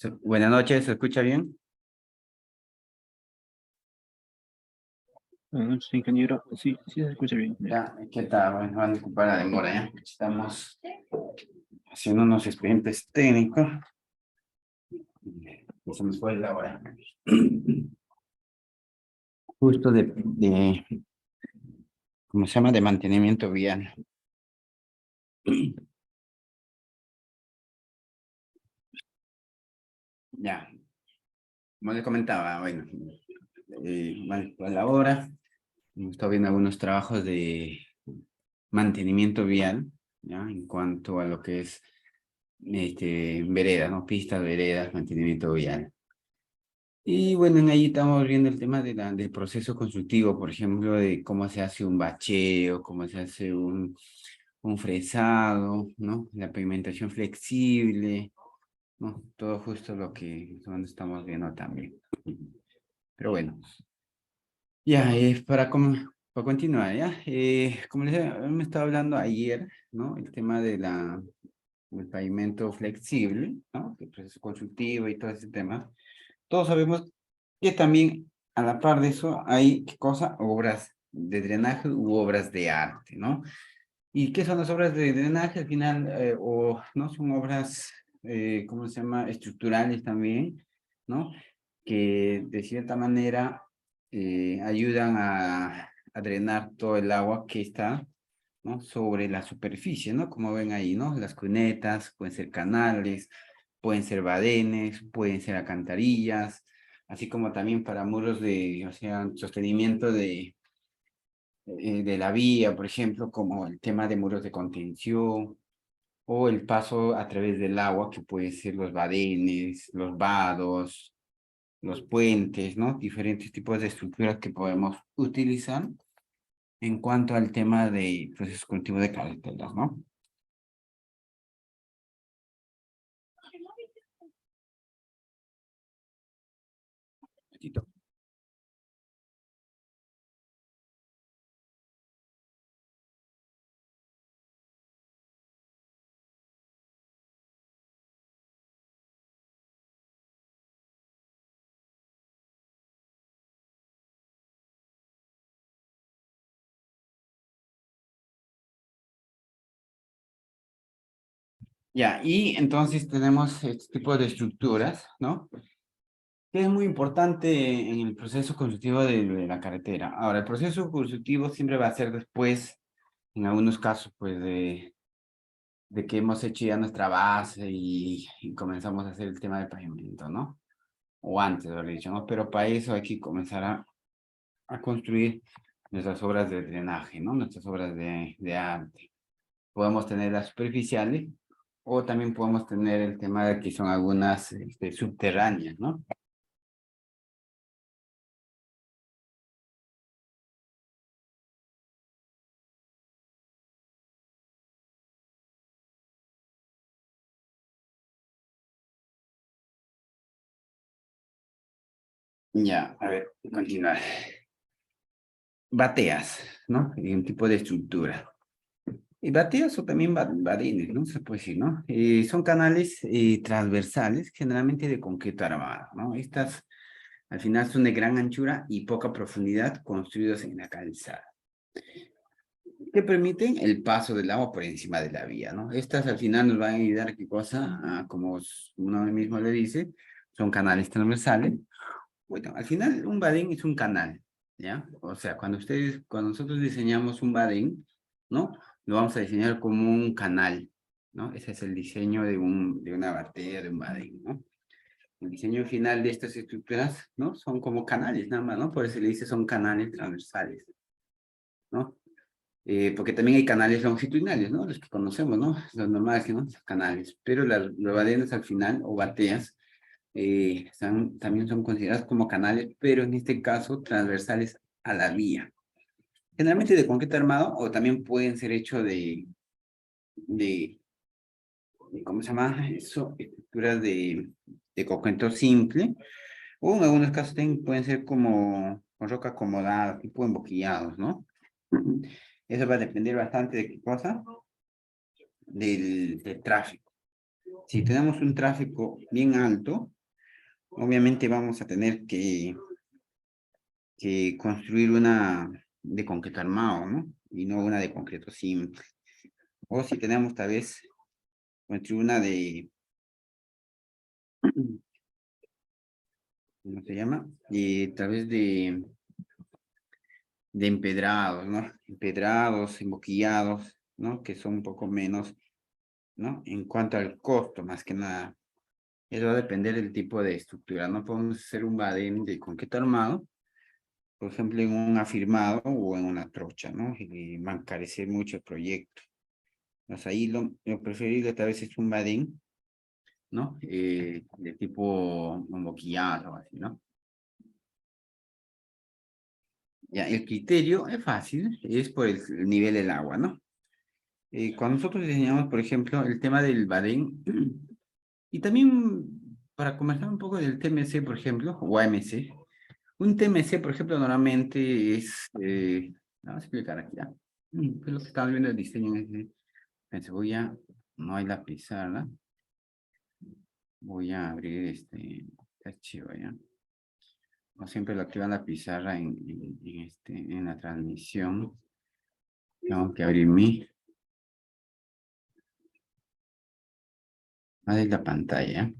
Buenas noches, ¿se escucha bien? Buenas noches, ingeniero. Sí, sí se escucha bien. Ya, ¿qué tal? Bueno, van a disculpar la demora, ¿ya? Estamos haciendo unos expedientes técnicos. Y se nos fue la hora. Justo ¿cómo se llama? De mantenimiento vial. Ya, como les comentaba, bueno, a la hora, hemos estado viendo algunos trabajos de mantenimiento vial, ¿ya? En cuanto a lo que es veredas, ¿no? Pistas, veredas, mantenimiento vial. Y bueno, en ahí estamos viendo el tema del proceso constructivo, por ejemplo, de cómo se hace un bacheo, cómo se hace un fresado, ¿no? La pavimentación flexible, ¿no? Todo justo lo que estamos viendo también. Pero bueno, ya, para continuar, ¿ya? Como les me estaba hablando ayer, ¿no? El tema del pavimento flexible, ¿no? El proceso constructivo y todo ese tema. Todos sabemos que también a la par de eso hay, ¿qué cosa? Obras de drenaje u obras de arte, ¿no? ¿Y qué son las obras de drenaje? Al final, ¿no? Son obras, ¿cómo se llama? Estructurales también, ¿no? Que de cierta manera ayudan a drenar todo el agua que está, ¿no? Sobre la superficie, ¿no? Como ven ahí, ¿no? Las cunetas, pueden ser canales, pueden ser badenes, pueden ser alcantarillas, así como también para muros o sea, sostenimiento de la vía, por ejemplo, como el tema de muros de contención, o el paso a través del agua, que puede ser los badenes, los vados, los puentes, ¿no? Diferentes tipos de estructuras que podemos utilizar en cuanto al tema de procesos cultivos de carreteras, ¿no? Ya, y entonces tenemos este tipo de estructuras, ¿no? Que es muy importante en el proceso constructivo de la carretera. Ahora, el proceso constructivo siempre va a ser después, en algunos casos, pues, de que hemos hecho ya nuestra base y comenzamos a hacer el tema del pavimento, ¿no? O antes, lo he dicho, ¿no? Pero para eso hay que comenzar a construir nuestras obras de drenaje, ¿no? Nuestras obras de arte. Podemos tener las superficiales o también podemos tener el tema de que son algunas subterráneas, ¿no? Ya, a ver, continuar. Bateas, ¿no? Y un tipo de estructura. Y bateas o también badenes, ¿no? Se puede decir, ¿no? Son canales transversales, generalmente de concreto armado, ¿no? Estas al final son de gran anchura y poca profundidad, construidos en la calzada, que permiten el paso del agua por encima de la vía, ¿no? Estas al final nos van a ayudar, ¿qué cosa? Como uno mismo le dice, son canales transversales. Bueno, al final un badén es un canal, ¿ya? O sea, cuando nosotros diseñamos un badén, ¿no? Lo vamos a diseñar como un canal, ¿no? Ese es el diseño de una batea, de un badén, ¿no? El diseño final de estas estructuras, ¿no? Son como canales nada más, ¿no? Por eso se le dice son canales transversales, ¿no? Porque también hay canales longitudinales, ¿no? Los que conocemos, ¿no? Los normales, ¿no? Los canales. Pero los badenes al final, o bateas, también son consideradas como canales, pero en este caso transversales a la vía. Generalmente de concreto armado, o también pueden ser hechos de ¿cómo se llama eso? Estructuras de concreto simple, o en algunos casos también pueden ser como con roca acomodada, tipo emboquillados, ¿no? Eso va a depender bastante de qué cosa, del tráfico. Si tenemos un tráfico bien alto, obviamente vamos a tener que construir una de concreto armado, ¿no? Y no una de concreto simple. O si tenemos tal vez construir una de, ¿cómo se llama? Tal vez de empedrados, ¿no? Empedrados, emboquillados, ¿no? Que son un poco menos, ¿no? En cuanto al costo, más que nada. Eso va a depender del tipo de estructura. No podemos hacer un badén de concreto armado, por ejemplo, en un afirmado o en una trocha, ¿no? Y va a encarecer mucho el proyecto. Entonces ahí lo preferible tal vez es un badén, ¿no? De tipo emboquillado, así, ¿no? Ya, el criterio es fácil, es por el nivel del agua, ¿no? Cuando nosotros diseñamos, por ejemplo, el tema del badén, y también para conversar un poco del TMC, por ejemplo, o AMC, un TMC, por ejemplo, normalmente es, vamos a explicar aquí, ¿ya? Pues lo que estamos viendo el diseño es, pensé, no hay la pizarra, voy a abrir este archivo, ¿ya? No siempre lo activan la pizarra en la transmisión. Tengo que abrir la pantalla.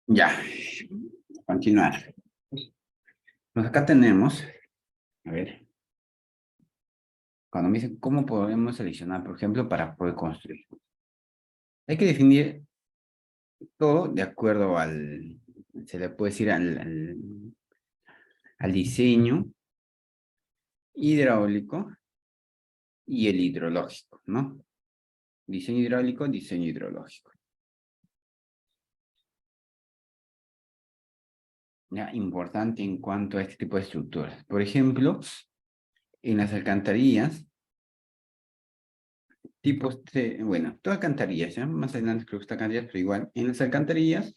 Ya, continuar. Pues acá tenemos, a ver, cuando me dicen cómo podemos seleccionar, por ejemplo, para poder construir. Hay que definir todo de acuerdo se le puede decir al diseño hidráulico y el hidrológico, ¿no? Diseño hidráulico, diseño hidrológico. Ya, importante en cuanto a este tipo de estructuras. Por ejemplo, en las alcantarillas, tipos de, bueno, todas alcantarillas, ¿ya? Más adelante creo que está alcantarillas, pero igual, en las alcantarillas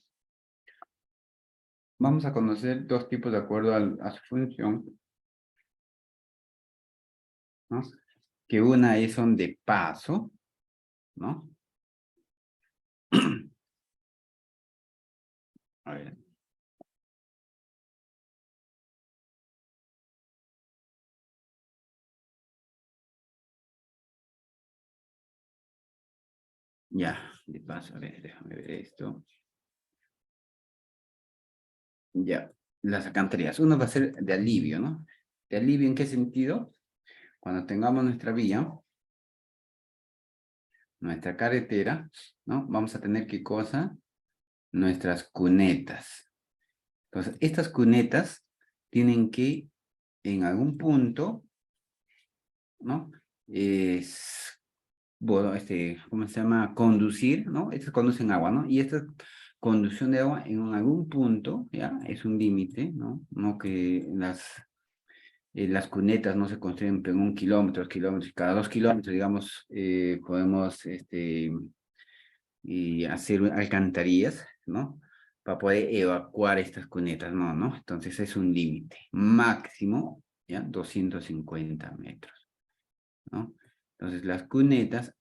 vamos a conocer dos tipos de acuerdo a su función, ¿no? Que una son de paso, ¿no? A ver. Ya, de paso, a ver, déjame ver esto. Ya, las alcantarillas. Uno va a ser de alivio, ¿no? ¿De alivio en qué sentido? Cuando tengamos nuestra vía, nuestra carretera, ¿no? Vamos a tener, ¿qué cosa? Nuestras cunetas. Entonces, estas cunetas tienen que, en algún punto, ¿no? Bueno, ¿cómo se llama? Conducir, ¿no? Estas conducen agua, ¿no? Y esta conducción de agua en algún punto, ¿ya? Es un límite, ¿no? No que las cunetas no se construyen en 1 kilómetro, 2 kilómetros, cada 2 kilómetros, digamos, podemos y hacer alcantarillas, ¿no? Para poder evacuar estas cunetas, ¿no? Entonces es un límite máximo, ¿ya? 250 metros, ¿no? Entonces las cunetas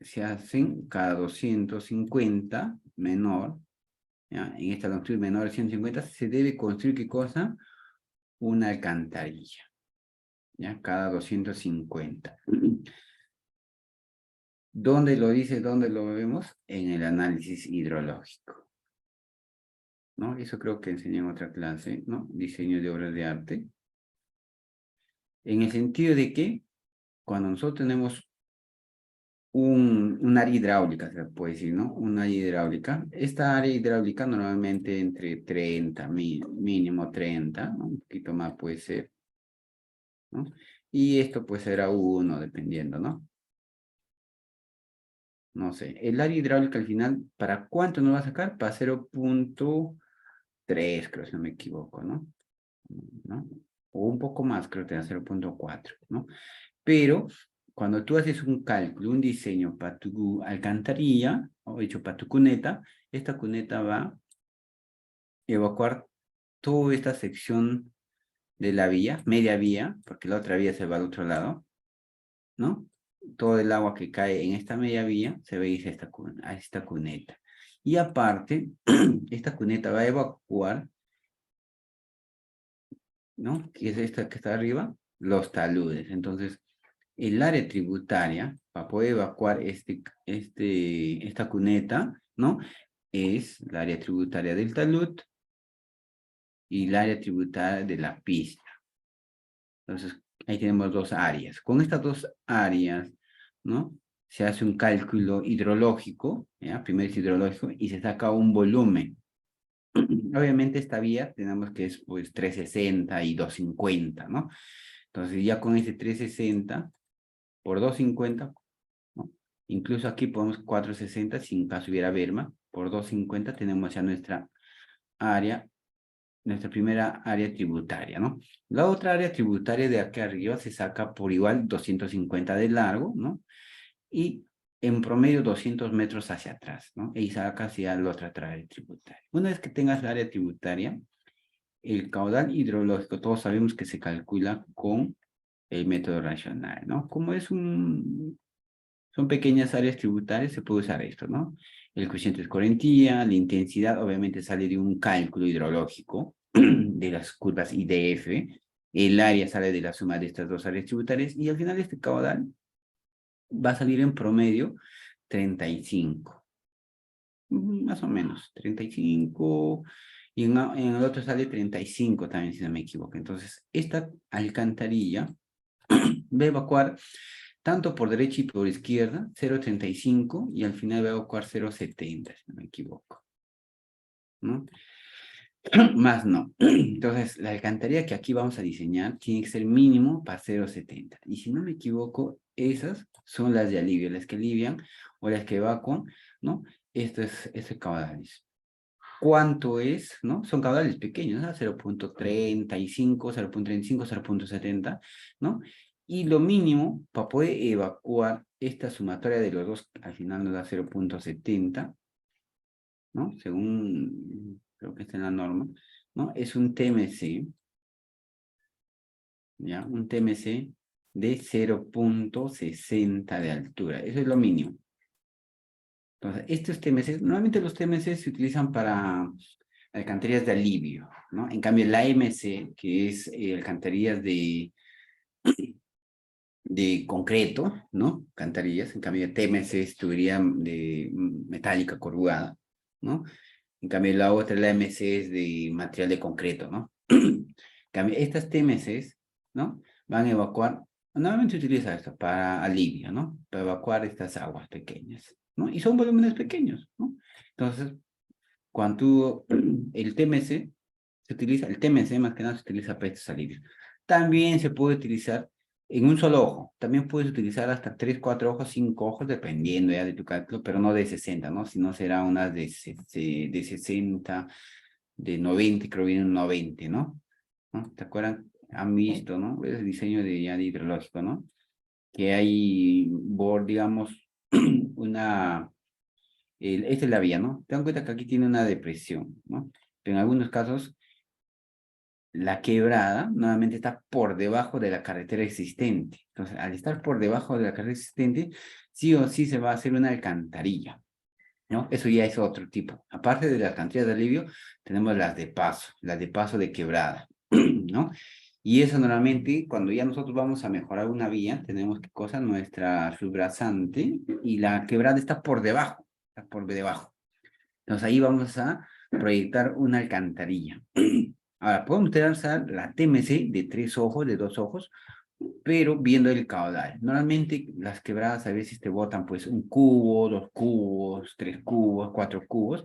se hacen cada 250 menor, ¿ya? En esta construir menor de 150 se debe construir, ¿qué cosa? Una alcantarilla, ¿ya? Cada 250. ¿Dónde lo dice? ¿Dónde lo vemos? En el análisis hidrológico, ¿no? Eso creo que enseñé en otra clase, ¿no? Diseño de obras de arte. En el sentido de que cuando nosotros tenemos un área hidráulica, se puede decir, ¿no? Un área hidráulica. Esta área hidráulica normalmente entre 30, mínimo 30, ¿no? Un poquito más puede ser, ¿no? Y esto pues será 1, dependiendo, ¿no? No sé, el área hidráulica al final, ¿para cuánto nos va a sacar? Para 0.3, creo, si no me equivoco, ¿no? ¿No? O un poco más, creo que era 0.4, ¿no? Pero cuando tú haces un cálculo, un diseño para tu alcantarilla, o hecho para tu cuneta, esta cuneta va a evacuar toda esta sección de la vía, media vía, porque la otra vía se va al otro lado, ¿no? Todo el agua que cae en esta media vía se va a ir a esta cuneta. Y aparte, esta cuneta va a evacuar, ¿no? Que es esta que está arriba, los taludes. Entonces, el área tributaria, para poder evacuar esta cuneta, ¿no? Es el área tributaria del talud y el área tributaria de la pista. Entonces, ahí tenemos dos áreas. Con estas dos áreas, ¿no? Se hace un cálculo hidrológico, ¿ya? Primero es hidrológico, y se saca un volumen. Obviamente esta vía tenemos que es pues 360 y 250, ¿no? Entonces ya con ese 360 por 250, ¿no? Incluso aquí ponemos 460 si en caso hubiera berma, por 250 tenemos ya nuestra área, nuestra primera área tributaria, ¿no? La otra área tributaria de aquí arriba se saca por igual 250 de largo, ¿no? Y en promedio 200 metros hacia atrás, ¿no? Y saca hacia la otra área tributaria. Una vez que tengas la área tributaria, el caudal hidrológico, todos sabemos que se calcula con el método racional, ¿no? Como son pequeñas áreas tributarias, se puede usar esto, ¿no? El coeficiente de escorrentía, la intensidad, obviamente sale de un cálculo hidrológico de las curvas IDF, el área sale de la suma de estas dos áreas tributarias, y al final este caudal va a salir en promedio 35. Más o menos, 35, y en el otro sale 35 también, si no me equivoco. Entonces, esta alcantarilla va a evacuar tanto por derecha y por izquierda, 0,35, y al final va a evacuar 0,70, si no me equivoco, ¿no? Más no. Entonces, la alcantarilla que aquí vamos a diseñar tiene que ser mínimo para 0,70. Y si no me equivoco, esas son las de alivio, las que alivian o las que evacúan, ¿no? Esto es caudales. ¿Cuánto es? ¿No? Son caudales pequeños, ¿no? 0,35, 0,35, 0,70, ¿no? Y lo mínimo para poder evacuar esta sumatoria de los dos, al final nos da 0,70, ¿no? Según, creo que está en la norma, ¿no? Es un TMC, ¿ya? Un TMC de 0,60 de altura. Eso es lo mínimo. Entonces, estos TMC, normalmente los TMC se utilizan para alcantarillas de alivio, ¿no? En cambio, la AMC, que es alcantarillas de concreto, ¿no? Alcantarillas, en cambio, TMC es tubería de metálica corrugada, ¿no? En cambio, la otra, la MC, es de material de concreto, ¿no? En cambio, estas TMCs, ¿no? Van a evacuar, normalmente se utiliza esto para alivio, ¿no? Para evacuar estas aguas pequeñas, ¿no? Y son volúmenes pequeños, ¿no? Entonces, cuando el TMC se utiliza, el TMC más que nada se utiliza para estos alivios. También se puede utilizar en un solo ojo. También puedes utilizar hasta 3, 4 ojos, 5 ojos, dependiendo ya de tu cálculo, pero no de 60, ¿no? Si no será unas de 60, de 90, creo que viene un 90, ¿no? ¿No? ¿Te acuerdan? Han visto, ¿no? Es el diseño de hidrológico, ¿no? Que hay, digamos, esta es la vía, ¿no? Ten en cuenta que aquí tiene una depresión, ¿no? Pero en algunos casos la quebrada nuevamente está por debajo de la carretera existente. Entonces, al estar por debajo de la carretera existente, sí o sí se va a hacer una alcantarilla, ¿no? Eso ya es otro tipo. Aparte de las alcantarillas de alivio, tenemos las de paso de quebrada, ¿no? Y eso normalmente, cuando ya nosotros vamos a mejorar una vía, tenemos que cosa nuestra subrasante y la quebrada está por debajo, está por debajo. Entonces ahí vamos a proyectar una alcantarilla. Ahora, podemos utilizar la TMC de 3 ojos, de 2 ojos, pero viendo el caudal. Normalmente las quebradas a veces te botan pues un cubo, 2 cubos, 3 cubos, 4 cubos,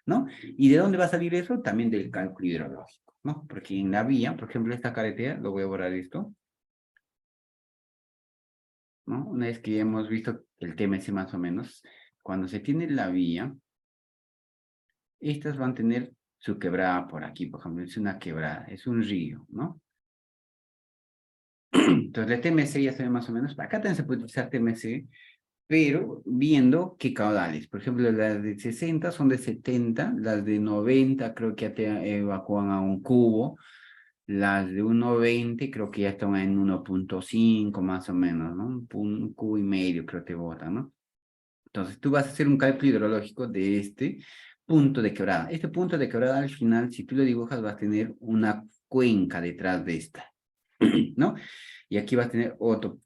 ¿no? ¿Y de dónde va a salir eso? También del cálculo hidrológico, ¿no? Porque en la vía, por ejemplo, esta carretera, lo voy a borrar esto, ¿no? Una vez que ya hemos visto el TMC más o menos, cuando se tiene la vía, estas van a tener su quebrada por aquí, por ejemplo, es una quebrada, es un río, ¿no? Entonces, la TMC ya se ve más o menos, acá también se puede utilizar TMC pero viendo qué caudales. Por ejemplo, las de 60 son de 70, las de 90 creo que ya te evacúan a un cubo, las de 1,20 creo que ya están en 1,5 más o menos, ¿no? Un cubo y medio creo que botan, ¿no? Entonces tú vas a hacer un cálculo hidrológico de este punto de quebrada. Este punto de quebrada al final, si tú lo dibujas, vas a tener una cuenca detrás de esta, ¿no? Y aquí vas a tener otro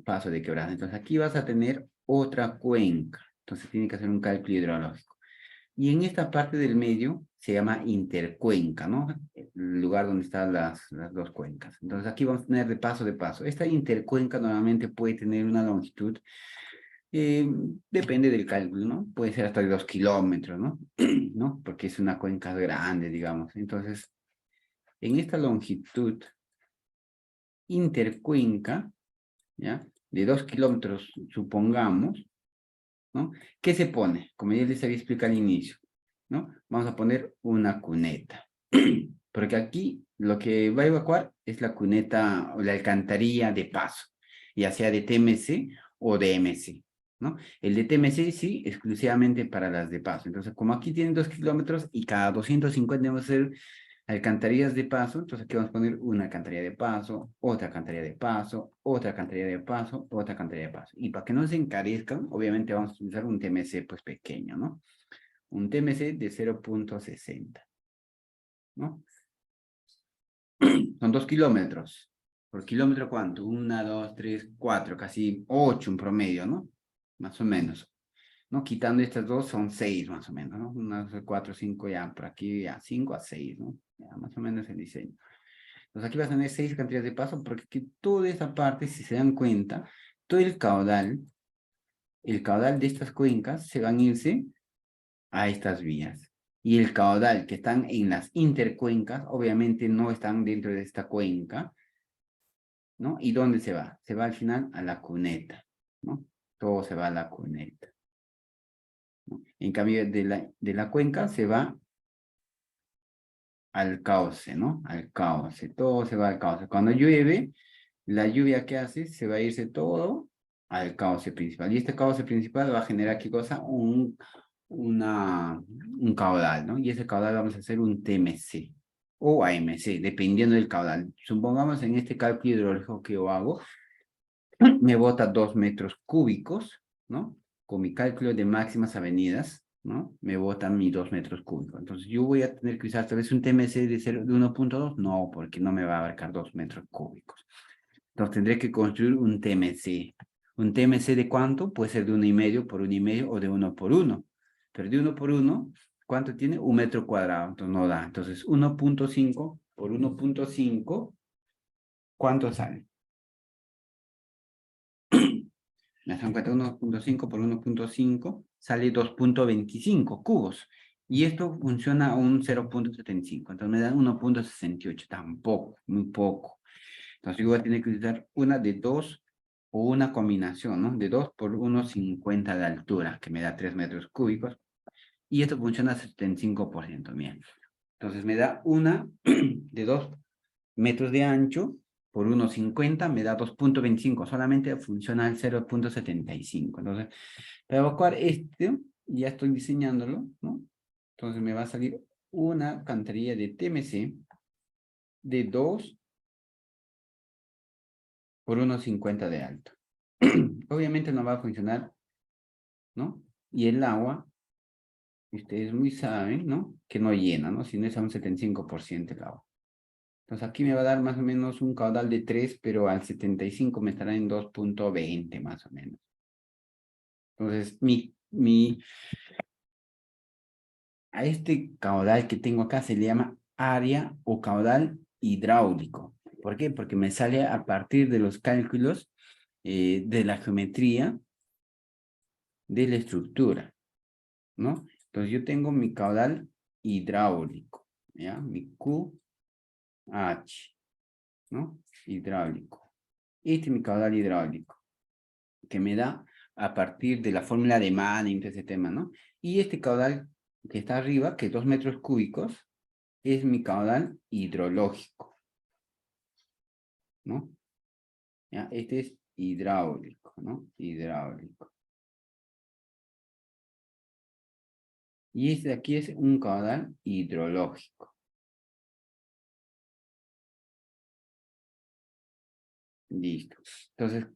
paso de quebrada. Entonces aquí vas a tener otra cuenca. Entonces tiene que hacer un cálculo hidrológico. Y en esta parte del medio se llama intercuenca, ¿no? El lugar donde están las dos cuencas. Entonces aquí vamos a tener de paso de paso. Esta intercuenca normalmente puede tener una longitud, depende del cálculo, ¿no? Puede ser hasta de 2 kilómetros, ¿no? ¿No? Porque es una cuenca grande, digamos. Entonces, en esta longitud intercuenca, ¿ya? De 2 kilómetros, supongamos, ¿no? ¿Qué se pone? Como ya les había explicado al inicio, ¿no? Vamos a poner una cuneta. Porque aquí lo que va a evacuar es la cuneta o la alcantarilla de paso, ya sea de TMC o de MC, ¿no? El de TMC sí, exclusivamente para las de paso. Entonces, como aquí tienen 2 kilómetros y cada 250 debemos hacer alcantarillas de paso, entonces aquí vamos a poner una alcantarilla de paso, otra alcantarilla de paso, otra alcantarilla de paso, otra alcantarilla de paso. Y para que no se encarezcan, obviamente vamos a utilizar un TMC pues pequeño, ¿no? Un TMC de 0,60, ¿no? Son 2 kilómetros. ¿Por kilómetro cuánto? 1, 2, 3, 4, casi 8 en promedio, ¿no? Más o menos. ¿No? Quitando estas dos son 6 más o menos, ¿no? 1, 2, 4, 5 ya, por aquí ya 5 a 6, ¿no? Ya, más o menos el diseño. Entonces aquí vas a tener 6 cantidades de paso porque aquí toda esa parte, si se dan cuenta, todo el caudal de estas cuencas se van a irse a estas vías. Y el caudal que están en las intercuencas, obviamente no están dentro de esta cuenca, ¿no? ¿Y dónde se va? Se va al final a la cuneta, ¿no? Todo se va a la cuneta, ¿no? En cambio, de la cuenca se va al cauce, ¿no? Al cauce, todo se va al cauce. Cuando llueve, la lluvia que hace se va a irse todo al cauce principal. Y este cauce principal va a generar, ¿qué cosa? Un caudal, ¿no? Y ese caudal vamos a hacer un TMC o AMC, dependiendo del caudal. Supongamos en este cálculo hidrológico que yo hago, me bota 2 metros cúbicos, ¿no? Con mi cálculo de máximas avenidas, ¿no? Me botan mis 2 metros cúbicos. Entonces, yo voy a tener que usar tal vez un TMC de 1,2. No, porque no me va a abarcar 2 metros cúbicos. Entonces, tendré que construir un TMC. ¿Un TMC de cuánto? Puede ser de 1,5 por 1,5 o de 1 por 1. Pero de 1 por 1, ¿cuánto tiene? 1 metro cuadrado. Entonces, no da. Entonces, 1,5 por 1,5, ¿cuánto sale? Me dan cuenta, 1,5 por 1,5 sale 2,25 cubos. Y esto funciona a un 0,75. Entonces me dan 1,68. Tampoco, muy poco. Entonces yo voy a tener que utilizar una de 2 o una combinación, ¿no? De 2 por 1,50 de altura, que me da 3 metros cúbicos. Y esto funciona a 75%. Bien. Entonces me da una de 2 metros de ancho por 1,50 me da 2,25. Solamente funciona al 0,75. Entonces, para evacuar este, ya estoy diseñándolo, ¿no? Entonces me va a salir una cantarilla de TMC de 2 por 1,50 de alto. Obviamente no va a funcionar, ¿no? Y el agua, ustedes muy saben, ¿no? Que no llena, ¿no? Si no es a un 75% el agua. Entonces aquí me va a dar más o menos un caudal de 3, pero al 75 me estará en 2,20 más o menos. Entonces, a este caudal que tengo acá se le llama área o caudal hidráulico. ¿Por qué? Porque me sale a partir de los cálculos de la geometría de la estructura, ¿no? Entonces yo tengo mi caudal hidráulico, ¿ya? Mi QH, ¿no? Hidráulico. Este es mi caudal hidráulico, que me da a partir de la fórmula de Manning, de ese tema, ¿no? Y este caudal que está arriba, que es 2 metros cúbicos, es mi caudal hidrológico, ¿no? ¿Ya? Este es hidráulico, ¿no? Hidráulico. Y este de aquí es un caudal hidrológico. Listo. Entonces,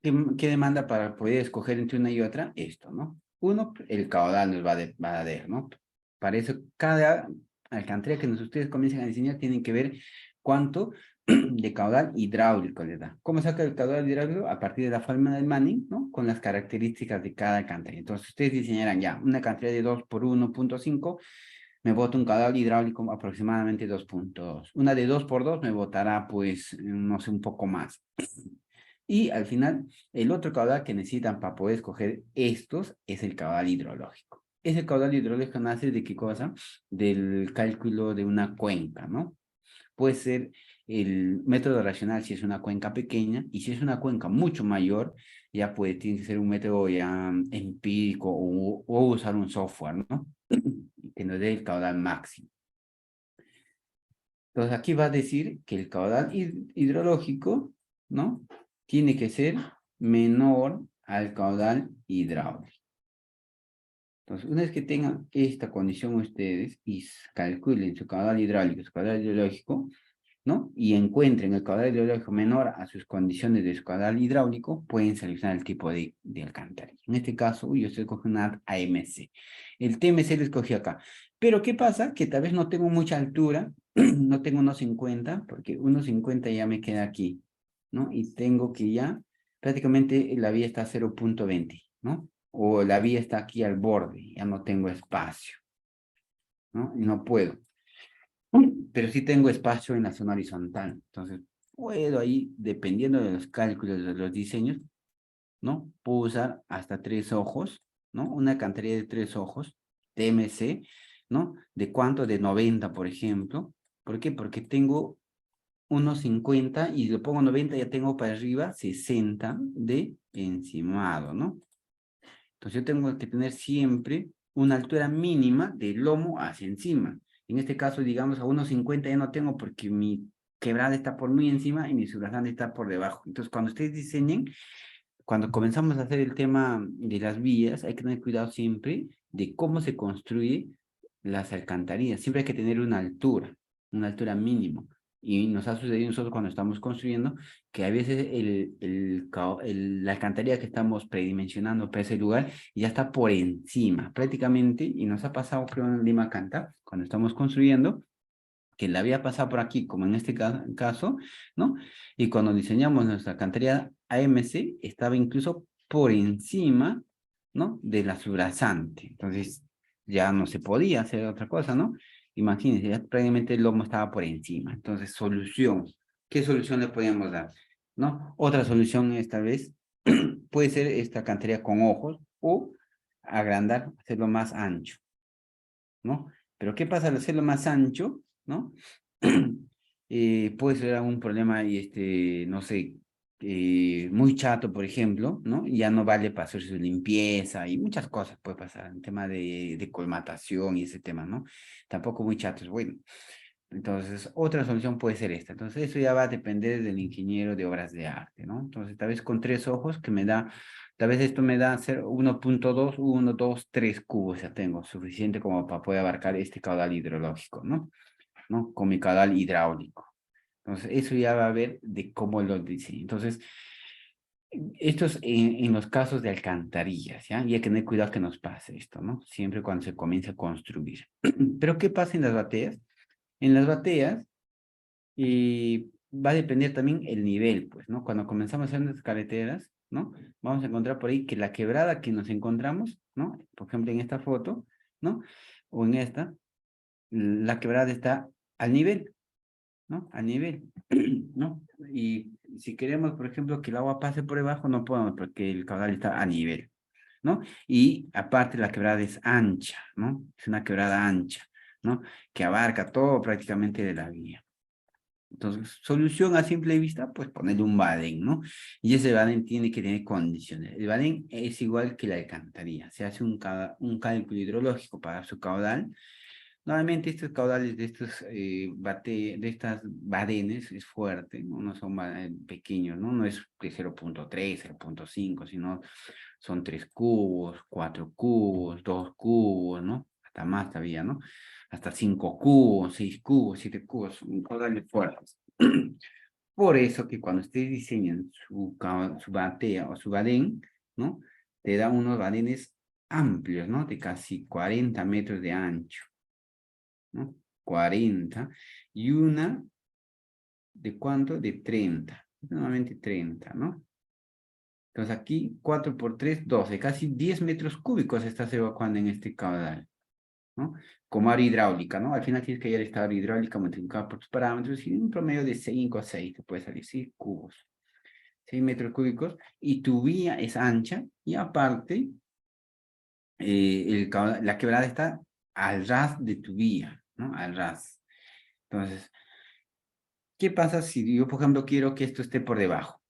¿qué demanda para poder escoger entre una y otra? Esto, ¿no? Uno, el caudal nos va a dar, ¿no? Para eso, cada alcantarilla que ustedes comiencen a diseñar tienen que ver cuánto de caudal hidráulico le da. ¿Cómo saca el caudal hidráulico? A partir de la fórmula del Manning, ¿no? Con las características de cada alcantarilla. Entonces, ustedes diseñarán ya una alcantarilla de 2 por 1.5, me bota un caudal hidráulico aproximadamente 2.2. Una de 2 por 2 me botará, pues, no sé, un poco más. Y al final, el otro caudal que necesitan para poder escoger estos es el caudal hidrológico. Ese caudal hidrológico nace de qué cosa? Del cálculo de una cuenca, ¿no? Puede ser el método racional si es una cuenca pequeña, y si es una cuenca mucho mayor, ya puede, tiene que ser un método ya empírico o usar un software, ¿no? Que nos dé el caudal máximo. Entonces aquí va a decir que el caudal hidrológico, ¿no? Tiene que ser menor al caudal hidráulico. Entonces, una vez que tengan esta condición ustedes y calculen su caudal hidráulico, su caudal hidrológico, ¿no? Y encuentren el caudal hidrológico menor a sus condiciones de su caudal hidráulico, pueden seleccionar el tipo de alcantarilla. En este caso, yo estoy cogiendo una AMC. El TMC lo escogí acá. Pero, ¿qué pasa? Que tal vez no tengo mucha altura, no tengo 1.50, porque 1.50 ya me queda aquí, ¿no? Y tengo que ya, prácticamente la vía está a 0.20, ¿no? O la vía está aquí al borde, ya no tengo espacio, ¿no? Y no puedo. Pero sí tengo espacio en la zona horizontal. Entonces, puedo ahí, dependiendo de los cálculos de los diseños, ¿no? Puedo usar hasta 3 ojos, ¿no? Una alcantarilla de 3 ojos, TMC, ¿no? ¿De cuánto? De 90, por ejemplo. ¿Por qué? Porque tengo unos 50 y lo pongo 90, ya tengo para arriba 60 de encimado, ¿no? Entonces yo tengo que tener siempre una altura mínima del lomo hacia encima. En este caso, digamos, a 1.50 ya no tengo porque mi quebrada está por muy encima y mi subrasante está por debajo. Entonces, cuando ustedes diseñen, cuando comenzamos a hacer el tema de las vías, hay que tener cuidado siempre de cómo se construye las alcantarillas. Siempre hay que tener una altura mínima. Y nos ha sucedido nosotros cuando estamos construyendo que a veces la alcantarilla que estamos predimensionando para ese lugar ya está por encima, prácticamente, y nos ha pasado, creo, en Lima Canta, cuando estamos construyendo, que la había pasado por aquí, como en este caso, ¿no? Y cuando diseñamos nuestra alcantarilla AMC, estaba incluso por encima, ¿no? De la subrasante. Entonces, ya no se podía hacer otra cosa, ¿no? Imagínense, ya prácticamente el lomo estaba por encima. Entonces, solución. ¿Qué solución le podíamos dar? ¿No? Otra solución esta vez puede ser esta alcantarilla con ojos o agrandar, hacerlo más ancho, ¿no? Pero ¿qué pasa al hacerlo más ancho, ¿no? Puede ser algún problema y no sé, muy chato, por ejemplo, ¿no? Y ya no vale para hacer su limpieza y muchas cosas puede pasar, en tema de colmatación y ese tema, ¿no? Tampoco muy chato es bueno. Entonces, otra solución puede ser esta. Entonces, eso ya va a depender del ingeniero de obras de arte, ¿no? Entonces, tal vez con 3 ojos que me da, tal vez esto me da 1.2, 1, 2, 3 cubos, ya tengo, suficiente como para poder abarcar este caudal hidrológico, ¿no? ¿No? Con mi caudal hidráulico. Entonces, eso ya va a ver de cómo lo diseño. Entonces, esto es en los casos de alcantarillas, ¿ya? Y hay que tener cuidado que nos pase esto, ¿no? Siempre cuando se comienza a construir. Pero, ¿qué pasa en las bateas? En las bateas, va a depender también el nivel, pues, ¿no? Cuando comenzamos a hacer nuestras carreteras, ¿no? Vamos a encontrar por ahí que la quebrada que nos encontramos, ¿no? Por ejemplo, en esta foto, ¿no? O en esta, la quebrada está al nivel, ¿no? Al nivel, ¿no? Y si queremos, por ejemplo, que el agua pase por debajo, no podemos porque el caudal está a nivel, ¿no? Y aparte la quebrada es ancha, ¿no? Es una quebrada ancha, ¿no? Que abarca todo prácticamente de la vía. Entonces, solución a simple vista, pues ponerle un badén, ¿no? Y ese badén tiene que tener condiciones. El badén es igual que la alcantarilla. Se hace un cálculo hidrológico para su caudal. Normalmente estos caudales de estos de estas badenes es fuerte, ¿no? No son pequeños, ¿no? No es de 0.3, 0.5, sino son 3 cubos, 4 cubos, 2 cubos, ¿no? hasta más todavía, ¿no? Hasta 5 cubos, 6 cubos, 7 cubos, son caudales fuertes. Por eso que cuando ustedes diseñan su batea o su badén, ¿no? Te da unos badenes amplios, ¿no? De casi 40 metros de ancho, ¿no? 40. Y una, ¿de cuánto? De 30. Normalmente 30, ¿no? Entonces aquí 4 por 3, 12. Casi 10 metros cúbicos estás evacuando en este caudal, ¿no? Como área hidráulica, ¿no? Al final tienes que hallar esta área hidráulica multiplicada por tus parámetros y un promedio de 5 a 6 te puede salir, ¿sí? Cubos. 6 metros cúbicos y tu vía es ancha y aparte la quebrada está al ras de tu vía, ¿no? Al ras. Entonces, ¿qué pasa si yo, por ejemplo, quiero que esto esté por debajo?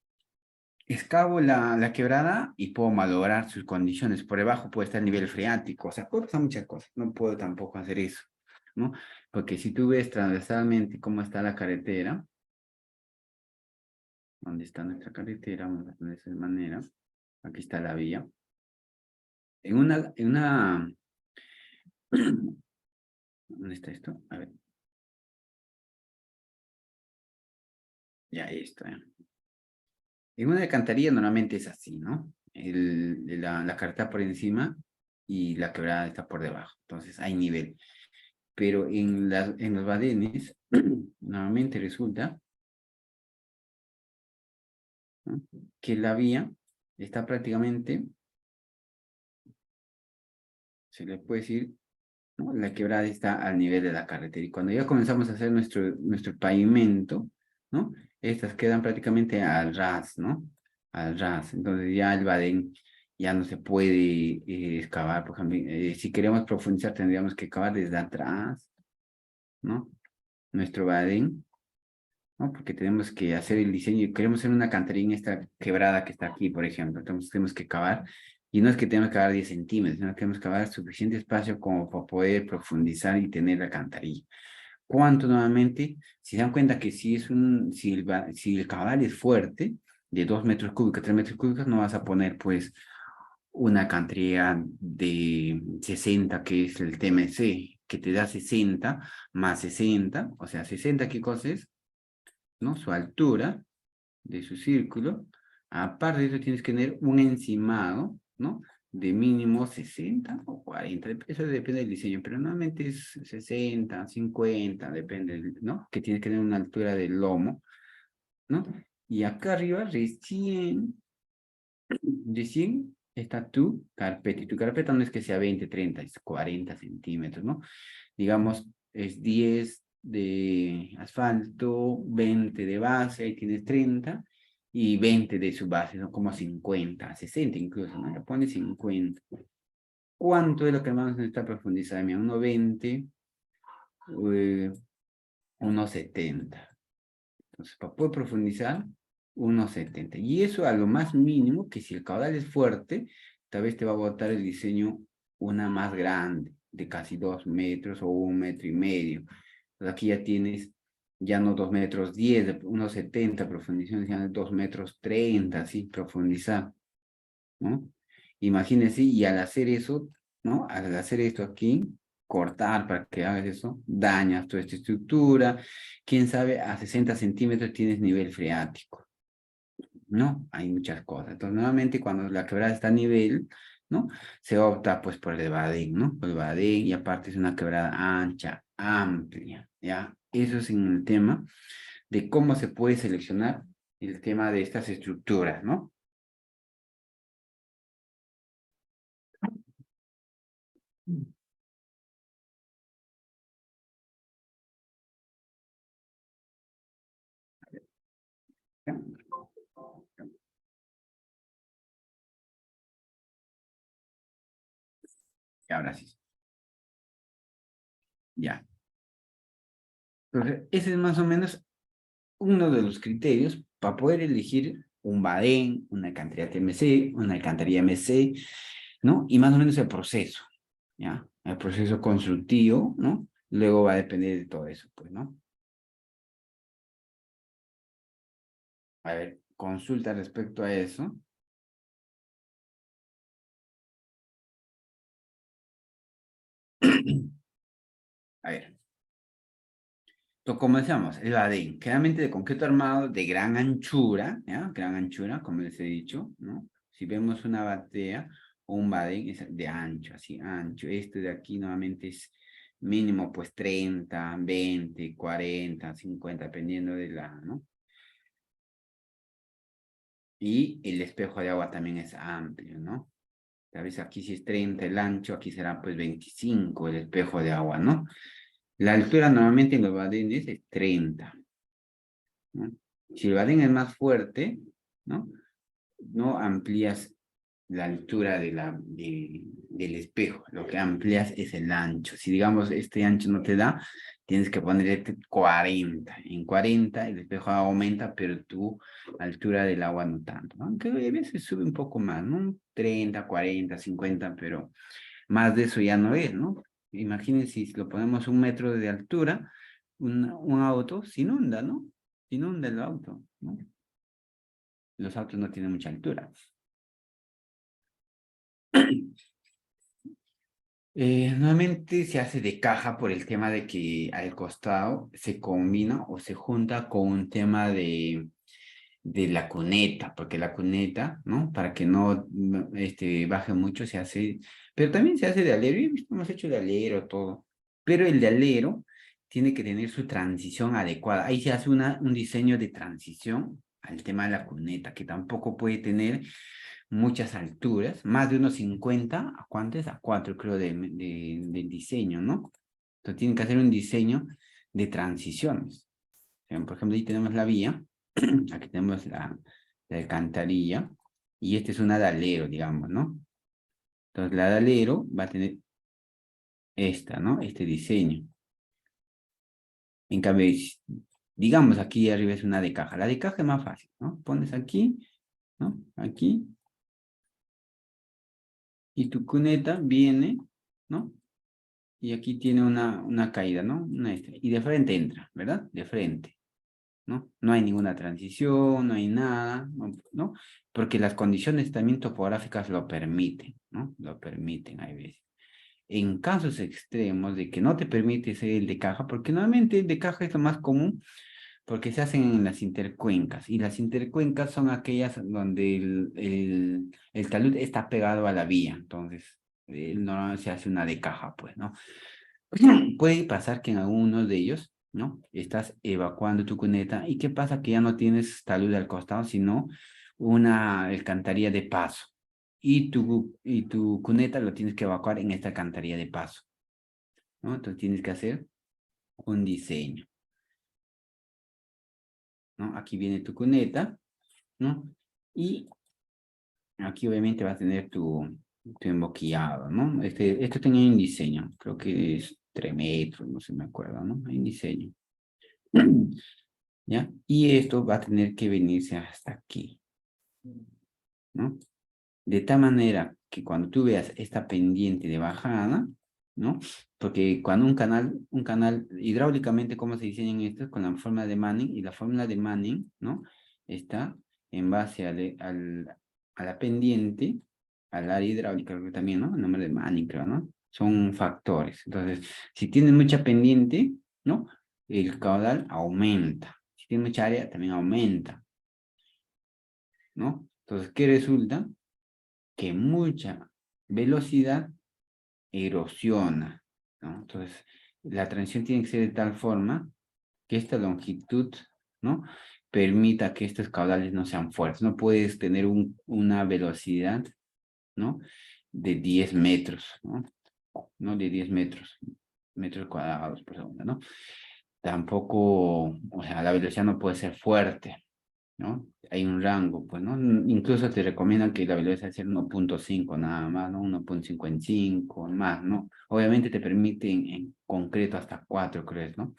Excavo la quebrada y puedo malograr sus condiciones. Por debajo puede estar el nivel freático. O sea, puedo pasar muchas cosas. No puedo tampoco hacer eso, ¿no? Porque si tú ves transversalmente cómo está la carretera, ¿dónde está nuestra carretera? Vamos a poner de esa manera. Aquí está la vía. ¿Dónde está esto? A ver. Ya, esto. En una alcantarilla normalmente es así, ¿no? La carretera por encima y la quebrada está por debajo. Entonces hay nivel. Pero en los badenes, normalmente resulta, ¿no?, que la vía está prácticamente, se le puede decir, ¿no?, la quebrada está al nivel de la carretera. Y cuando ya comenzamos a hacer nuestro pavimento, ¿no?, estas quedan prácticamente al ras, ¿no? Al ras. Entonces ya el badén ya no se puede excavar. Por ejemplo, si queremos profundizar, tendríamos que cavar desde atrás, ¿no? Nuestro badén, ¿no? Porque tenemos que hacer el diseño y queremos hacer una cantarina esta quebrada que está aquí, por ejemplo. Entonces tenemos que cavar, y no es que tenemos que cavar 10 centímetros, sino que tenemos que cavar suficiente espacio como para poder profundizar y tener la cantarilla. ¿Cuánto nuevamente? Si se dan cuenta que si el caudal es fuerte, de 2 metros cúbicos, 3 metros cúbicos, no vas a poner pues una cantarilla de 60, que es el TMC, que te da 60 más 60, o sea, 60, ¿qué cosa es? ¿No? Su altura de su círculo. Aparte de eso, tienes que tener un encimado, ¿no? De mínimo 60 o 40, eso depende del diseño, pero normalmente es 60, 50, depende, ¿no? Que tienes que tener una altura del lomo, ¿no? Y acá arriba recién está tu carpeta, y tu carpeta no es que sea 20, 30, es 40 centímetros, ¿no? Digamos, es 10 de asfalto, 20 de base, ahí tienes 30, y 20 de su base, son como 50, 60 incluso, ¿no? Le pones 50. ¿Cuánto es lo que vamos a necesitar profundizar? Mira, 1,20, 1,70. Entonces, para poder profundizar, 1,70. Y eso a lo más mínimo, que si el caudal es fuerte, tal vez te va a botar el diseño una más grande, de casi 2 metros o 1,5 metros. Entonces aquí ya tienes, ya no 2,10 metros, 1,70 profundización, ya 2,30 metros, así, profundizar, ¿no? Imagínense, y al hacer eso, ¿no? Al hacer esto aquí, cortar para que hagas eso, dañas toda esta estructura. Quién sabe, a 60 centímetros tienes nivel freático, ¿no? Hay muchas cosas. Entonces, nuevamente, cuando la quebrada está a nivel, ¿no? Se opta, pues, por el badén, ¿no? Por el badén, y aparte es una quebrada ancha, amplia, ¿ya? Eso es en el tema de cómo se puede seleccionar el tema de estas estructuras, ¿no? ¿Ya? Y ahora sí, ya. Entonces, ese es más o menos uno de los criterios para poder elegir un badén, una alcantarilla TMC, una alcantarilla MC, ¿no? Y más o menos el proceso, ¿ya? El proceso constructivo, ¿no? Luego va a depender de todo eso, pues, ¿no? A ver, consulta respecto a eso. A ver. Entonces, comenzamos. El badén, generalmente de concreto armado de gran anchura, ¿ya? Gran anchura, como les he dicho, ¿no? Si vemos una batea o un badén, es de ancho, así, ancho. Este de aquí nuevamente es mínimo, pues 30, 20, 40, 50, dependiendo de la, ¿no? Y el espejo de agua también es amplio, ¿no? Tal vez aquí si es 30 el ancho, aquí será pues 25 el espejo de agua, ¿no? La altura normalmente en los badenes es 30, ¿no? Si el badén es más fuerte, ¿no? No amplías la altura del espejo, lo que amplias es el ancho. Si digamos este ancho no te da, tienes que poner este 40. En 40 el espejo aumenta, pero tu altura del agua no tanto, ¿no? Aunque a veces sube un poco más, ¿no? 30, 40, 50, pero más de eso ya no es, ¿no? Imagínense si lo ponemos 1 metro de altura, un auto se inunda, ¿no? Se inunda el auto, ¿no? Los autos no tienen mucha altura. Nuevamente se hace de caja por el tema de que al costado se combina o se junta con un tema de la cuneta, porque la cuneta, ¿no? Para que no baje mucho se hace, pero también se hace de alero, y hemos hecho de alero todo, pero el de alero tiene que tener su transición adecuada. Ahí se hace un diseño de transición al tema de la cuneta, que tampoco puede tener muchas alturas, más de unos 50, ¿a cuántos? A 4 creo del diseño, ¿no? Entonces tienen que hacer un diseño de transiciones. Por ejemplo, ahí tenemos la vía, aquí tenemos la alcantarilla, y esta es una de alero, digamos, ¿no? Entonces la de alero va a tener esta, ¿no? Este diseño. En cambio, digamos aquí arriba es una de caja. La de caja es más fácil, ¿no? Pones aquí, ¿no? Aquí, y tu cuneta viene, ¿no? Y aquí tiene una caída, ¿no? Y de frente entra, ¿verdad? De frente, ¿no? No hay ninguna transición, no hay nada, ¿no? Porque las condiciones también topográficas lo permiten, ¿no? Lo permiten, hay veces. En casos extremos de que no te permite ser el de caja, porque normalmente el de caja es lo más común, porque se hacen en las intercuencas, y las intercuencas son aquellas donde el talud está pegado a la vía, entonces normalmente se hace una de caja, pues, ¿no? Puede pasar que en alguno de ellos, ¿no? Estás evacuando tu cuneta, y ¿qué pasa? Que ya no tienes talud al costado, sino una alcantarilla de paso, y tu cuneta lo tienes que evacuar en esta alcantarilla de paso, ¿no? Entonces tienes que hacer un diseño, ¿no? Aquí viene tu cuneta, ¿no? Y aquí obviamente va a tener tu emboquillado, ¿no? Esto tenía un diseño, creo que es 3 metros, no sé, me acuerdo, ¿no? Hay un diseño. ¿Ya? Y esto va a tener que venirse hasta aquí, ¿no? De tal manera que cuando tú veas esta pendiente de bajada, ¿no? Porque cuando un canal hidráulicamente, ¿cómo se diseñan estos? Con la fórmula de Manning, y la fórmula de Manning, ¿no? Está en base a la pendiente, al área hidráulica, creo que también, ¿no? El nombre de Manning, creo, ¿no? Son factores. Entonces, si tienes mucha pendiente, ¿no? El caudal aumenta. Si tienes mucha área, también aumenta, ¿no? Entonces, ¿qué resulta? Que mucha velocidad erosiona, ¿no? Entonces, la transición tiene que ser de tal forma que esta longitud, ¿no? Permita que estos caudales no sean fuertes. No puedes tener una velocidad, ¿no? De 10 metros, ¿no? No de 10 metros cuadrados por segundo, ¿no? Tampoco, o sea, la velocidad no puede ser fuerte, ¿no? Hay un rango, pues, ¿no? Incluso te recomiendan que la velocidad sea 1.5 nada más, ¿no? 1.55 más, ¿no? Obviamente te permite en concreto hasta 4, crees, ¿no?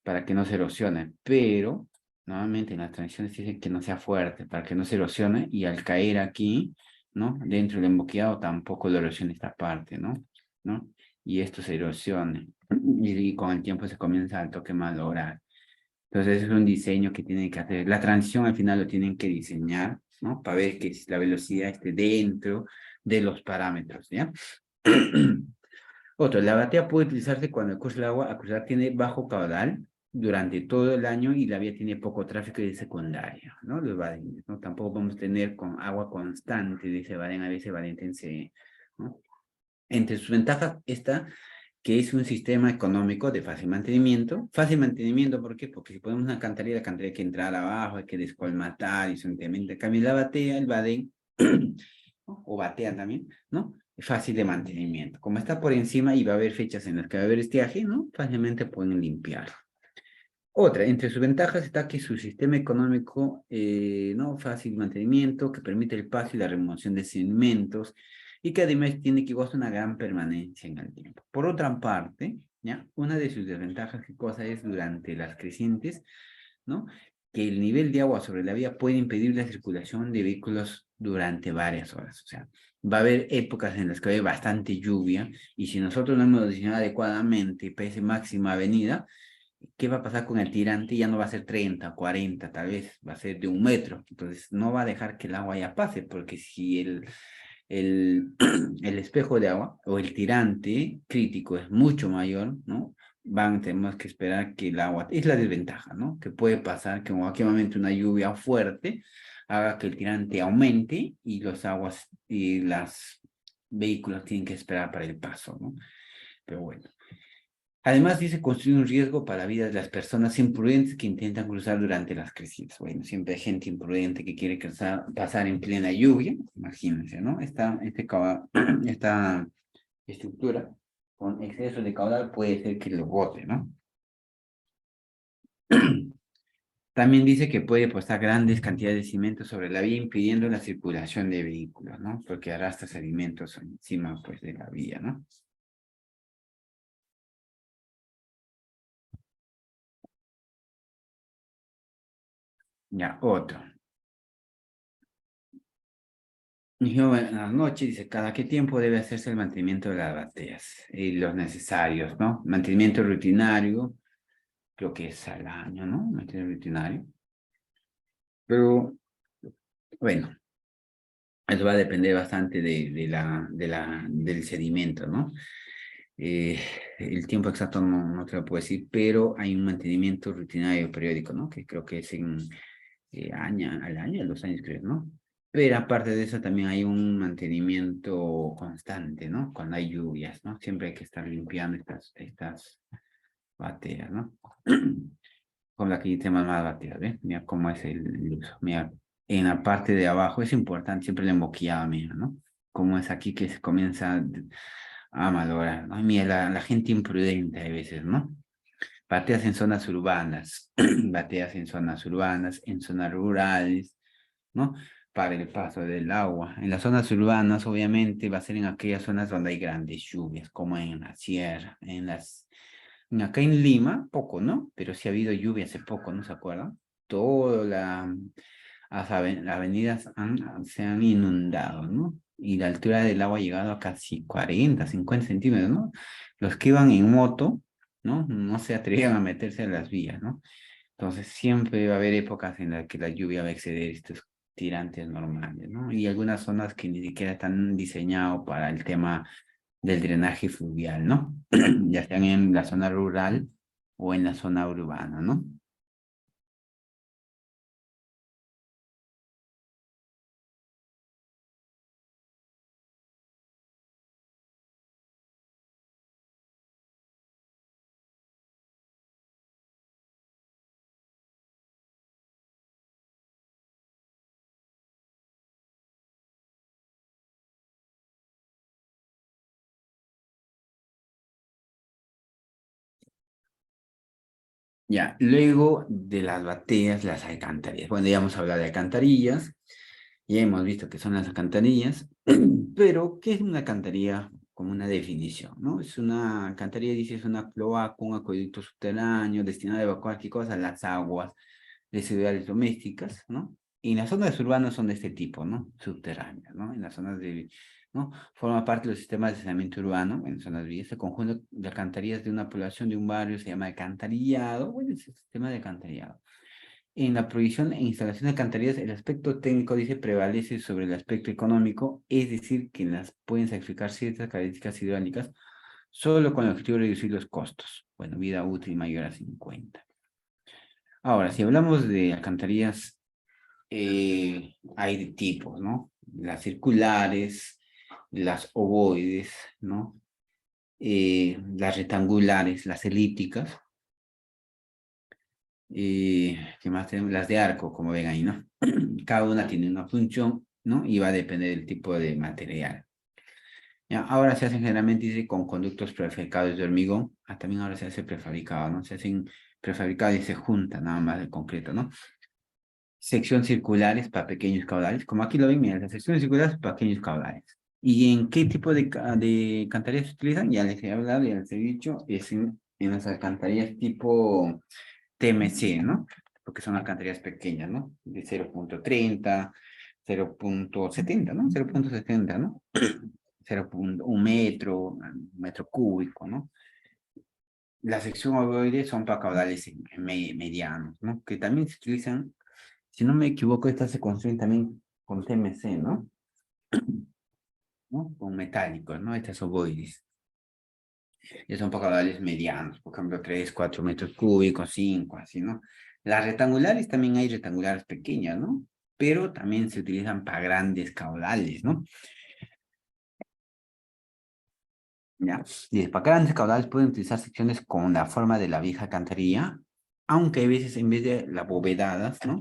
Para que no se erosione, pero normalmente en las transiciones dicen que no sea fuerte, para que no se erosione, y al caer aquí, ¿no? Dentro del emboquillado tampoco lo erosiona esta parte, ¿no? Y esto se erosione, y con el tiempo se comienza al toque malograr. Entonces es un diseño que tienen que hacer. La transición al final lo tienen que diseñar, ¿no? Para ver que la velocidad esté dentro de los parámetros, ¿ya? Otro, la batea puede utilizarse cuando el curso del agua a cruzar tiene bajo caudal durante todo el año y la vía tiene poco tráfico de secundaria, ¿no? Los badenes, ¿no? Tampoco vamos a tener con agua constante de ese badén, a veces badentense, ¿no? Entre sus ventajas está que es un sistema económico de fácil mantenimiento. Fácil mantenimiento, ¿por qué? Porque si ponemos una alcantarilla, la alcantarilla hay que entrar abajo, hay que descolmatar y suficientemente. En cambio, la batea, el badén, ¿no? O batea también, ¿no? Es fácil de mantenimiento. Como está por encima y va a haber fechas en las que va a haber estiaje, ¿no? Fácilmente pueden limpiar. Otra, entre sus ventajas está que su sistema económico, ¿no? Fácil mantenimiento, que permite el paso y la remoción de sedimentos, y que además tiene que gozar una gran permanencia en el tiempo. Por otra parte, ¿ya? Una de sus desventajas, ¿qué cosa es? Durante las crecientes, ¿no? Que el nivel de agua sobre la vía puede impedir la circulación de vehículos durante varias horas. O sea, va a haber épocas en las que hay bastante lluvia, y si nosotros no hemos diseñado adecuadamente PS máxima avenida, ¿qué va a pasar con el tirante? Ya no va a ser 30, 40, tal vez, va a ser de 1 metro. Entonces, no va a dejar que el agua ya pase, porque si el, el espejo de agua o el tirante crítico es mucho mayor, ¿no? Tenemos que esperar que el agua, es la desventaja, ¿no? Que puede pasar que en cualquier momento una lluvia fuerte haga que el tirante aumente y los aguas y los vehículos tienen que esperar para el paso, ¿no? Pero bueno. Además, dice construir un riesgo para la vida de las personas imprudentes que intentan cruzar durante las crecidas. Bueno, siempre hay gente imprudente que quiere pasar en plena lluvia, imagínense, ¿no? Esta estructura con exceso de caudal puede ser que lo bote, ¿no? También dice que puede postar grandes cantidades de cemento sobre la vía, impidiendo la circulación de vehículos, ¿no? Porque arrastra sedimentos encima, pues, de la vía, ¿no? Ya, otro. Dijo, buenas noches, dice, ¿cada qué tiempo debe hacerse el mantenimiento de las bateas? Y los necesarios, ¿no? Mantenimiento rutinario, creo que es al año, ¿no? Mantenimiento rutinario. Pero, bueno, eso va a depender bastante del sedimento, ¿no? Eh, el tiempo exacto no te lo puedo decir, pero hay un mantenimiento rutinario periódico, ¿no? Que creo que es al año, a 2 años creo, ¿no? Pero aparte de eso también hay un mantenimiento constante, ¿no? Cuando hay lluvias, ¿no? Siempre hay que estar limpiando estas bateas, ¿no? Como la que tenemos más bateas, ¿ves? Mira cómo es el uso. Mira, en la parte de abajo es importante siempre la emboquillada, mira, ¿no? Como es aquí que se comienza a malograr, ¿no? Mira, la gente imprudente a veces, ¿no? Bateas en zonas urbanas, bateas en zonas urbanas, en zonas rurales, ¿no? Para el paso del agua. En las zonas urbanas, obviamente, va a ser en aquellas zonas donde hay grandes lluvias, como en la sierra, acá en Lima, poco, ¿no? Pero sí ha habido lluvia hace poco, ¿no se acuerdan? Todas las avenidas se han inundado, ¿no? Y la altura del agua ha llegado a casi 40, 50 centímetros, ¿no? Los que iban en moto, ¿no? No se atrevían a meterse a las vías, ¿no? Entonces siempre va a haber épocas en las que la lluvia va a exceder estos tirantes normales, ¿no? Y algunas zonas que ni siquiera están diseñados para el tema del drenaje fluvial, ¿no? Ya sean en la zona rural o en la zona urbana, ¿no? Ya, luego de las bateas, las alcantarillas. Bueno, ya hemos hablado de alcantarillas, ya hemos visto que son las alcantarillas, pero ¿qué es una alcantarilla? Como una definición, ¿no? Es una alcantarilla, dice, es una cloaca, un acueducto subterráneo destinado a evacuar, ¿qué cosa? Las aguas residuales domésticas, ¿no? Y las zonas urbanas son de este tipo, ¿no? Subterráneas, ¿no? En las zonas ¿no? Forma parte del sistema de saneamiento urbano, en zonas vías, el conjunto de alcantarillas de una población de un barrio se llama alcantarillado, bueno, es el sistema de alcantarillado. En la provisión e instalación de alcantarillas, el aspecto técnico, dice, prevalece sobre el aspecto económico, es decir, que las pueden sacrificar ciertas características hidráulicas solo con el objetivo de reducir los costos. Bueno, vida útil mayor a 50. Ahora, si hablamos de alcantarillas, hay de tipos, ¿no? Las circulares, las ovoides, ¿no? Las rectangulares, las elípticas, ¿qué más tenemos? Las de arco, como ven ahí, ¿no? Cada una tiene una función, ¿no? Y va a depender del tipo de material. Ya, ahora se hacen generalmente dice, con conductos prefabricados de hormigón. También ahora se hace prefabricado, ¿no? Se hacen prefabricados y se juntan nada más de concreto, ¿no? Sección circulares para pequeños caudales. Como aquí lo ven, mira, las secciones circulares para pequeños caudales. ¿Y en qué tipo de cantarillas se utilizan? Ya les he hablado, ya les he dicho, es en las alcantarillas tipo TMC, ¿no? Porque son alcantarillas pequeñas, ¿no? De 0.30, 0.70, ¿no? 0.70, ¿no? 0.1 metro, un metro cúbico, ¿no? La sección ovoide son para caudales medianos, ¿no? Que también se utilizan, si no me equivoco, estas se construyen también con TMC, ¿no? ¿No? Con metálicos, ¿no? Estas ovoides. Y son para caudales medianos, por ejemplo, 3, 4 metros cúbicos, 5, así, ¿no? Las rectangulares también hay rectangulares pequeñas, ¿no? Pero también se utilizan para grandes caudales, ¿no? ¿Ya? Y para grandes caudales pueden utilizar secciones con la forma de la vieja alcantarilla, aunque a veces en vez de las bovedadas, ¿no?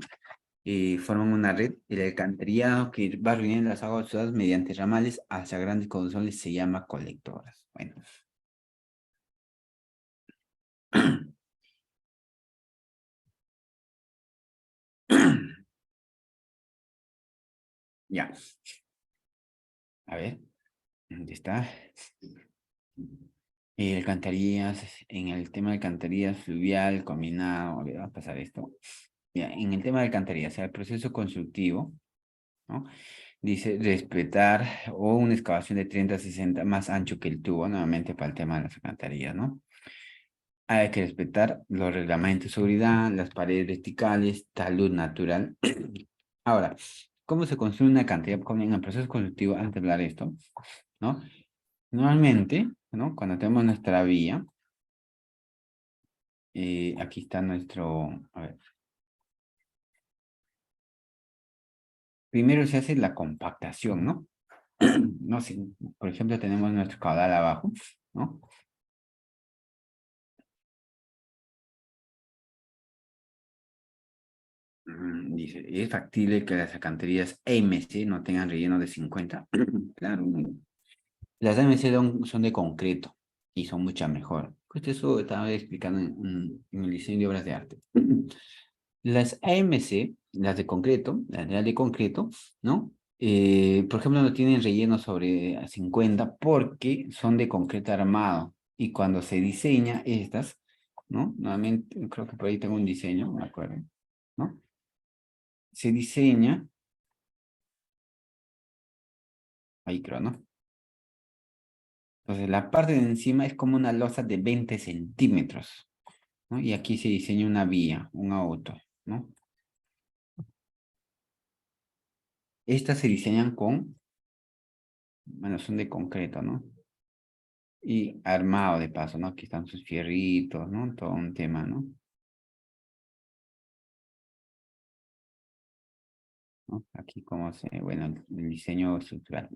Forman una red, el alcantarillado que va reuniendo las aguas usadas mediante ramales hacia grandes caudales se llama colectoras. Bueno. Ya. A ver, ¿dónde está? Alcantarillas, en el tema de alcantarillas fluvial, combinado, le va a pasar esto. Ya, en el tema de alcantarillas, o sea, el proceso constructivo, ¿no? Dice respetar o una excavación de 30 a 60 más ancho que el tubo, nuevamente para el tema de las alcantarillas, ¿no? Hay que respetar los reglamentos de seguridad, las paredes verticales, talud natural. Ahora, ¿cómo se construye una alcantarilla? En el proceso constructivo, antes de hablar de esto, ¿no? Normalmente, ¿no? Cuando tenemos nuestra vía, aquí está nuestro, a ver, primero se hace la compactación, ¿no? No sé, por ejemplo, tenemos nuestro caudal abajo, ¿no? Dice, ¿es factible que las alcantarillas AMC no tengan relleno de 50? Claro, no. Las AMC son de concreto y son mucha mejor. Pues eso estaba explicando en el diseño de obras de arte. Las AMC, las de concreto, las de concreto, ¿no? Por ejemplo, no tienen relleno sobre 50 porque son de concreto armado. Y cuando se diseña estas, ¿no? Nuevamente, creo que por ahí tengo un diseño, me acuerdo, ¿no? Se diseña, ahí creo, ¿no? Entonces, la parte de encima es como una losa de 20 centímetros, ¿no? Y aquí se diseña una vía, un auto, ¿no? Estas se diseñan con, bueno, son de concreto, ¿no? Y armado de paso, ¿no? Aquí están sus fierritos, ¿no? Todo un tema, ¿no? ¿No? Aquí como se, bueno, el diseño estructural.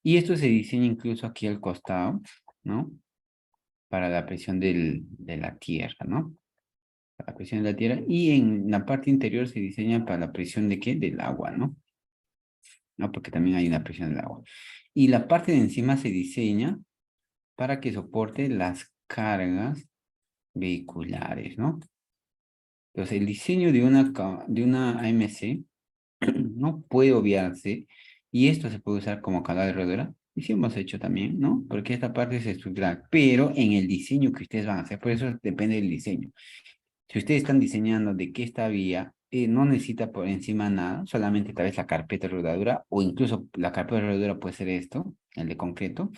Y esto se diseña incluso aquí al costado, ¿no? Para la presión de la tierra, ¿no? Para la presión de la tierra. Y en la parte interior se diseña para la presión de ¿qué? Del agua, ¿no? ¿No? Porque también hay una presión del agua. Y la parte de encima se diseña para que soporte las cargas vehiculares, ¿no? Entonces, el diseño de una AMC no puede obviarse y esto se puede usar como canal de rodera. Y sí hemos hecho también, ¿no? Porque esta parte es estructural, pero en el diseño que ustedes van a hacer, por eso depende del diseño. Si ustedes están diseñando de que esta vía no necesita por encima nada, solamente tal vez la carpeta de rodadura, o incluso la carpeta de rodadura puede ser esto, el de concreto,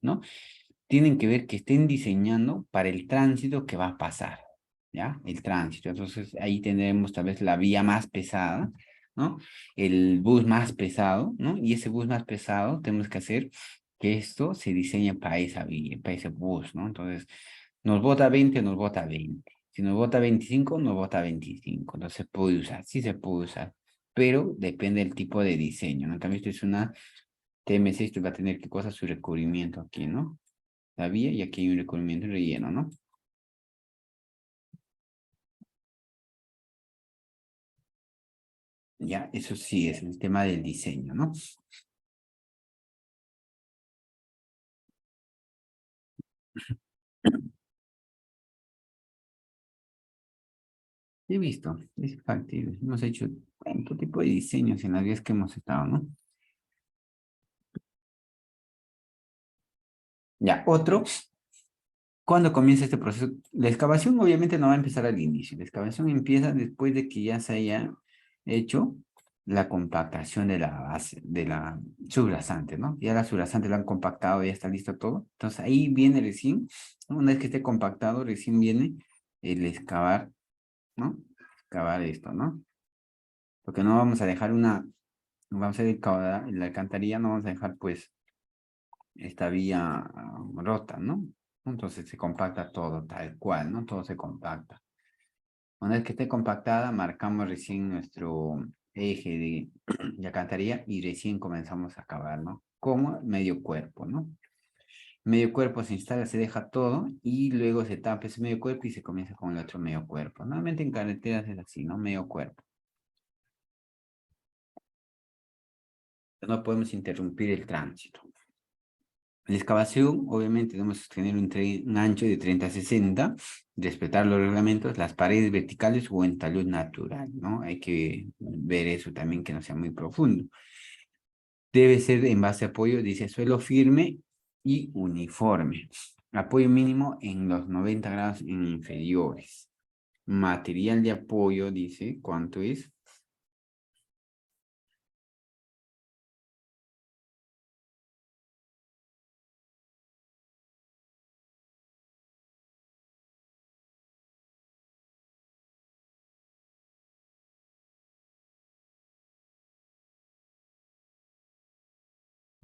¿no? Tienen que ver que estén diseñando para el tránsito que va a pasar, ¿ya? El tránsito. Entonces ahí tendremos tal vez la vía más pesada, ¿no? El bus más pesado, ¿no? Y ese bus más pesado tenemos que hacer que esto se diseña para esa vía, para ese bus, ¿no? Entonces, nos bota 20, nos bota 20. Si nos bota 25, nos bota 25. Entonces, se puede usar, sí se puede usar, pero depende del tipo de diseño, ¿no? También esto es una TMC, esto va a tener qué cosa, su recubrimiento aquí, ¿no? La vía y aquí hay un recubrimiento y relleno, ¿no? Ya, eso sí es el tema del diseño, ¿no? He visto, es factible. Hemos hecho tanto tipo de diseños en las vías que hemos estado, ¿no? Ya, otro, ¿cuándo comienza este proceso? La excavación obviamente no va a empezar al inicio. La excavación empieza después de que ya se haya hecho la compactación de la base, de la subrasante, ¿no? Ya la subrasante la han compactado, ya está listo todo. Entonces ahí viene recién, ¿no? Una vez que esté compactado, recién viene el excavar, ¿no? Excavar esto, ¿no? Porque no vamos a dejar vamos a excavar la alcantarilla, no vamos a dejar pues esta vía rota, ¿no? Entonces se compacta todo tal cual, ¿no? Todo se compacta. Una vez que esté compactada, marcamos recién nuestro eje de alcantarilla y recién comenzamos a cavar, ¿no? Como medio cuerpo, ¿no? Medio cuerpo se instala, se deja todo y luego se tapa ese medio cuerpo y se comienza con el otro medio cuerpo. Normalmente en carreteras es así, ¿no? Medio cuerpo. No podemos interrumpir el tránsito. La excavación, obviamente, tenemos que tener un ancho de 30 a 60, respetar los reglamentos, las paredes verticales o en talud natural, ¿no? Hay que ver eso también, que no sea muy profundo. Debe ser en base a apoyo, dice suelo firme y uniforme. Apoyo mínimo en los 90 grados en inferiores. Material de apoyo, dice, ¿cuánto es?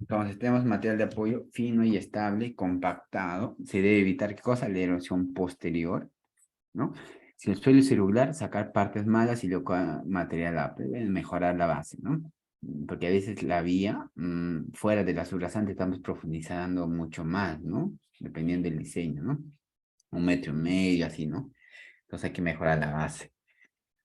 Entonces tenemos material de apoyo fino y estable, compactado. Se debe evitar, ¿qué cosa? La erosión posterior, ¿no? Si el suelo es irregular, sacar partes malas y luego material apto, mejorar la base, ¿no? Porque a veces la vía, fuera de la subrasante, estamos profundizando mucho más, ¿no? Dependiendo del diseño, ¿no? 1,5 metros, así, ¿no? Entonces hay que mejorar la base.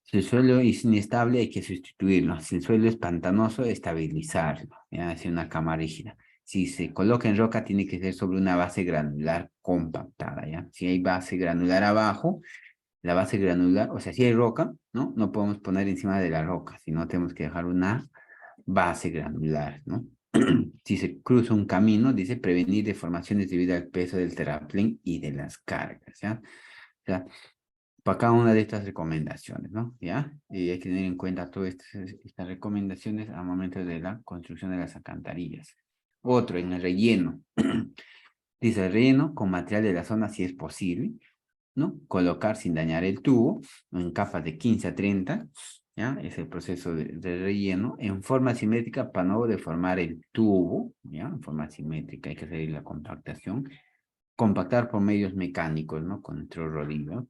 Si el suelo es inestable, hay que sustituirlo. Si el suelo es pantanoso, estabilizarlo, ¿ya? Hacer una cama rígida. Si se coloca en roca, tiene que ser sobre una base granular compactada, ¿ya? Si hay base granular abajo, la base granular, o sea, si hay roca, ¿no? No podemos poner encima de la roca, sino tenemos que dejar una base granular, ¿no? Si se cruza un camino, dice prevenir deformaciones debido al peso del terraplén y de las cargas, ¿ya? O sea, para cada una de estas recomendaciones, ¿no? ¿Ya? Y hay que tener en cuenta todas estas recomendaciones al momento de la construcción de las alcantarillas. Otro, en el relleno. Dice el relleno con material de la zona si es posible, ¿no? Colocar sin dañar el tubo en capas de 15 a 30, ¿ya? Es el proceso de relleno en forma simétrica para no deformar el tubo, ¿ya? En forma simétrica hay que hacer la compactación. Compactar por medios mecánicos, ¿no? Con nuestro rodillo.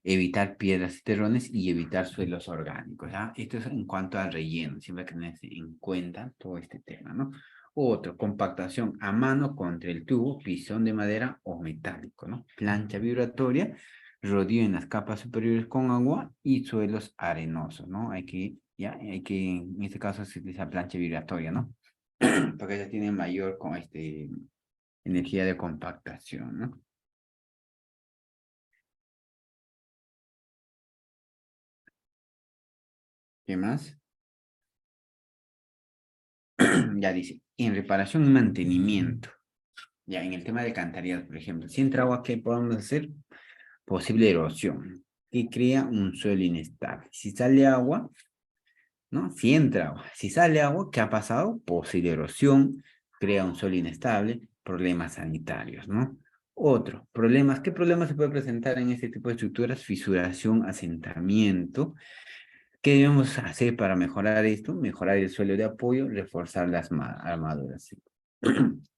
Evitar piedras y terrones y evitar suelos orgánicos, ¿ya? Esto es en cuanto al relleno, siempre hay que tener en cuenta todo este tema, ¿no? Otro, compactación a mano contra el tubo, pisón de madera o metálico, ¿no? Plancha vibratoria, rodillo en las capas superiores con agua y suelos arenosos, ¿no? En este caso se utiliza plancha vibratoria, ¿no? Porque ya tiene mayor energía de compactación, ¿no? ¿Qué más? Ya dice, en reparación y mantenimiento. Ya en el tema de alcantarillas, por ejemplo, si entra agua, ¿qué podemos hacer? Posible erosión, que crea un suelo inestable. Si sale agua, ¿no? Si entra agua, si sale agua, ¿qué ha pasado? Posible erosión, crea un suelo inestable, problemas sanitarios, ¿no? Otro, ¿qué problemas se puede presentar en este tipo de estructuras? Fisuración, asentamiento, ¿Qué debemos hacer para mejorar esto? Mejorar el suelo de apoyo, reforzar las armaduras.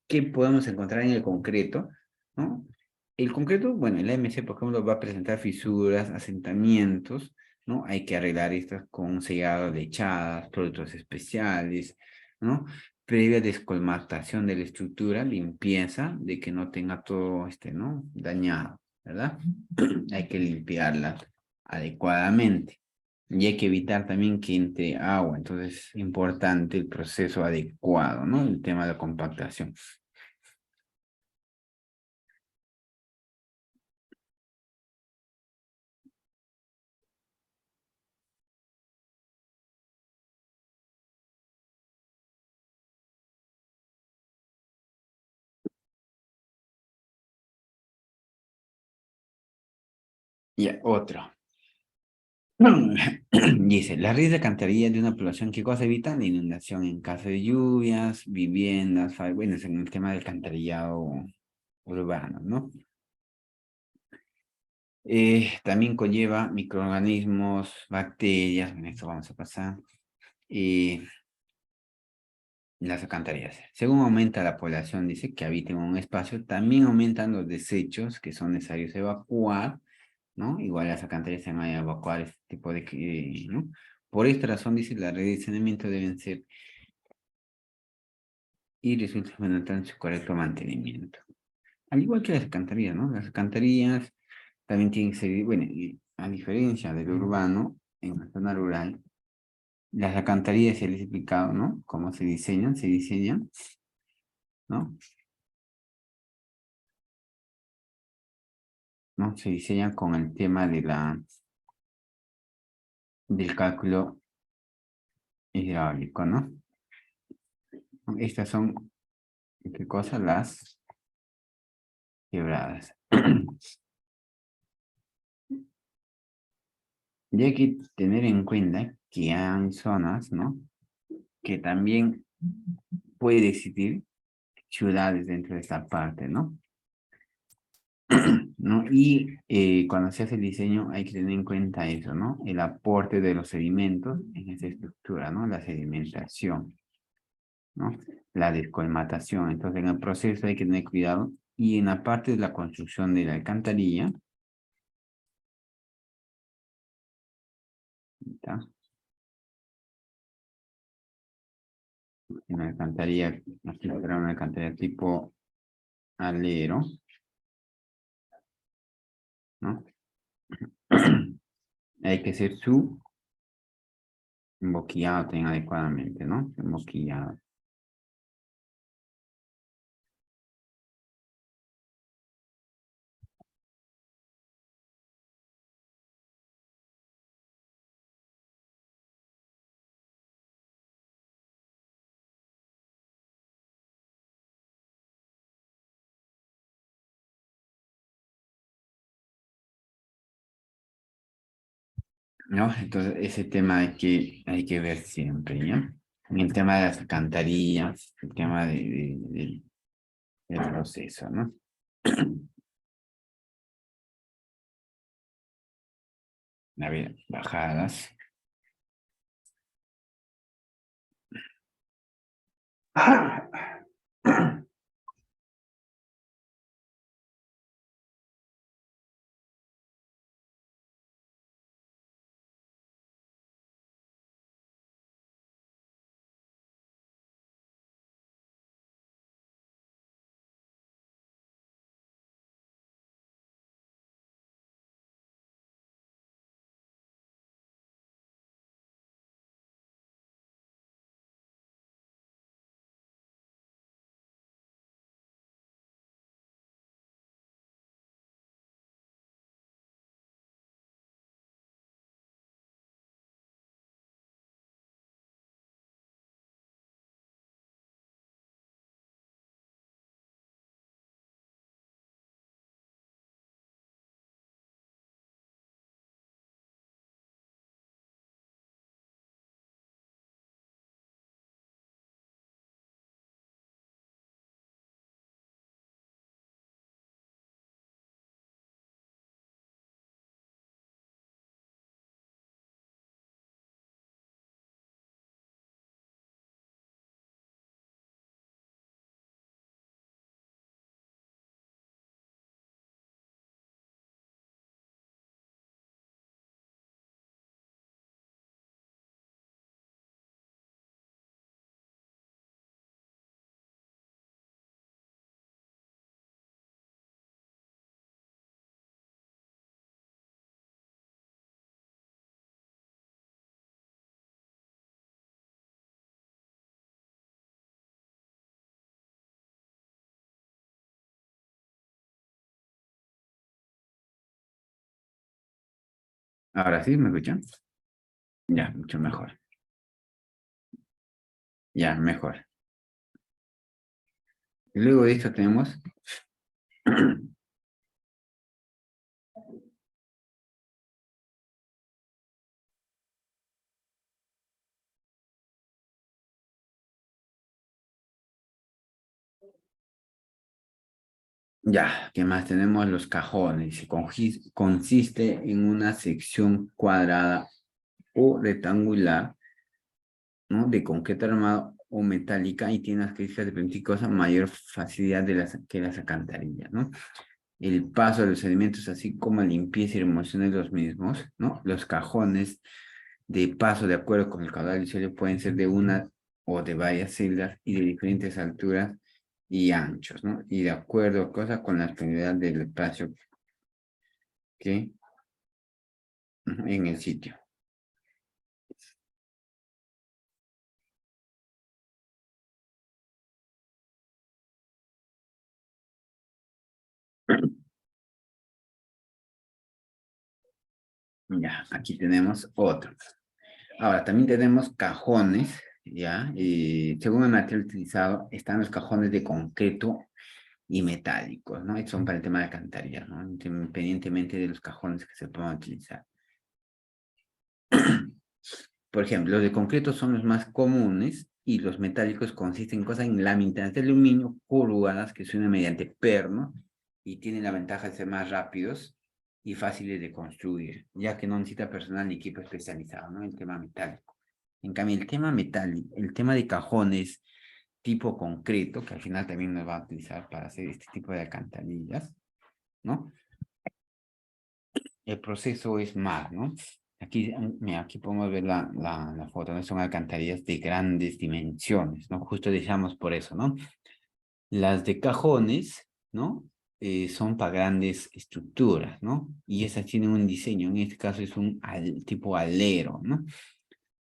¿Qué podemos encontrar en el concreto? ¿No? El concreto, bueno, el AMC, por ejemplo, va a presentar fisuras, asentamientos, ¿no? Hay que arreglar estas con sellado de lechadas, productos especiales, ¿no? Previa descolmatación de la estructura, limpieza, de que no tenga todo, ¿no? Dañado, ¿verdad? Hay que limpiarla adecuadamente. Y hay que evitar también que entre agua. Entonces es importante el proceso adecuado, ¿no? El tema de la compactación. Y otro. Dice, la red de alcantarilla de una población, ¿qué cosa evita? La inundación en caso de lluvias, viviendas, bueno, es en el tema del alcantarillado urbano, ¿no? También conlleva microorganismos, bacterias, en esto vamos a pasar, las alcantarillas. Según aumenta la población, dice que habita en un espacio, también aumentan los desechos que son necesarios evacuar, ¿no? Igual las alcantarillas se van a evacuar este tipo de, ¿no? Por esta razón, dice, las redes de saneamiento deben ser y resulta fundamental su correcto mantenimiento. Al igual que las alcantarillas, ¿no? Las alcantarillas también tienen que ser, bueno, y a diferencia del urbano, en la zona rural, las alcantarillas se les he explicado, ¿no? Cómo se diseñan, ¿no? ¿No? Se diseñan con el tema de del cálculo hidráulico, ¿no? Estas son, ¿qué cosa? Las quebradas. Y hay que tener en cuenta que hay zonas, ¿no? Que también puede existir ciudades dentro de esta parte, ¿no? ¿No? Y cuando se hace el diseño hay que tener en cuenta eso, ¿no? El aporte de los sedimentos en esa estructura, ¿no? La sedimentación, ¿no? La descolmatación. Entonces, en el proceso hay que tener cuidado. Y en la parte de la construcción de la alcantarilla, ¿está? En la alcantarilla, aquí será una alcantarilla tipo alero, ¿no? Hay que hacer su emboquillado también adecuadamente, ¿no? Emboquillado. ¿No? Entonces, ese tema hay que ver siempre, ¿ya? En el tema de las alcantarillas, el tema del proceso, ¿no? A ver, bajadas. Ahora sí, ¿me escuchan? Ya, mucho mejor. Ya, mejor. Y luego de esto tenemos ya, ¿qué más? Tenemos los cajones. Consiste en una sección cuadrada o rectangular, ¿no? De concreto armado o metálica y tiene las características de penticosa mayor facilidad que las alcantarillas, ¿no? El paso de los sedimentos, así como la limpieza y remoción de los mismos, ¿no? Los cajones de paso, de acuerdo con el caudal del suelo, pueden ser de una o de varias celdas y de diferentes alturas y anchos, ¿no? Y de acuerdo, cosa con la disponibilidad del espacio que en el sitio. Ya, aquí tenemos otro. Ahora, también tenemos cajones, ¿ya? Y según el material utilizado, están los cajones de concreto y metálicos, ¿no? Estos son para el tema de alcantarillas, ¿no? Independientemente de los cajones que se puedan utilizar. Por ejemplo, los de concreto son los más comunes y los metálicos consisten en cosas en láminas de aluminio corrugadas que se unen mediante perno y tienen la ventaja de ser más rápidos y fáciles de construir, ya que no necesita personal ni equipo especializado, ¿no? El tema metálico. En cambio, el tema metálico, el tema de cajones tipo concreto, que al final también nos va a utilizar para hacer este tipo de alcantarillas, ¿no? El proceso es más, ¿no? Aquí, mira, aquí podemos ver la foto, ¿no? Son alcantarillas de grandes dimensiones, ¿no? Justo decíamos por eso, ¿no? Las de cajones, ¿no? Son para grandes estructuras, ¿no? Y esas tienen un diseño, en este caso es un tipo alero, ¿no?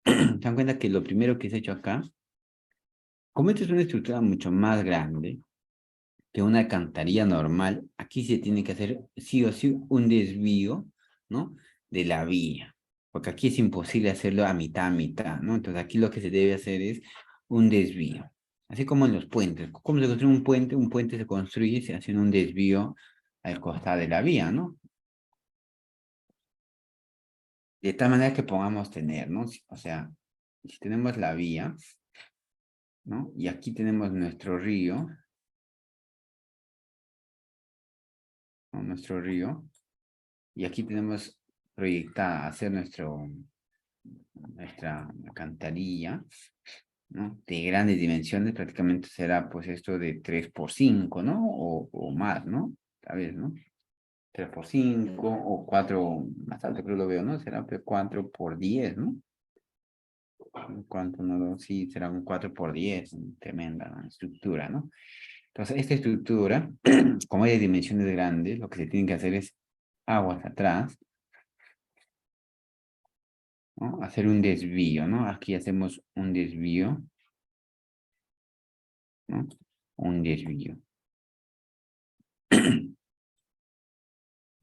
Se dan cuenta que lo primero que se ha hecho acá, como esta es una estructura mucho más grande que una alcantarilla normal, aquí se tiene que hacer sí o sí un desvío, ¿no? De la vía, porque aquí es imposible hacerlo a mitad, ¿no? Entonces aquí lo que se debe hacer es un desvío, así como en los puentes. ¿Cómo se construye un puente? Un puente se construye se haciendo un desvío al costado de la vía, ¿no? De tal manera que podamos tener, ¿no? O sea, si tenemos la vía, ¿no? Y aquí tenemos nuestro río, ¿no? Nuestro río, y aquí tenemos proyectada hacer nuestra alcantarilla, ¿no? De grandes dimensiones, prácticamente será pues esto de 3 por 5, ¿no? O más, ¿no? Tal vez, ¿no? 3 por 5 o 4, más alto creo lo veo, ¿no? Será pues 4 por 10, ¿no? ¿Cuánto no? Sí, será un 4 por 10, tremenda, ¿no? Estructura, ¿no? Entonces, esta estructura, como hay de dimensiones grandes, lo que se tiene que hacer es aguas atrás, ¿no? Hacer un desvío, ¿no? Aquí hacemos un desvío, ¿no? Un desvío,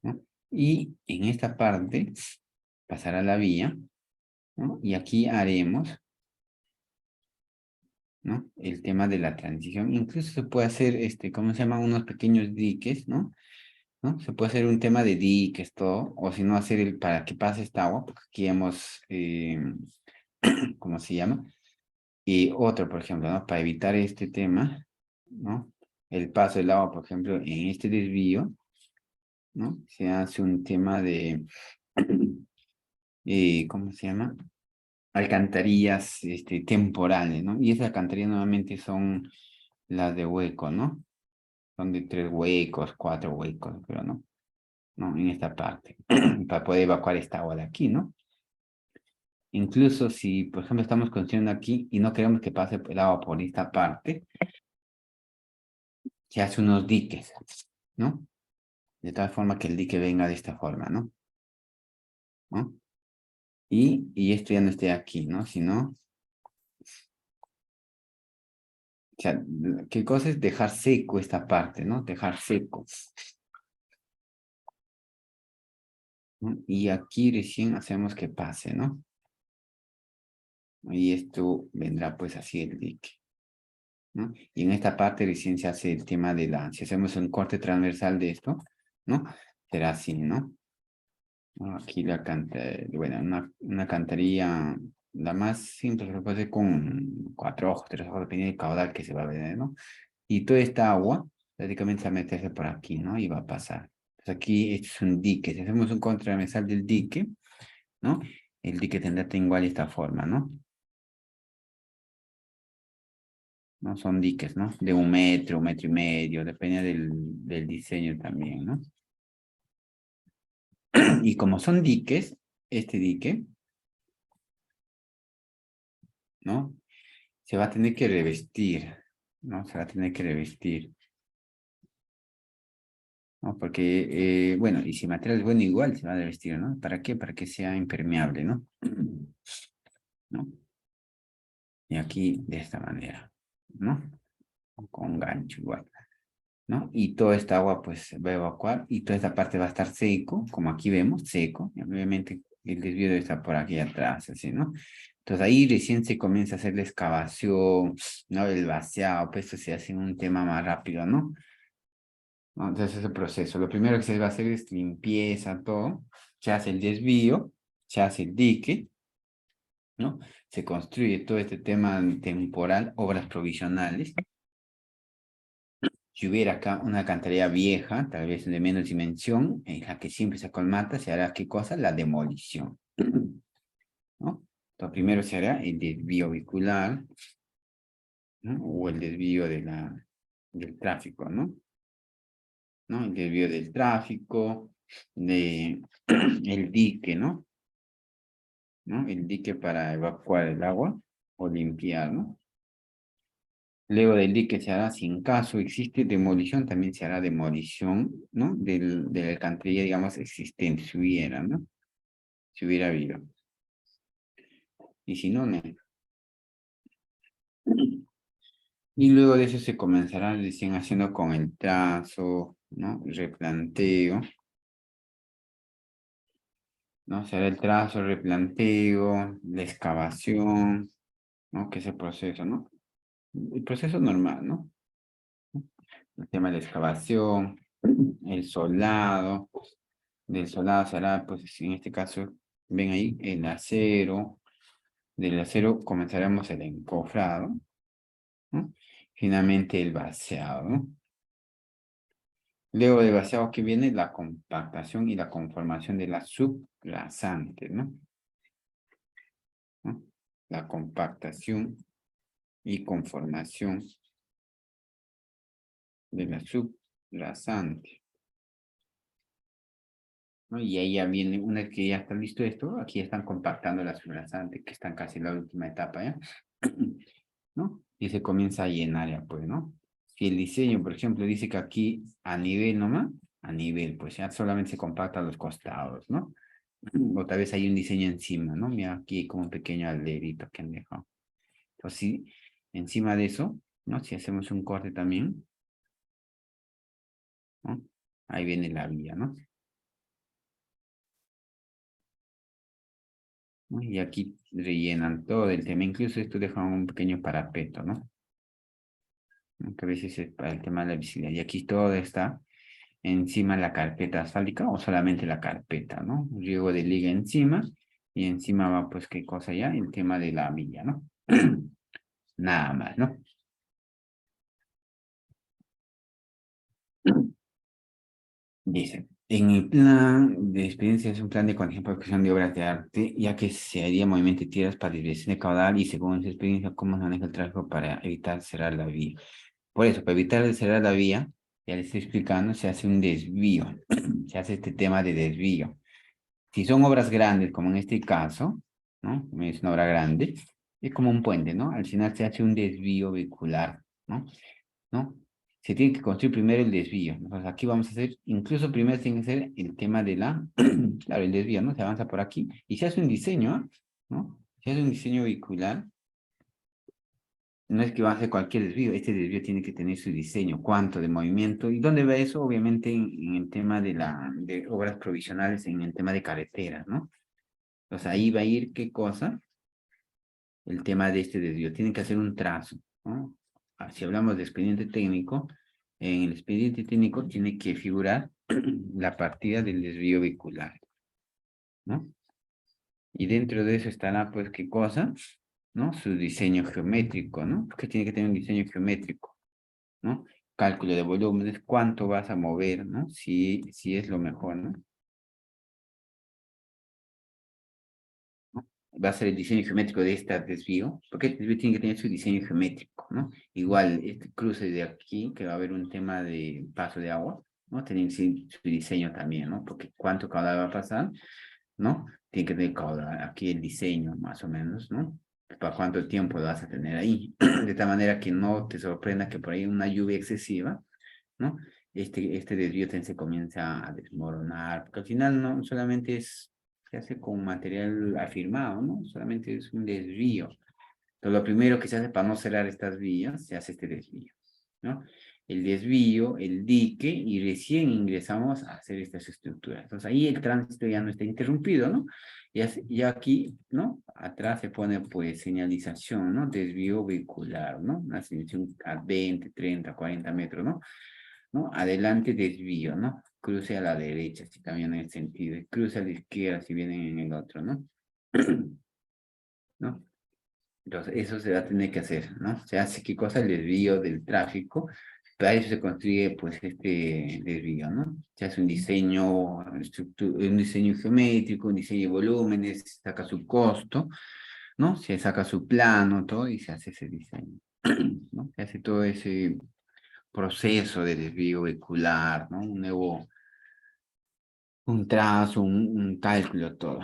¿no? Y en esta parte pasará la vía, ¿no? Y aquí haremos, ¿no? El tema de la transición. Incluso se puede hacer, ¿cómo se llama? Unos pequeños diques, ¿no? ¿No? Se puede hacer un tema de diques, todo, o si no, hacer el para que pase esta agua, porque aquí hemos, ¿cómo se llama? Y otro, por ejemplo, ¿no? Para evitar este tema, ¿no? El paso del agua, por ejemplo, en este desvío, ¿no? Se hace un tema de, ¿cómo se llama? Alcantarillas, temporales, ¿no? Y esas alcantarillas normalmente son las de hueco, ¿no? Son de 3 huecos, 4 huecos, pero no, no, en esta parte, para poder evacuar esta agua de aquí, ¿no? Incluso si, por ejemplo, estamos construyendo aquí y no queremos que pase el agua por esta parte, se hace unos diques, ¿no? De tal forma que el dique venga de esta forma, ¿no? ¿No? Y esto ya no esté aquí, ¿no? Sino, o sea, ¿qué cosa es dejar seco esta parte, ¿no? Dejar seco, ¿no? Y aquí recién hacemos que pase, ¿no? Y esto vendrá pues así el dique, ¿no? Y en esta parte recién se hace el tema de la, si hacemos un corte transversal de esto, ¿no? Será así, ¿no? Aquí la bueno, una cantarilla, la más simple se puede hacer con 4 ojos, 3 ojos, dependiendo del caudal que se va a ver, ¿no? Y toda esta agua prácticamente va a meterse por aquí, ¿no? Y va a pasar. Pues aquí este es un dique. Si hacemos un contramesal del dique, ¿no? El dique tendrá igual esta forma, ¿no? ¿No? Son diques, ¿no? De 1 metro, 1 metro y medio, depende del diseño también, ¿no? Y como son diques, este dique, ¿no? Se va a tener que revestir, ¿no? Se va a tener que revestir, ¿no? Porque, bueno, y si el material es bueno, igual se va a revestir, ¿no? ¿Para qué? Para que sea impermeable, ¿no? ¿No? Y aquí de esta manera, ¿no? Con gancho igual, ¿no? Y toda esta agua pues va a evacuar y toda esta parte va a estar seco, como aquí vemos, seco. Y obviamente el desvío debe estar por aquí atrás, así, ¿no? Entonces ahí recién se comienza a hacer la excavación, ¿no? El vaciado, pues esto se hace un tema más rápido, ¿no? ¿No? Entonces ese proceso, lo primero que se va a hacer es limpieza, todo, se hace el desvío, se hace el dique, ¿no? Se construye todo este tema temporal, obras provisionales. Si hubiera acá una alcantarilla vieja, tal vez de menos dimensión, en la que siempre se colmata, se hará ¿qué cosa? La demolición, ¿no? Entonces primero se hará el desvío vehicular, ¿no? O el desvío del tráfico, ¿no? ¿No? El desvío del tráfico, el dique, ¿no? ¿No? El dique para evacuar el agua o limpiar, ¿no? Luego del dique se hará, si en caso existe demolición, también se hará demolición, ¿no? De la alcantarilla, digamos, existente, si hubiera, ¿no? Si hubiera habido. Y si no, no. Y luego de eso se comenzará recién haciendo con el trazo, ¿no? El replanteo, ¿no? Será el trazo, el replanteo, la excavación, ¿no? Que es el proceso, ¿no? El proceso normal, ¿no? El tema de la excavación, el solado, del solado será, pues en este caso, ven ahí, el acero, del acero comenzaremos el encofrado, ¿no? Finalmente el vaciado, ¿no? Luego del vaciado que viene la compactación y la conformación de la subrasante, ¿no? ¿No? La compactación y conformación de la subrasante, ¿no? Y ahí ya viene, una vez que ya está listo esto, aquí están compactando la subrasante, que están casi en la última etapa, ¿ya? ¿No? Y se comienza a llenar ya, pues, ¿no? Si el diseño, por ejemplo, dice que aquí a nivel nomás, a nivel, pues ya solamente se compacta los costados, ¿no? O tal vez hay un diseño encima, ¿no? Mira, aquí hay como un pequeño alderito que han dejado. Entonces, sí, encima de eso, ¿no? Si hacemos un corte también, ¿no? Ahí viene la vía, ¿no? ¿No? Y aquí rellenan todo el tema, incluso esto deja un pequeño parapeto, ¿no? Que a veces es para el tema de la visibilidad. Y aquí todo está encima la carpeta asfáltica o solamente la carpeta, ¿no? Riego de liga encima y encima va pues qué cosa ya, el tema de la villa, ¿no? Nada más, ¿no? Dice, en el plan de experiencia es un plan de contingencia por ejecución de obras de arte, ya que se haría movimiento de tierras para desviación de caudal y según esa experiencia, cómo se maneja el tráfico para evitar cerrar la vía. Por eso, para evitar cerrar la vía, ya les estoy explicando, se hace un desvío, se hace este tema de desvío. Si son obras grandes, como en este caso, ¿no? Es una obra grande, es como un puente, ¿no? Al final se hace un desvío vehicular, ¿no? ¿No? Se tiene que construir primero el desvío. Entonces aquí vamos a hacer, incluso primero tiene que ser el tema de la, claro, el desvío, ¿no? Se avanza por aquí y se hace un diseño, ¿no? Se hace un diseño vehicular No es que va a hacer cualquier desvío, este desvío tiene que tener su diseño, cuánto de movimiento. ¿Y dónde va eso? Obviamente en el tema de obras provisionales, en el tema de carreteras, ¿no? Entonces ahí va a ir, ¿qué cosa? El tema de este desvío. Tienen que hacer un trazo, ¿no? Si hablamos de expediente técnico, en el expediente técnico tiene que figurar la partida del desvío vehicular, ¿no? Y dentro de eso estará, pues, ¿qué cosa? ¿No? Su diseño geométrico, ¿no? Porque tiene que tener un diseño geométrico, ¿no? Cálculo de volúmenes, cuánto vas a mover, ¿no? Si es lo mejor, ¿no? Va a ser el diseño geométrico de este desvío, porque este desvío tiene que tener su diseño geométrico, ¿no? Igual, este cruce de aquí, que va a haber un tema de paso de agua, ¿no? Tiene que ser su diseño también, ¿no? Porque cuánto caudal va a pasar, ¿no? Tiene que tener caudal, aquí el diseño, más o menos, ¿no? Para cuánto tiempo lo vas a tener ahí, de tal manera que no te sorprenda que por ahí una lluvia excesiva, ¿no? Este desvío también se comienza a desmoronar, porque al final no solamente se hace con material afirmado, ¿no? Solamente es un desvío. Entonces, lo primero que se hace para no cerrar estas vías, se hace este desvío, ¿no? El desvío, el dique, y recién ingresamos a hacer estas estructuras. Entonces, ahí el tránsito ya no está interrumpido, ¿no? Y aquí, ¿no? Atrás se pone, pues, señalización, ¿no? Desvío vehicular, ¿no? Una señalización a 20, 30, 40 metros, ¿no? ¿No? Adelante desvío, ¿no? Cruce a la derecha, si cambian en el sentido, y cruce a la izquierda si vienen en el otro, ¿no? ¿No? Entonces, eso se va a tener que hacer, ¿no? Se hace, ¿qué cosa? El desvío del tráfico. Para eso se construye, pues, este desvío, ¿no? Se hace un diseño, un diseño geométrico, un diseño de volúmenes, se saca su costo, ¿no? Se saca su plano, todo, y se hace ese diseño, ¿no? Se hace todo ese proceso de desvío vehicular, ¿no? Un trazo, un cálculo, todo.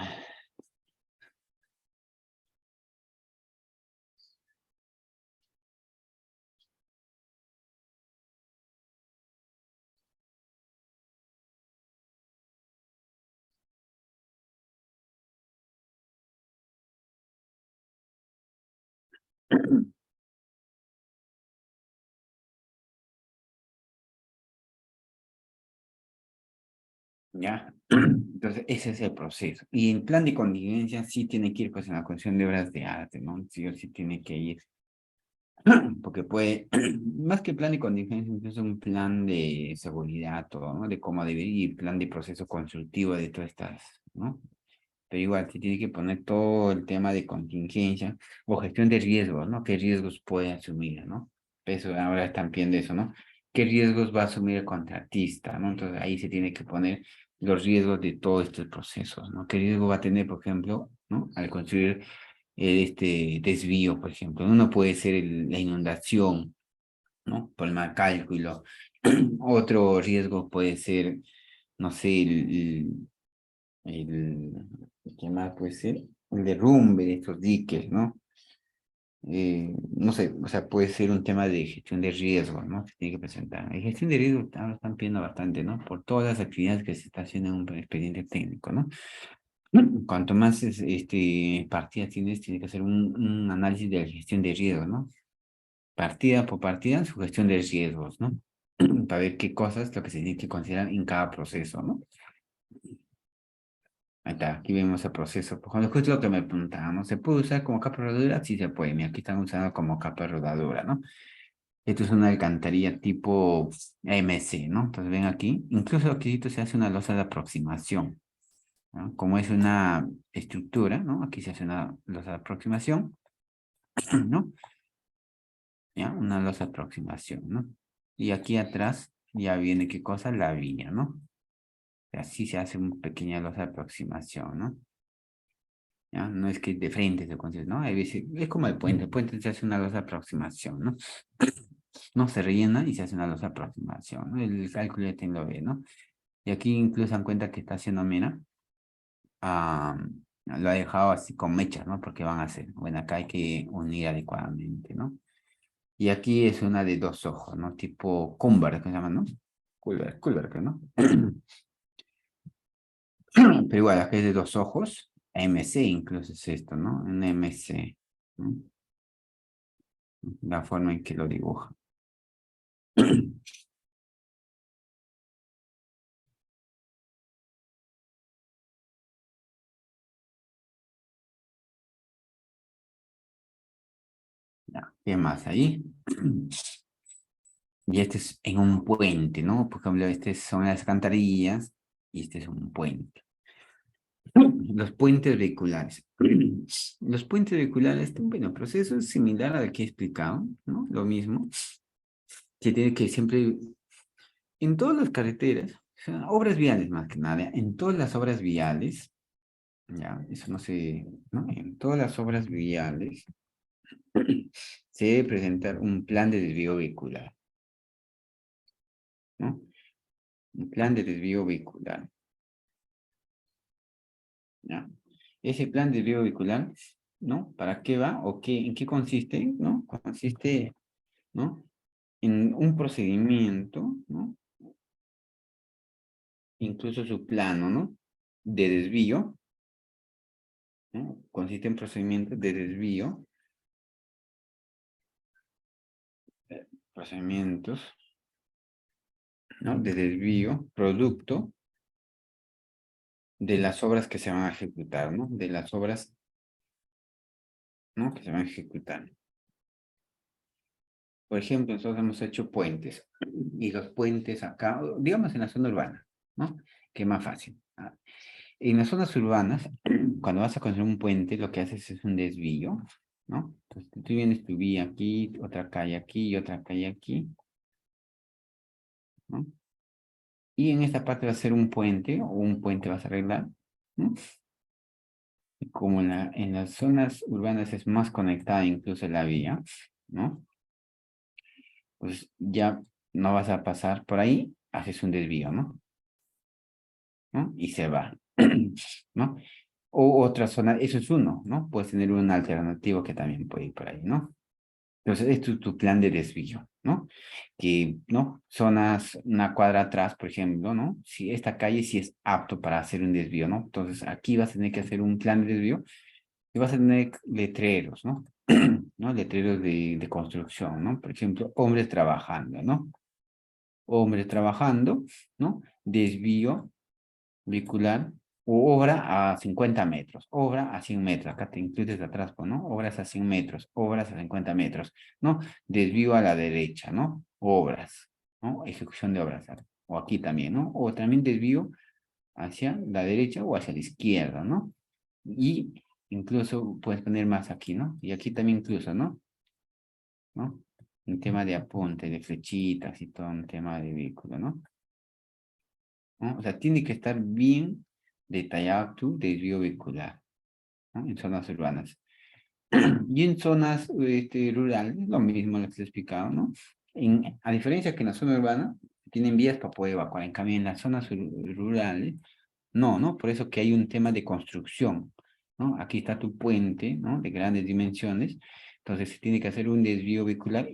¿Ya? Entonces, ese es el proceso. Y en plan de contingencia sí tiene que ir pues en la cuestión de obras de arte, ¿no? Sí o sí tiene que ir. Porque puede, más que plan de contingencia, incluso un plan de seguridad, todo, ¿no? De cómo debe ir, plan de proceso constructivo de todas estas, ¿no? Pero igual, se tiene que poner todo el tema de contingencia o gestión de riesgos, ¿no? ¿Qué riesgos puede asumir, ¿no? Eso, ahora están viendo eso, ¿no? ¿Qué riesgos va a asumir el contratista, ¿no? Entonces ahí se tiene que poner los riesgos de todos estos procesos, ¿no? ¿Qué riesgo va a tener, por ejemplo, ¿no? Al construir este desvío, por ejemplo? Uno puede ser la inundación, ¿no? Por el mal cálculo. Otro riesgo puede ser, no sé, el, ¿qué más puede ser? El derrumbe de estos diques, ¿no? No sé, o sea, puede ser un tema de gestión de riesgo, ¿no? Se tiene que presentar. En gestión de riesgo ahora están pidiendo bastante, ¿no? Por todas las actividades que se está haciendo en un expediente técnico, ¿no? Cuanto más partidas tienes, tiene que hacer un análisis de la gestión de riesgos, ¿no? Partida por partida, su gestión de riesgos, ¿no? Para ver qué cosas es lo que se tiene que considerar en cada proceso, ¿no? Ahí está, aquí vemos el proceso. Por ejemplo, justo lo que me preguntábamos, ¿se puede usar como capa de rodadura? Sí se puede, mira, aquí están usando como capa de rodadura, ¿no? Esto es una alcantarilla tipo MC, ¿no? Entonces ven aquí, incluso aquí se hace una losa de aproximación, ¿no? Como es una estructura, ¿no? Aquí se hace una losa de aproximación, ¿no? ¿Ya? Una losa de aproximación, ¿no? Y aquí atrás ya viene, ¿qué cosa? La vía, ¿no? Así se hace una pequeña losa de aproximación, ¿no? ¿Ya? No es que de frente se consigue, ¿no? Hay veces, es como el puente se hace una losa de aproximación, ¿no? No se rellena y se hace una losa de aproximación, ¿no? El cálculo ya te lo ve, ¿no? Y aquí incluso se dan cuenta que está haciendo, mira, ah, lo ha dejado así con mechas, ¿no? Porque van a hacer, bueno, acá hay que unir adecuadamente, ¿no? Y aquí es una de dos ojos, ¿no? Tipo Cumber, que se llama, ¿no? Culver, ¿no? Pero igual, aquí es de dos ojos, MC incluso es esto, ¿no? Un MC, ¿no? la forma en que lo dibuja. Ya, ¿qué más ahí? Y este es en un puente, ¿no? Por ejemplo, este son las alcantarillas y este es un puente. Los puentes vehiculares. Los puentes vehiculares, bueno, el proceso es similar al que he explicado, ¿no? Lo mismo. Que tiene que siempre, en todas las carreteras, o sea, obras viales más que nada, en todas las obras viales, ya, eso no sé, ¿no? En todas las obras viales se debe presentar un plan de desvío vehicular, ¿no? Un plan de desvío vehicular, ¿ya? Ese plan de desvío vehicular, ¿no? ¿Para qué va o qué, en qué consiste, ¿no? Consiste, ¿no? En un procedimiento, ¿no? Incluso su plano, ¿no? De desvío, ¿no? Consiste en procedimientos de desvío, procedimientos, ¿no? De desvío, producto de las obras que se van a ejecutar, ¿no? De las obras, ¿no? Que se van a ejecutar. Por ejemplo, nosotros hemos hecho puentes, y los puentes acá, digamos en la zona urbana, ¿no? Que es más fácil. En las zonas urbanas, cuando vas a construir un puente, lo que haces es un desvío, ¿no? Entonces, tú tienes tu vía aquí, otra calle aquí y otra calle aquí, ¿no? Y en esta parte va a ser un puente, o un puente vas a arreglar, ¿no? Y como en las zonas urbanas es más conectada incluso la vía, ¿no? Pues ya no vas a pasar por ahí, haces un desvío, ¿no? ¿No? Y se va, ¿no? O otra zona, eso es uno, ¿no? Puedes tener un alternativo que también puede ir por ahí, ¿no? Entonces, esto es tu plan de desvío, ¿no? Que, ¿no? Zonas, una cuadra atrás, por ejemplo, ¿no? Si esta calle sí es apto para hacer un desvío, ¿no? Entonces, aquí vas a tener que hacer un plan de desvío y vas a tener letreros, ¿no? ¿No? Letreros de construcción, ¿no? Por ejemplo, hombres trabajando, ¿no? Hombres trabajando, ¿no? Desvío vehicular o obra a 50 metros, obra a 100 metros, acá te incluyes atrás, ¿no? Obras a 100 metros, obras a 50 metros, ¿no? Desvío a la derecha, ¿no? Obras, ¿no? Ejecución de obras, o aquí también, ¿no? O también desvío hacia la derecha o hacia la izquierda, ¿no? Y incluso puedes poner más aquí, ¿no? Y aquí también incluso, ¿no? ¿No? Un tema de apunte, de flechitas y todo un tema de vehículo, ¿no? ¿No? O sea, tiene que estar bien detallado tu desvío vehicular, ¿no? En zonas urbanas. Y en zonas rurales, lo mismo les he explicado, ¿no? A diferencia que en la zona urbana, tienen vías para poder evacuar. En cambio, en las zonas rurales, no, ¿no? Por eso que hay un tema de construcción, ¿no? Aquí está tu puente, ¿no? De grandes dimensiones. Entonces, se tiene que hacer un desvío vehicular,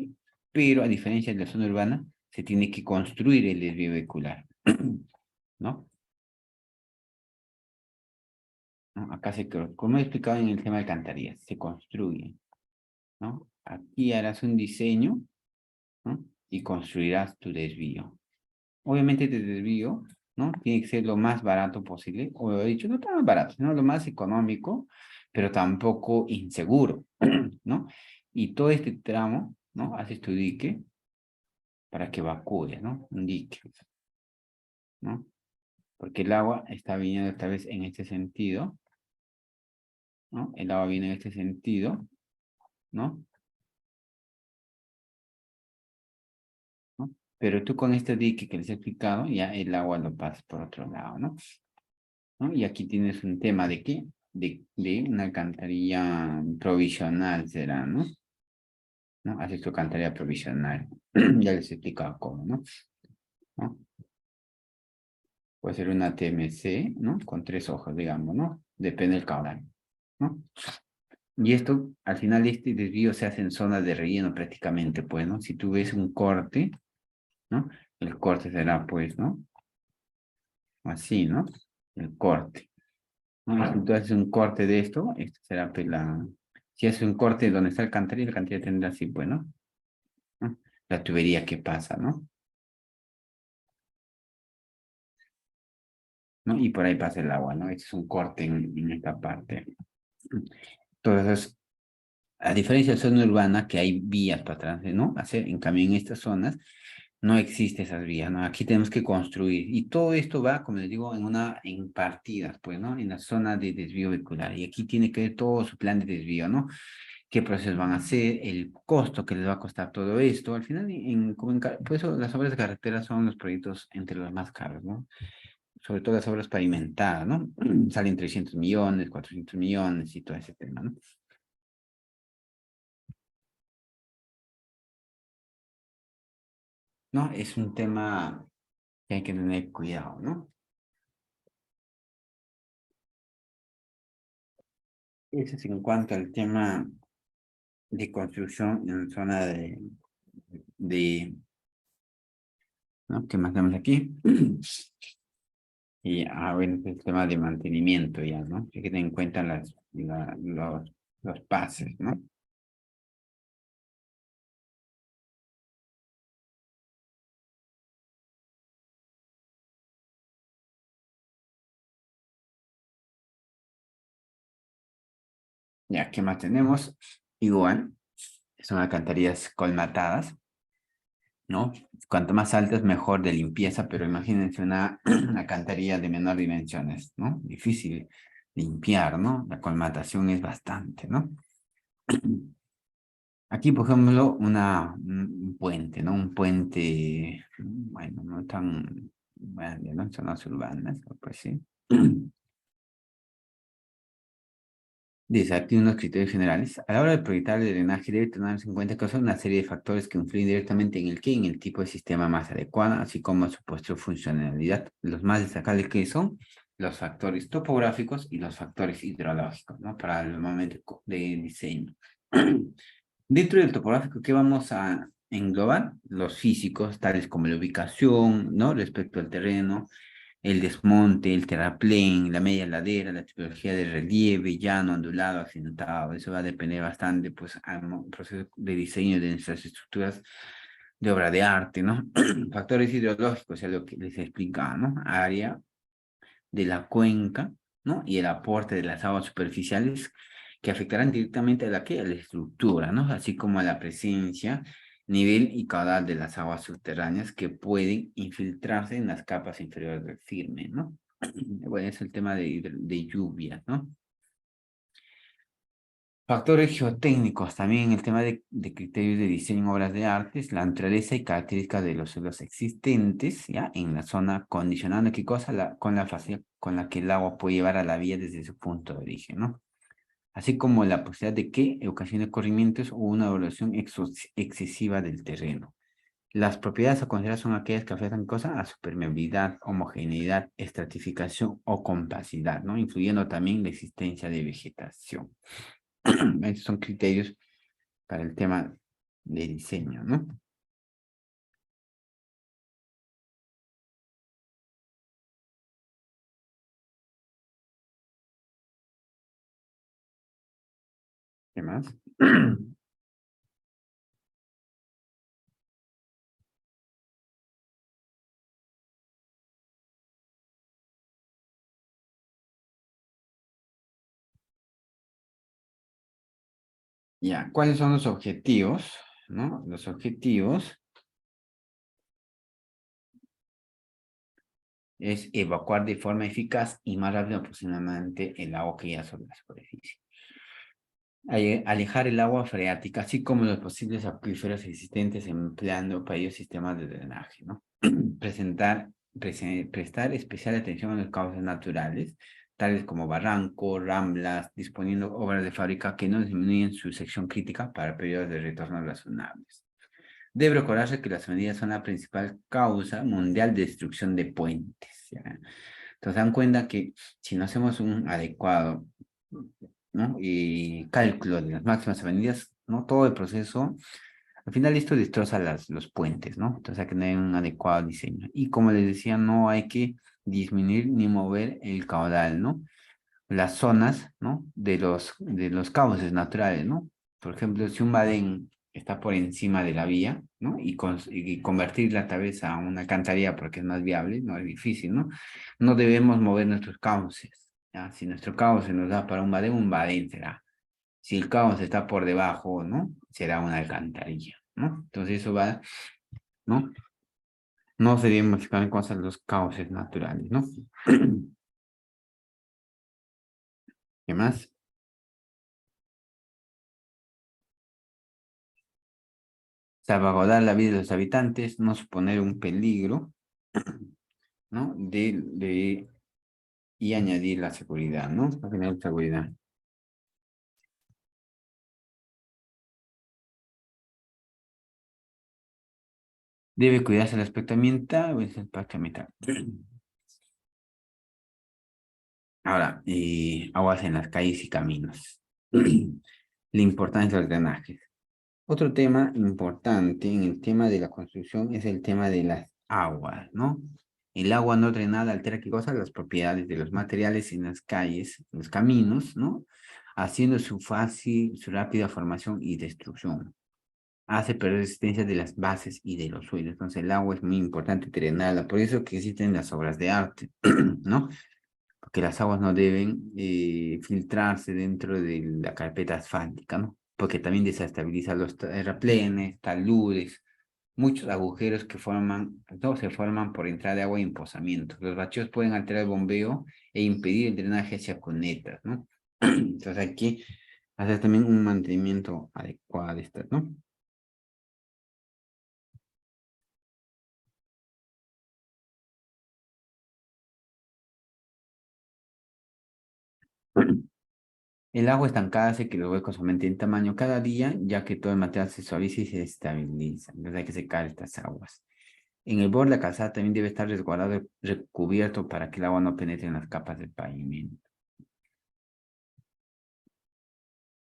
pero a diferencia de la zona urbana, se tiene que construir el desvío vehicular, ¿no? ¿No? Acá como he explicado en el tema de alcantarillas, se construye, ¿no? Aquí harás un diseño, ¿no? Y construirás tu desvío. Obviamente este desvío, ¿no? Tiene que ser lo más barato posible, o he dicho, no tan barato, sino lo más económico, pero tampoco inseguro, ¿no? Y todo este tramo, ¿no? Haces tu dique para que evacúe, ¿no? Un dique, ¿no? Porque el agua está viniendo esta vez en este sentido, ¿no? El agua viene en este sentido, ¿no? ¿No? Pero tú con este dique que les he explicado, ya el agua lo pasas por otro lado, ¿no? ¿No? Y aquí tienes un tema de qué, de una alcantarilla provisional será, ¿no? ¿No? Haces tu alcantarilla provisional. Ya les he explicado cómo, ¿no? ¿No? Puede ser una TMC, ¿no? Con 3 ojos, digamos, ¿no? Depende del caudal, ¿no? Y esto, al final, este desvío se hace en zonas de relleno prácticamente, pues, ¿no? Si tú ves un corte, ¿no? El corte será, pues, ¿no? Así, ¿no? El corte. ¿No? Y si tú haces un corte de esto, esto será, pues, Si hace un corte donde está el alcantarilla tendrá así, bueno, ¿no? La tubería que pasa, ¿no? ¿No? Y por ahí pasa el agua, ¿no? Este es un corte en esta parte. Entonces, a diferencia de zona urbana, que hay vías para atrás, ¿no? En cambio, en estas zonas no existe esas vías, ¿no? Aquí tenemos que construir. Y todo esto va, como les digo, en partidas, pues, ¿no? En la zona de desvío vehicular. Y aquí tiene que ver todo su plan de desvío, ¿no? Qué procesos van a hacer, el costo que les va a costar todo esto. Al final, por eso las obras de carretera son los proyectos entre los más caros, ¿no? Sobre todo las obras pavimentadas, ¿no? Salen 300 millones, 400 millones y todo ese tema, ¿no? ¿No? Es un tema que hay que tener cuidado, ¿no? Ese es en cuanto al tema de construcción en zona de ¿no? ¿Qué más tenemos aquí? Y bueno, el tema de mantenimiento ya, ¿no? Hay que tener en cuenta los pases, ¿no? Ya, ¿qué más tenemos? Igual, son alcantarillas colmatadas, ¿no? Cuanto más altas, mejor de limpieza, pero imagínense una alcantarilla de menor dimensiones, ¿no? Difícil limpiar, ¿no? La colmatación es bastante, ¿no? Aquí, por ejemplo, un puente, ¿no? Un puente, bueno, no tan grande, ¿no? En zonas urbanas, pues sí. Dice aquí unos criterios generales. A la hora de proyectar el drenaje debe tenerse en cuenta que son una serie de factores que influyen directamente en el tipo de sistema más adecuado, así como su posterior funcionalidad. Los más destacables que son los factores topográficos y los factores hidrológicos, ¿no? Para el momento de diseño. Dentro del topográfico, ¿qué vamos a englobar? Los físicos, tales como la ubicación, ¿no? Respecto al terreno, el desmonte, el terraplén, la media ladera, la tipología de relieve, llano, ondulado, accidentado. Eso va a depender bastante, pues, al proceso de diseño de nuestras estructuras de obra de arte, ¿no? Factores hidrológicos, es lo que les explicaba, ¿no? Área de la cuenca, ¿no? Y el aporte de las aguas superficiales que afectarán directamente a a la estructura, ¿no? Así como a la presencia, nivel y caudal de las aguas subterráneas que pueden infiltrarse en las capas inferiores del firme, ¿no? Bueno, es el tema de lluvia, ¿no? Factores geotécnicos, también el tema de criterios de diseño en obras de artes, la naturaleza y características de los suelos existentes, ¿ya? En la zona, condicionando qué cosa, con la facilidad con la que el agua puede llevar a la vía desde su punto de origen, ¿no? Así como la posibilidad de que ocasione corrimientos o una evaluación excesiva del terreno. Las propiedades a considerar son aquellas que afectan cosas a su permeabilidad, homogeneidad, estratificación o compacidad, ¿no? Influyendo también la existencia de vegetación. Estos son criterios para el tema de diseño, ¿no? ¿Qué más? Ya, ¿cuáles son los objetivos? ¿No? Los objetivos es evacuar de forma eficaz y más rápido aproximadamente el agua que ya sobre la superficie. Alejar el agua freática, así como los posibles acuíferos existentes empleando para ellos sistemas de drenaje, ¿no? Prestar especial atención a los cauces naturales, tales como barrancos, ramblas, disponiendo obras de fábrica que no disminuyen su sección crítica para periodos de retorno razonables. Debe recordarse que las medidas son la principal causa mundial de destrucción de puentes, ¿ya? Entonces, dan cuenta que si no hacemos un adecuado, ¿no? Y cálculo de las máximas avenidas, ¿no? Todo el proceso, al final esto destroza los puentes, ¿no? Entonces hay que tener un adecuado diseño. Y como les decía, no hay que disminuir ni mover el caudal, ¿no? las zonas, ¿no? de los cauces naturales, ¿no? Por ejemplo, si un badén está por encima de la vía, ¿no? Y convertirla tal vez a una alcantarilla porque es más viable, no es difícil, ¿no? No debemos mover nuestros cauces, ¿ya? Si nuestro cauce nos da para un badén será. Si el cauce está por debajo, ¿no? Será una alcantarilla, ¿no? Entonces eso va, ¿no? No se deben modificar en cosas los cauces naturales, ¿no? ¿Qué más? Salvaguardar la vida de los habitantes, no suponer un peligro, ¿no? Y añadir la seguridad, ¿no? Al final, seguridad. Debe cuidarse el aspecto ambiental, es el aspecto ambiental. Ahora, aguas en las calles y caminos. La importancia del drenaje. Otro tema importante en el tema de la construcción es el tema de las aguas, ¿no? El agua no drenada altera qué cosa, las propiedades de los materiales en las calles, en los caminos, ¿no? Haciendo su rápida formación y destrucción. Hace perder resistencia de las bases y de los suelos. Entonces el agua es muy importante drenarla. Por eso que existen las obras de arte, ¿no? Porque las aguas no deben filtrarse dentro de la carpeta asfáltica, ¿no? Porque también desestabiliza los terraplenes, taludes, muchos agujeros que forman, todos se forman por entrada de agua y emposamientos. Los bacheos pueden alterar el bombeo e impedir el drenaje hacia cunetas, ¿no? Entonces hay que hacer también un mantenimiento adecuado de estas, ¿no? El agua estancada hace que los huecos aumenten en tamaño cada día, ya que todo el material se suaviza y se estabiliza. Entonces hay que secar estas aguas. En el borde de la calzada también debe estar resguardado, recubierto para que el agua no penetre en las capas del pavimento.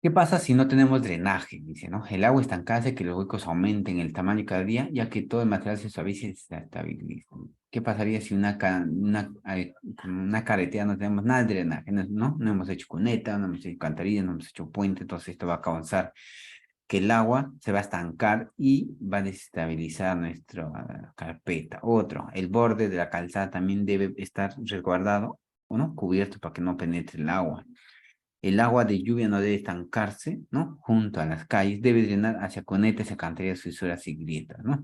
¿Qué pasa si no tenemos drenaje? Dice, ¿no? El agua estancada hace que los huecos aumenten el tamaño cada día, ya que todo el material se suaviza y se estabiliza. ¿Qué pasaría si una carretera no tenemos nada de drenaje? ¿No? No hemos hecho cuneta, no hemos hecho alcantarilla, no hemos hecho puente, entonces esto va a causar que el agua se va a estancar y va a desestabilizar nuestra carpeta. Otro, el borde de la calzada también debe estar resguardado, ¿o no? Cubierto para que no penetre el agua. El agua de lluvia no debe estancarse, ¿no? Junto a las calles, debe drenar hacia cunetas, alcantarillas, fisuras y grietas, ¿no?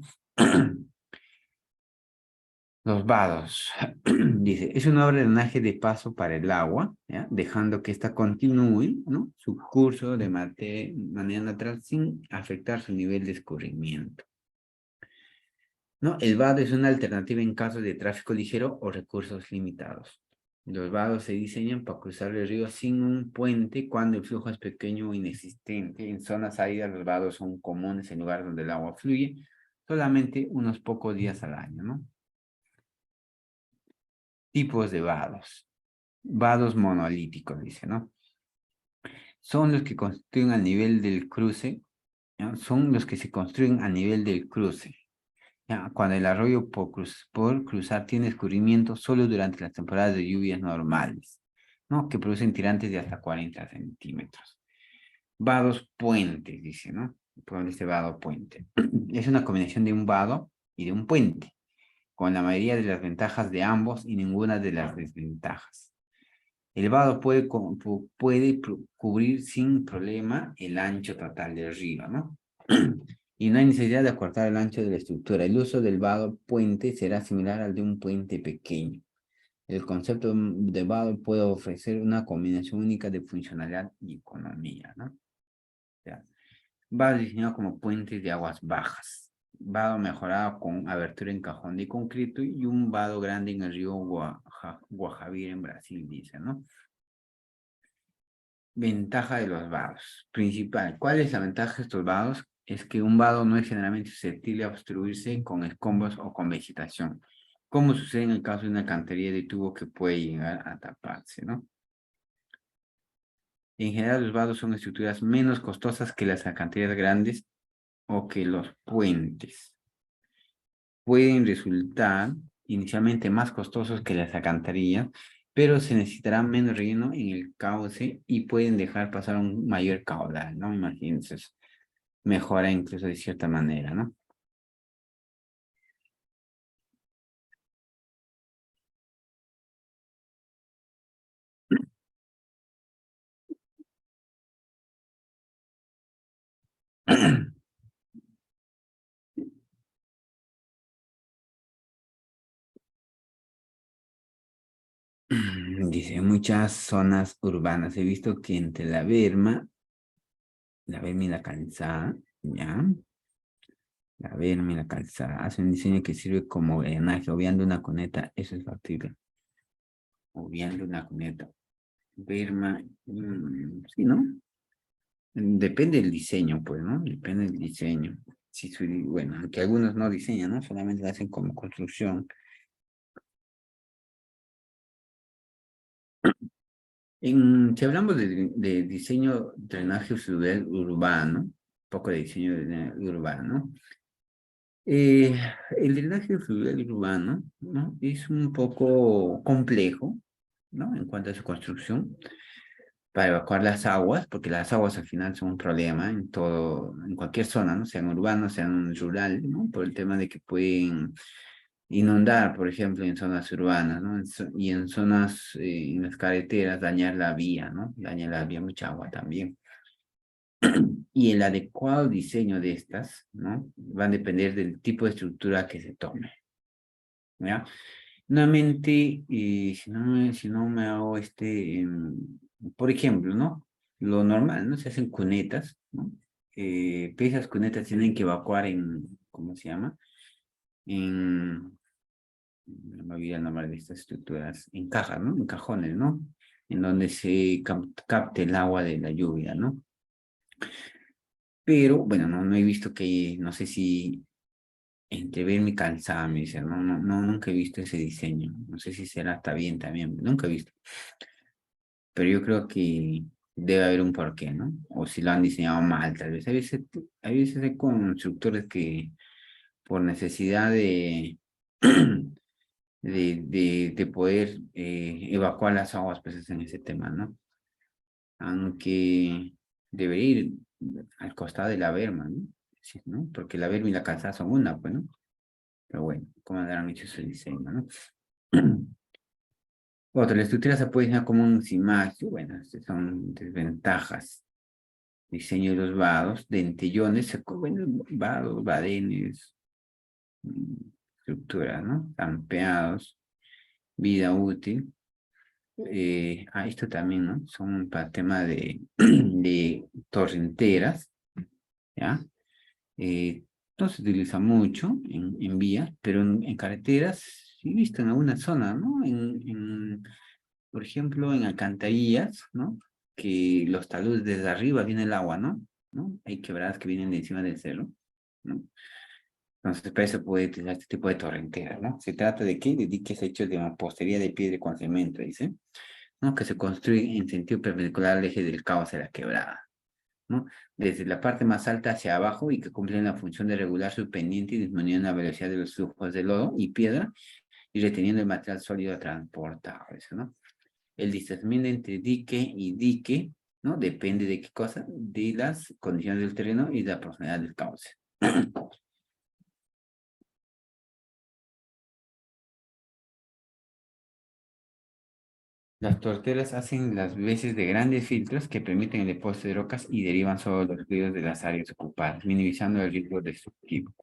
Los vados, dice, es una obra de drenaje de paso para el agua, ¿ya? Dejando que ésta continúe, ¿no? Su curso de manera natural sin afectar su nivel de escurrimiento, ¿no? El vado es una alternativa en caso de tráfico ligero o recursos limitados. Los vados se diseñan para cruzar el río sin un puente cuando el flujo es pequeño o inexistente. En zonas áridas los vados son comunes en lugares donde el agua fluye solamente unos pocos días al año, ¿no? Tipos de vados. Vados monolíticos, dice, ¿no? Son los que construyen al nivel del cruce, ¿ya? Son los que se construyen a nivel del cruce. ¿Ya? Cuando el arroyo por cruzar tiene escurrimiento solo durante las temporadas de lluvias normales, ¿no? Que producen tirantes de hasta 40 centímetros. Vados puentes, dice, ¿no? Por este vado puente. Es una combinación de un vado y de un puente, con la mayoría de las ventajas de ambos y ninguna de las desventajas. El vado puede cubrir sin problema el ancho total del río, ¿no? Y no hay necesidad de acortar el ancho de la estructura. El uso del vado puente será similar al de un puente pequeño. El concepto de vado puede ofrecer una combinación única de funcionalidad y economía, ¿no? O sea, vado diseñado como puentes de aguas bajas. Vado mejorado con abertura en cajón de concreto y un vado grande en el río Guajavira en Brasil, dice, ¿no? Ventaja de los vados. Principal. ¿Cuál es la ventaja de estos vados? Es que un vado no es generalmente susceptible a obstruirse con escombros o con vegetación, como sucede en el caso de una cantería de tubo que puede llegar a taparse, ¿no? En general, los vados son estructuras menos costosas que las alcantarillas grandes o que los puentes. Pueden resultar inicialmente más costosos que las alcantarillas, pero se necesitará menos relleno en el cauce y pueden dejar pasar un mayor caudal, ¿no? Imagínense, eso mejora incluso de cierta manera, ¿no? Dice, muchas zonas urbanas. He visto que entre la Berma y la Calzada, ¿ya? La Berma y la Calzada hace un diseño que sirve como drenaje, obviando una cuneta. Eso es factible. Obviando una cuneta. Berma, sí, ¿no? Depende del diseño, pues, ¿no? Depende del diseño. Sí, bueno, aunque algunos no diseñan, ¿no? Solamente lo hacen como construcción. Si hablamos de diseño, drenaje fluvial urbano, un poco de diseño de drenaje urbano, el drenaje fluvial urbano, ¿no? Es un poco complejo, ¿no? En cuanto a su construcción, para evacuar las aguas, porque las aguas al final son un problema en todo, en cualquier zona, ¿no? Sean urbanos, sean rural, ¿no? Por el tema de que pueden inundar, por ejemplo, en zonas urbanas, ¿no? Y en zonas, en las carreteras, dañar la vía, ¿no? Dañar la vía, mucha agua también. Y el adecuado diseño de estas, ¿no? Va a depender del tipo de estructura que se tome, ¿ya? Nuevamente, si no me hago por ejemplo, ¿no? Lo normal, ¿no? Se hacen cunetas, ¿no? Pero esas cunetas tienen que evacuar ¿cómo se llama? En, no me olvidé el nombre de estas estructuras, en cajas, ¿no? En cajones, ¿no? En donde se capte el agua de la lluvia, ¿no? Pero, bueno, no he visto que, no sé si entre ver mi calzada, me dice, no, nunca he visto ese diseño. No sé si será está bien también, nunca he visto. Pero yo creo que debe haber un porqué, ¿no? O si lo han diseñado mal, tal vez. Hay veces hay constructores que por necesidad de poder evacuar las aguas, pues hacen ese tema, ¿no? Aunque debería ir al costado de la berma, ¿no? Sí, ¿no? Porque la berma y la calzada son una, pues, ¿no? Pero bueno, como habrán hecho su diseño, ¿no? Otra, la estructura se puede diseñar como un cimacio, bueno, estas son desventajas. Diseño de los vados, dentellones, bueno, vados, badenes, mm, estructuras, ¿no? Ampeados, vida útil. Esto también, ¿no? Son para tema de torrenteras, ¿ya? No se utiliza mucho en vías, pero en carreteras, sí he visto en alguna zona, ¿no? Por ejemplo, en alcantarillas, ¿no? Que los taludes desde arriba viene el agua, ¿no? ¿No? Hay quebradas que vienen de encima del cerro, ¿no? Entonces, para eso puede utilizar este tipo de torrentera, ¿no? Se trata de qué? De diques hechos de mampostería de piedra con cemento, dice, ¿no? Que se construyen en sentido perpendicular al eje del cauce de la quebrada, ¿no? Desde la parte más alta hacia abajo y que cumplen la función de regular su pendiente y disminuyendo la velocidad de los flujos de lodo y piedra y reteniendo el material sólido transportado, eso, ¿no? El distanciamiento entre dique y dique, ¿no? Depende de qué cosa, de las condiciones del terreno y de la profundidad del cauce. Las torteras hacen las veces de grandes filtros que permiten el depósito de rocas y derivan solo los fluidos de las áreas ocupadas, minimizando el riesgo destructivo.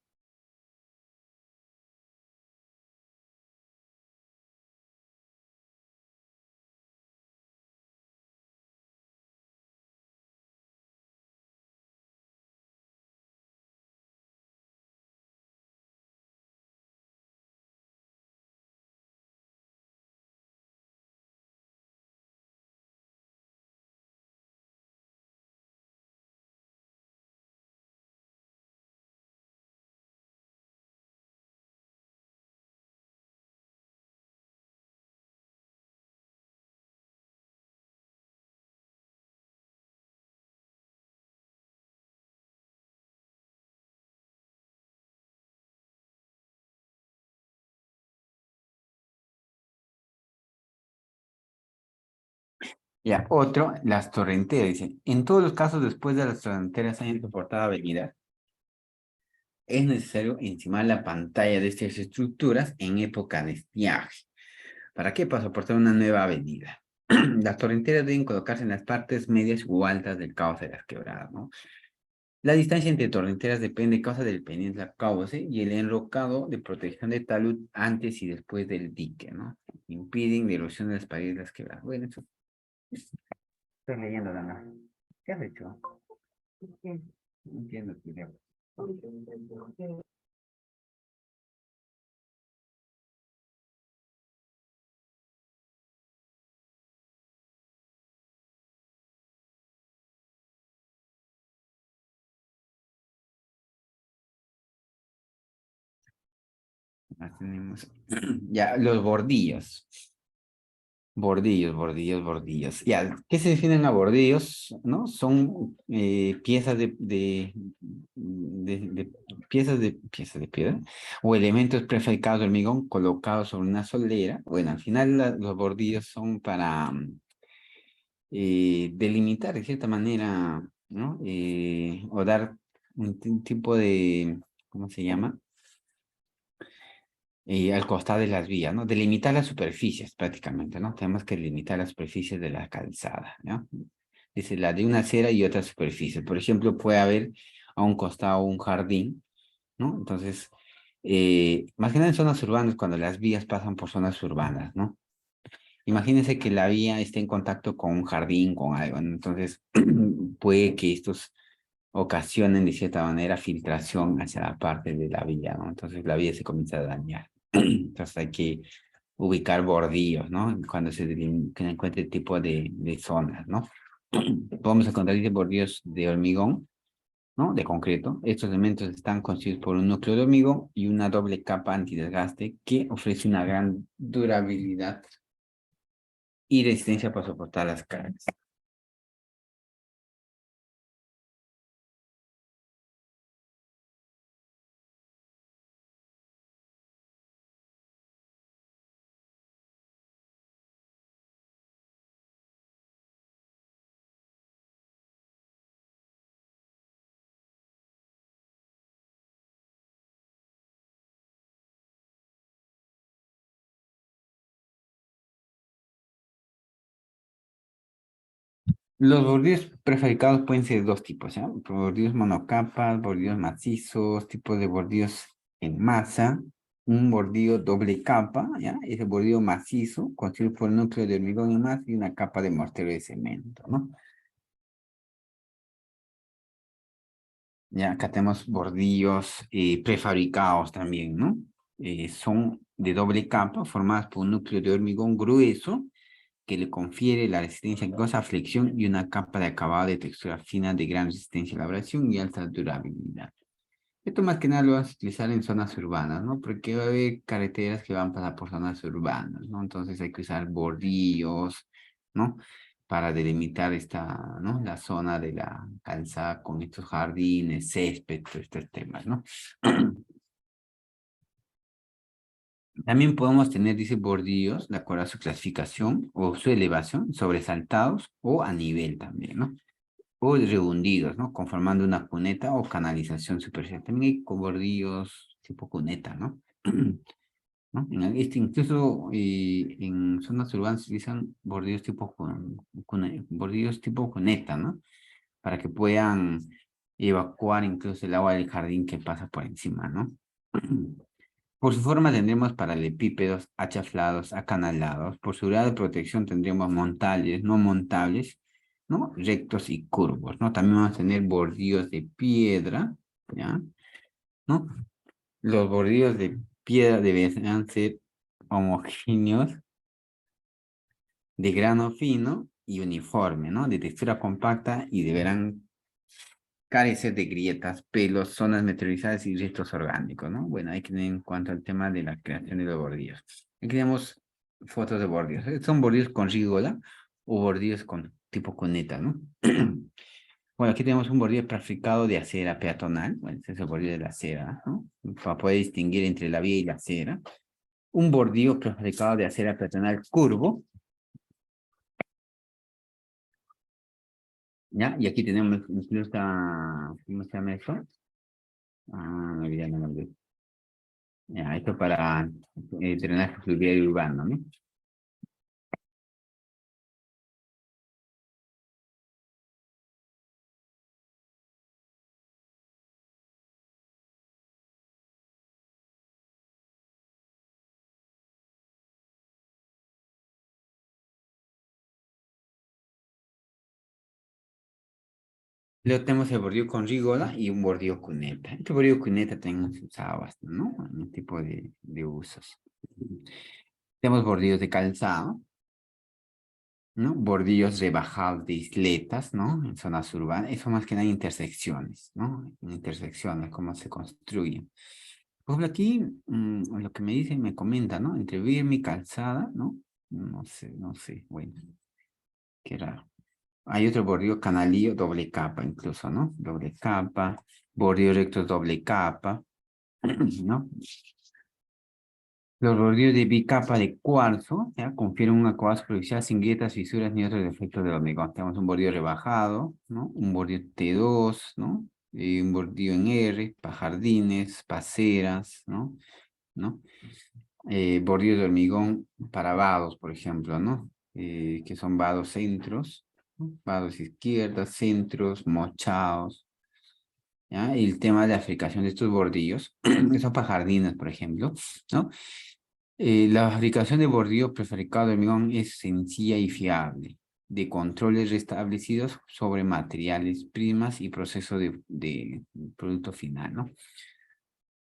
Ya, otro, las torrenteras. Dice, en todos los casos, después de las torrenteras hayan soportado avenida, es necesario encimar la pantalla de estas estructuras en época de estiaje. ¿Para qué? Para soportar una nueva avenida. Las torrenteras deben colocarse en las partes medias u altas del cauce de las quebradas, ¿no? La distancia entre torrenteras depende de causa del pendiente del cauce y el enrocado de protección de talud antes y después del dique, ¿no? Impiden la erosión de las paredes de las quebradas. Bueno, eso estoy leyendo la nada. ¿Qué has hecho? No entiendo tu idea. Más tenemos. Ya, los bordillos. Bordillos. Ya, ¿qué se definen a bordillos? ¿No? Son piezas piezas de piedra o elementos prefabricados de hormigón colocados sobre una solera. Bueno, al final los bordillos son para delimitar de cierta manera, ¿no? O dar un tipo de, ¿cómo se llama? Al costado de las vías, ¿no? Delimitar las superficies prácticamente, ¿no? Tenemos que delimitar las superficies de la calzada, ¿no? Dice la de una acera y otra superficie. Por ejemplo, puede haber a un costado un jardín, ¿no? Entonces, más que nada en zonas urbanas, cuando las vías pasan por zonas urbanas, ¿no? Imagínense que la vía esté en contacto con un jardín, con algo, ¿no? Entonces, puede que estos ocasionen de cierta manera filtración hacia la parte de la vía, ¿no? Entonces la vía se comienza a dañar. Entonces hay que ubicar bordillos, ¿no? Cuando que encuentre el tipo de zonas, ¿no? Podemos encontrar dice, bordillos de hormigón, ¿no? De concreto. Estos elementos están constituidos por un núcleo de hormigón y una doble capa antidesgaste que ofrece una gran durabilidad y resistencia para soportar las cargas. Los bordillos prefabricados pueden ser de dos tipos, ¿ya? Bordillos monocapas, bordillos macizos, tipos de bordillos en masa, un bordillo doble capa, ¿ya? Ese bordillo macizo, construido por un núcleo de hormigón en masa y una capa de mortero de cemento, ¿no? Ya acá tenemos bordillos prefabricados también, ¿no? Son de doble capa, formadas por un núcleo de hormigón grueso, que le confiere la resistencia a flexión y una capa de acabado de textura fina de gran resistencia a la abrasión y alta durabilidad. Esto más que nada lo vas a utilizar en zonas urbanas, ¿no? Porque va a haber carreteras que van a pasar por zonas urbanas, ¿no? Entonces hay que usar bordillos, ¿no? Para delimitar esta, ¿no? La zona de la calzada con estos jardines, césped, todos estos temas, ¿no? También podemos tener, dice, bordillos, de acuerdo a su clasificación o su elevación, sobresaltados o a nivel también, ¿no? O rehundidos, ¿no? Conformando una cuneta o canalización superficial. También hay bordillos tipo cuneta, ¿no? ¿No? Incluso en zonas urbanas se utilizan bordillos tipo, bordillos tipo cuneta, ¿no? Para que puedan evacuar incluso el agua del jardín que pasa por encima, ¿no? Por su forma tendremos paralelepípedos, achaflados, acanalados. Por su grado de protección tendremos montables, no montables, ¿no? Rectos y curvos, ¿no? También vamos a tener bordillos de piedra, ¿ya? ¿No? Los bordillos de piedra deberán ser homogéneos, de grano fino y uniforme, ¿no? De textura compacta y deberán carecer de grietas, pelos, zonas meteorizadas y restos orgánicos, ¿no? Bueno, hay que tener en cuanto al tema de la creación de los bordillos. Aquí tenemos fotos de bordillos. Son bordillos con rigola o bordillos con tipo cuneta, ¿no? Bueno, aquí tenemos un bordillo plastificado de acera peatonal. Bueno, este es el bordillo de la acera, ¿no? Para poder distinguir entre la vía y la acera. Un bordillo plastificado de acera peatonal curvo. ¿Ya? Y aquí tenemos incluso, ¿cómo se llama eso? No olvidé el nombre. Ya, esto para drenaje fluvial urbano, ¿no? Luego tenemos el bordillo con rigola y un bordillo cuneta. Este bordillo cuneta también se usaba bastante, ¿no? En un tipo de usos. Tenemos bordillos de calzado, ¿no? Bordillos rebajados de isletas, ¿no? En zonas urbanas. Eso más que nada en intersecciones, ¿no? En intersecciones, cómo se construyen. Por ejemplo, aquí lo que me dicen, me comenta, ¿no? Entre Birma y Calzada, ¿no? No sé, bueno, qué raro. Hay otro bordillo canalillo, doble capa incluso, ¿no? Doble capa, bordillo recto, doble capa, ¿no? Los bordillos de bicapa de cuarzo, ¿ya? Confieren un acabado superficial sin grietas, fisuras ni otros defectos del hormigón. Tenemos un bordillo rebajado, ¿no? Un bordillo T2, ¿no? Y un bordillo en R, para jardines, paseras, ¿no? ¿No? Bordillos de hormigón para vados, por ejemplo, ¿no? Que son vados centros, ¿no? Vados izquierdas, centros, mochados, ¿ya? Y el tema de la fabricación de estos bordillos, son para jardines, por ejemplo, ¿no? La fabricación de bordillo prefabricado de hormigón es sencilla y fiable, de controles restablecidos sobre materiales primas y proceso de producto final, ¿no?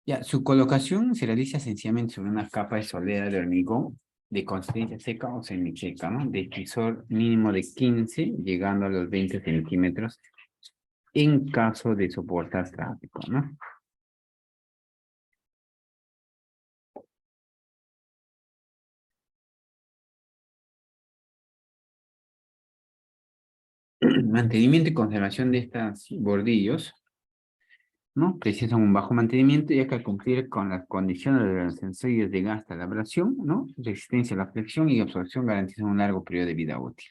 Ya, su colocación se realiza sencillamente sobre una capa de solera de hormigón de consistencia seca o semiseca, ¿no? De espesor mínimo de 15, llegando a los 20 centímetros en caso de soportar tráfico, ¿no? Mantenimiento y conservación de estos bordillos, ¿no? Precisan un bajo mantenimiento ya que al cumplir con las condiciones de los sensores de gas a la abrasión, ¿no? Resistencia a la flexión y absorción garantizan un largo periodo de vida útil.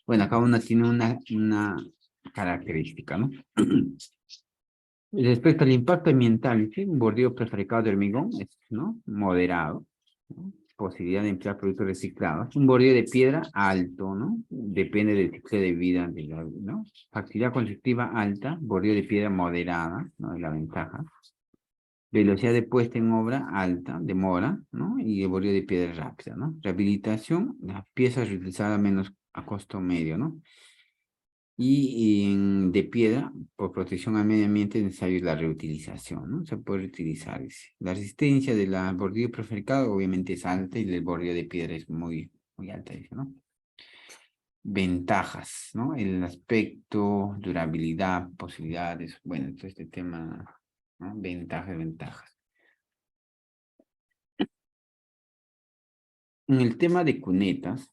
Bueno, cada una tiene una característica, ¿no? Respecto al impacto ambiental, ¿sí? Un bordillo prefabricado de hormigón es, ¿no? Moderado, ¿no? Posibilidad de emplear productos reciclados. Un bordillo de piedra alto, ¿no? Depende del ciclo de vida, ¿no? Facilidad constructiva alta, bordillo de piedra moderada, ¿no? Es la ventaja. Velocidad de puesta en obra alta, demora, ¿no? Y el bordillo de piedra rápida, ¿no? Rehabilitación, las piezas reutilizadas menos a costo medio, ¿no? Y de piedra, por protección al medio ambiente, es necesario la reutilización, ¿no? Se puede reutilizar. Dice. La resistencia del bordillo prefabricado obviamente es alta y el bordillo de piedra es muy alta, dice, ¿no? Ventajas, ¿no? El aspecto, durabilidad, posibilidades, bueno, todo este tema, ¿no? Ventajas, ventajas. En el tema de cunetas,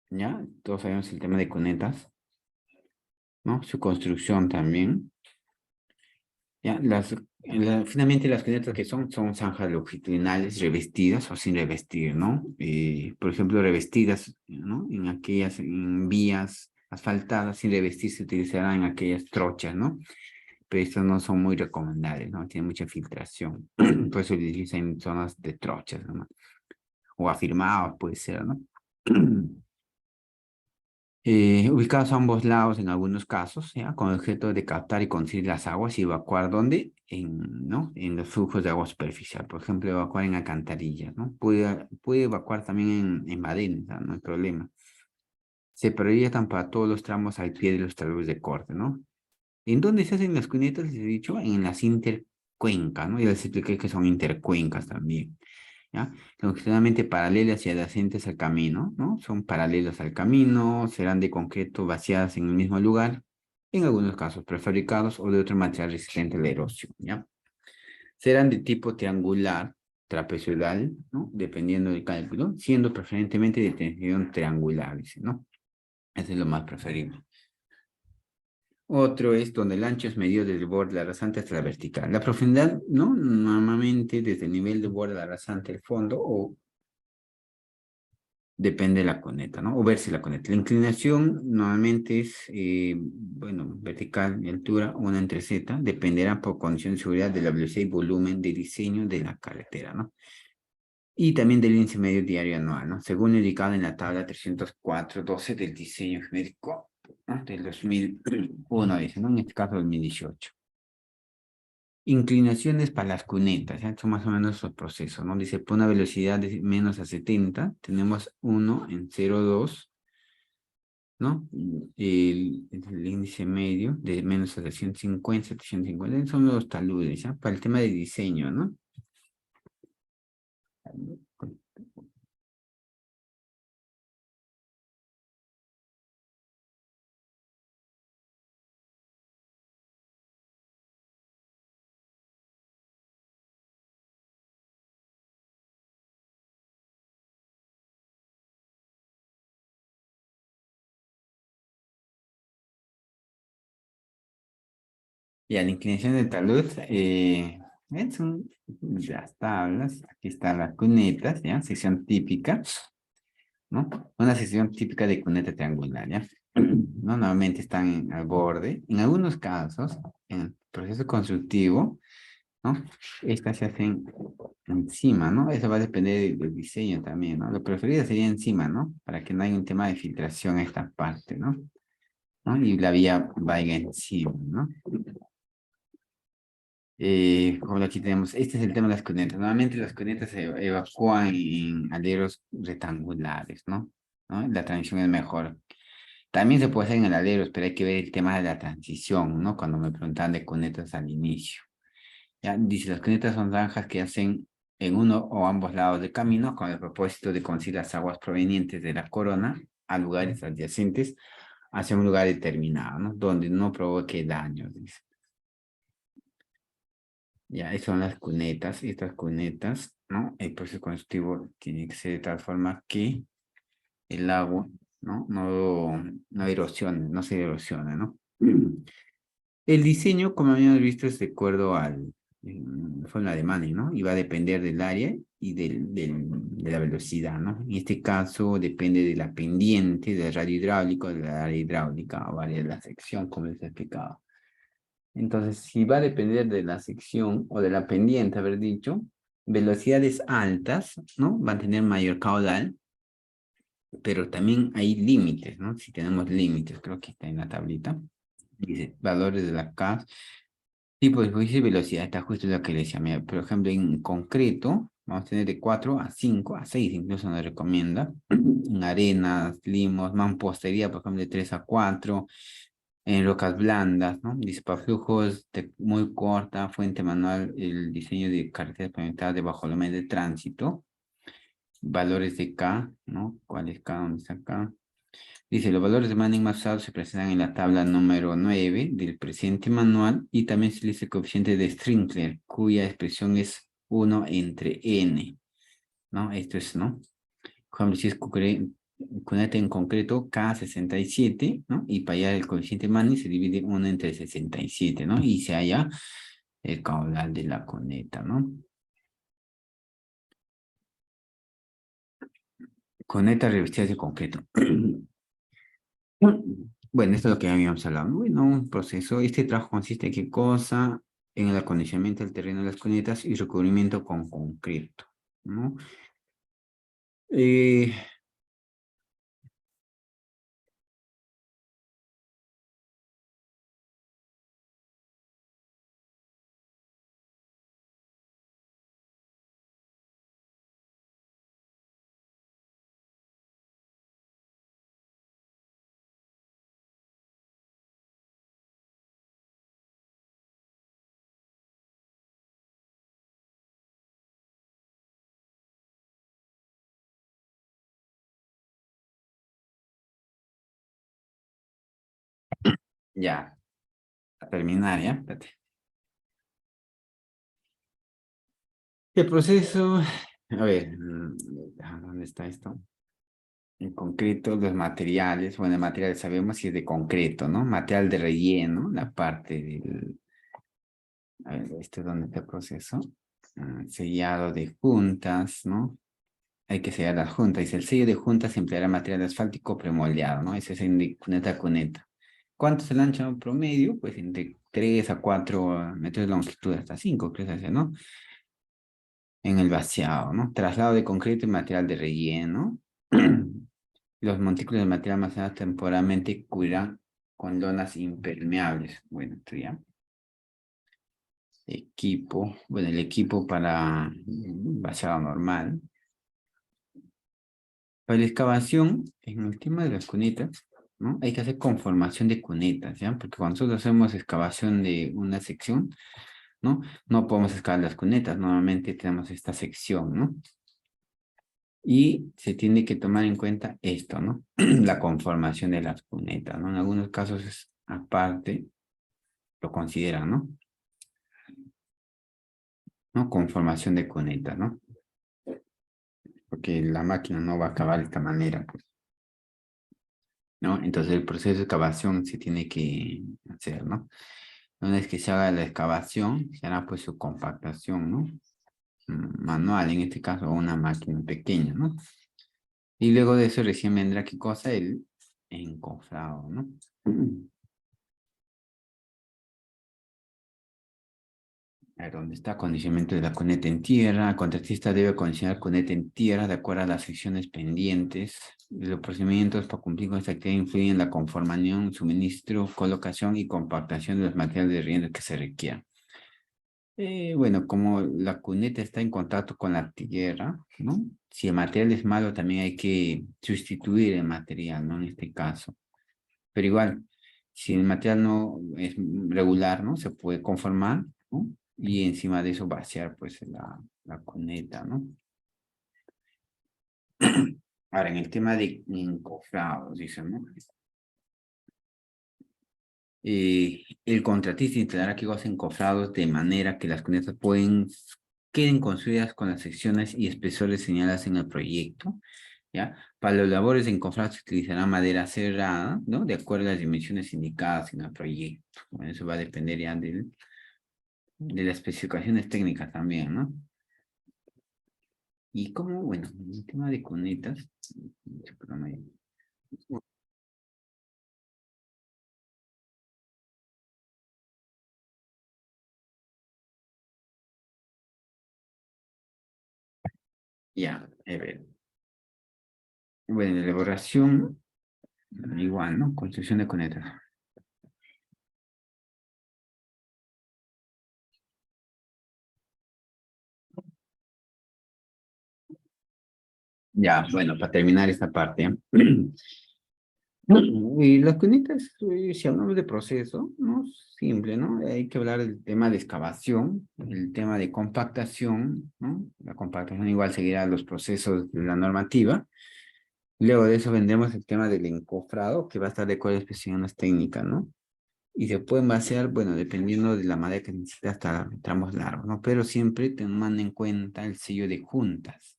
¿ya? Todos sabemos el tema de cunetas, ¿no? Su construcción también. ¿Ya? Finalmente las cunetas que son zanjas longitudinales revestidas o sin revestir, ¿no? Por ejemplo, revestidas, ¿no? En vías asfaltadas, sin revestir se utilizarán en aquellas trochas, ¿no? Pero estas no son muy recomendables, ¿no? Tienen mucha filtración. Por eso se utiliza en zonas de trochas, ¿no? O afirmados, puede ser, ¿no? Ubicados a ambos lados en algunos casos, ¿ya? Con el objeto de captar y conducir las aguas y evacuar, ¿dónde? ¿No? En los flujos de agua superficial, por ejemplo, evacuar en alcantarillas, ¿no? Puede evacuar también en badenes, ¿no? No hay problema. Se proyectan para todos los tramos al pie de los taludes de corte, ¿no? ¿En dónde se hacen las cunetas? Les he dicho, en las intercuencas, ¿no? Ya les expliqué que son intercuencas también. ¿Ya? Longitudinalmente paralelas y adyacentes al camino, ¿no? Son paralelas al camino, serán de concreto vaciadas en el mismo lugar, en algunos casos prefabricados o de otro material resistente a la erosión, ¿ya? Serán de tipo triangular, trapezoidal, ¿no? Dependiendo del cálculo, siendo preferentemente de tensión triangular, dice, ¿no? Ese es lo más preferible. Otro es donde el ancho es medido desde el borde de la rasante hasta la vertical. La profundidad, ¿no? Normalmente desde el nivel del borde de la rasante al fondo o Depende de la cuneta, ¿no? O verse la cuneta. La inclinación normalmente es, bueno, vertical y altura, una entre Z, dependerá por condición de seguridad de la velocidad y volumen de diseño de la carretera, ¿no? Y también del índice medio diario anual, ¿no? Según lo indicado en la tabla 304.12 del diseño genérico, ¿no? Del 2001, dice, ¿no? En este caso 2018. Inclinaciones para las cunetas, ya son más o menos el proceso, ¿no? Dice, por una velocidad de menos a 70, tenemos 1 en 0,2, ¿no? El índice medio de menos a 750, 750 son los taludes, ¿ya? Para el tema de diseño, ¿no? Y a la inclinación de talud, son las tablas, aquí están las cunetas, ¿ya? Sección típica, ¿no? Una sección típica de cuneta triangular, ¿ya? ¿No? Normalmente están al borde. En algunos casos, en el proceso constructivo, ¿no? Estas se hacen encima, ¿no? Eso va a depender del diseño también, ¿no? Lo preferido sería encima, ¿no? Para que no haya un tema de filtración a esta parte, ¿no? ¿No? Y la vía vaya encima, ¿no? Como aquí tenemos, este es el tema de las cunetas. Normalmente las cunetas se evacúan en aleros rectangulares, ¿no? ¿No? La transición es mejor. También se puede hacer en el aleros, pero hay que ver el tema de la transición, ¿no? Cuando me preguntan de cunetas al inicio. Ya dice, las cunetas son zanjas que hacen en uno o ambos lados del camino con el propósito de conducir las aguas provenientes de la corona a lugares adyacentes hacia un lugar determinado, ¿no? Donde no provoque daños, dice. Ya, esas son las cunetas. Estas cunetas, ¿no? El proceso constructivo tiene que ser de tal forma que el agua, ¿no? No erosione, no se erosione, ¿no? El diseño, como habíamos visto, es de acuerdo al forma de Manning, ¿no? Y va a depender del área y de la velocidad, ¿no? En este caso depende de la pendiente, del radio hidráulico, de la área hidráulica o área de la sección, como les he explicado. Entonces, si va a depender de la sección o de la pendiente, haber dicho, velocidades altas, ¿no? Van a tener mayor caudal, pero también hay límites, ¿no? Si tenemos límites, creo que está en la tablita. Dice, valores de la K. Tipo de juicio y velocidad, está justo lo que le decía. Mira, por ejemplo, en concreto, vamos a tener de 4 a 5, a 6 incluso nos recomienda. En arenas, limos, mampostería, por ejemplo, de 3 a 4. En rocas blandas, ¿no? Dispaflujos muy corta, fuente manual, el diseño de carreteras pavimentadas de bajo volumen de tránsito. Valores de K, ¿no? ¿Cuál es K? ¿Dónde está K? Dice, los valores de Manning más usados se presentan en la tabla número 9 del presente manual y también se dice el coeficiente de Strickler, cuya expresión es 1 entre n, ¿no? Esto es, ¿no? Por ejemplo, si es cuneta en concreto K67, ¿no? Y para allá el coeficiente Manning se divide 1 entre 67, ¿no? Y se halla el caudal de la cuneta, ¿no? Cuneta revestida de concreto. Bueno, esto es lo que habíamos hablado. Bueno, un proceso. Este trabajo consiste en qué cosa, en el acondicionamiento del terreno de las cunetas y recubrimiento con concreto, ¿no? Eh, ya, a terminar, ¿ya? Espérate. El proceso, a ver, ¿dónde está esto? En concreto, los materiales, bueno, el material sabemos si es de concreto, ¿no? Material de relleno, la parte del, a ver, ¿esto es donde está el proceso? Sellado de juntas, ¿no? hay que sellar las juntas. Dice, el sello de juntas se empleará material asfáltico premoldeado, ¿no? Ese es de cuneta a cuneta. ¿Cuánto es el ancho promedio? Pues entre 3 a 4 metros de longitud, hasta 5, creo que ¿no? En el vaciado, ¿no? Traslado de concreto y material de relleno. Los montículos de material almacenado temporalmente cubrirán con lonas impermeables. Bueno, esto ya. Equipo. Bueno, el equipo para vaciado normal. Para la excavación, en el tema de las cunetas, ¿no? Hay que hacer conformación de cunetas, ¿ya? Porque cuando nosotros hacemos excavación de una sección, ¿no? No podemos excavar las cunetas, normalmente tenemos esta sección, ¿no? Y se tiene que tomar en cuenta esto, ¿no? La conformación de las cunetas, ¿no? En algunos casos es aparte, lo consideran, ¿no? ¿No? Conformación de cunetas, ¿no? Porque la máquina no va a acabar de esta manera, pues, ¿no? Entonces el proceso de excavación se tiene que hacer, ¿no? Una vez que se haga la excavación, se hará pues su compactación, ¿no? Manual, en este caso, o una máquina pequeña, ¿no? Y luego de eso recién vendrá, ¿qué cosa? El encofrado, ¿no? A ver, ¿dónde está? Acondicionamiento de la cuneta en tierra. El contratista debe acondicionar cuneta en tierra de acuerdo a las secciones pendientes. Los procedimientos para cumplir con esta actividad influyen en la conformación, suministro, colocación y compactación de los materiales de relleno que se requieran. Bueno, como la cuneta está en contacto con la tierra, ¿no? Si el material es malo, también hay que sustituir el material, ¿no? En este caso. Pero igual, si el material no es regular, ¿no? Se puede conformar, ¿no? Y encima de eso vaciar, pues, la cuneta, ¿no? Ahora, en el tema de encofrados, dicen, ¿no? El contratista instalará equipos encofrados de manera que las cunetas queden construidas con las secciones y espesores señaladas en el proyecto, ¿ya? Para las labores de encofrado se utilizará madera cerrada, ¿no? De acuerdo a las dimensiones indicadas en el proyecto. Bueno, eso va a depender ya de las especificaciones técnicas también, ¿no? Y como, bueno, en el tema de cunetas, ya, a ver. Bueno, elaboración, igual, ¿no? Construcción de cunetas. Ya, bueno, para terminar esta parte. Y las cunetas, si hablamos de proceso, ¿no? Simple, ¿no? Hay que hablar del tema de excavación, el tema de compactación, ¿no? La compactación igual seguirá los procesos de la normativa. Luego de eso vendremos el tema del encofrado, que va a estar de acuerdo a especificaciones técnicas, ¿no? Y se pueden vaciar, bueno, dependiendo de la madera que necesita hasta tramos largos, ¿no? Pero siempre tomando en cuenta el sello de juntas.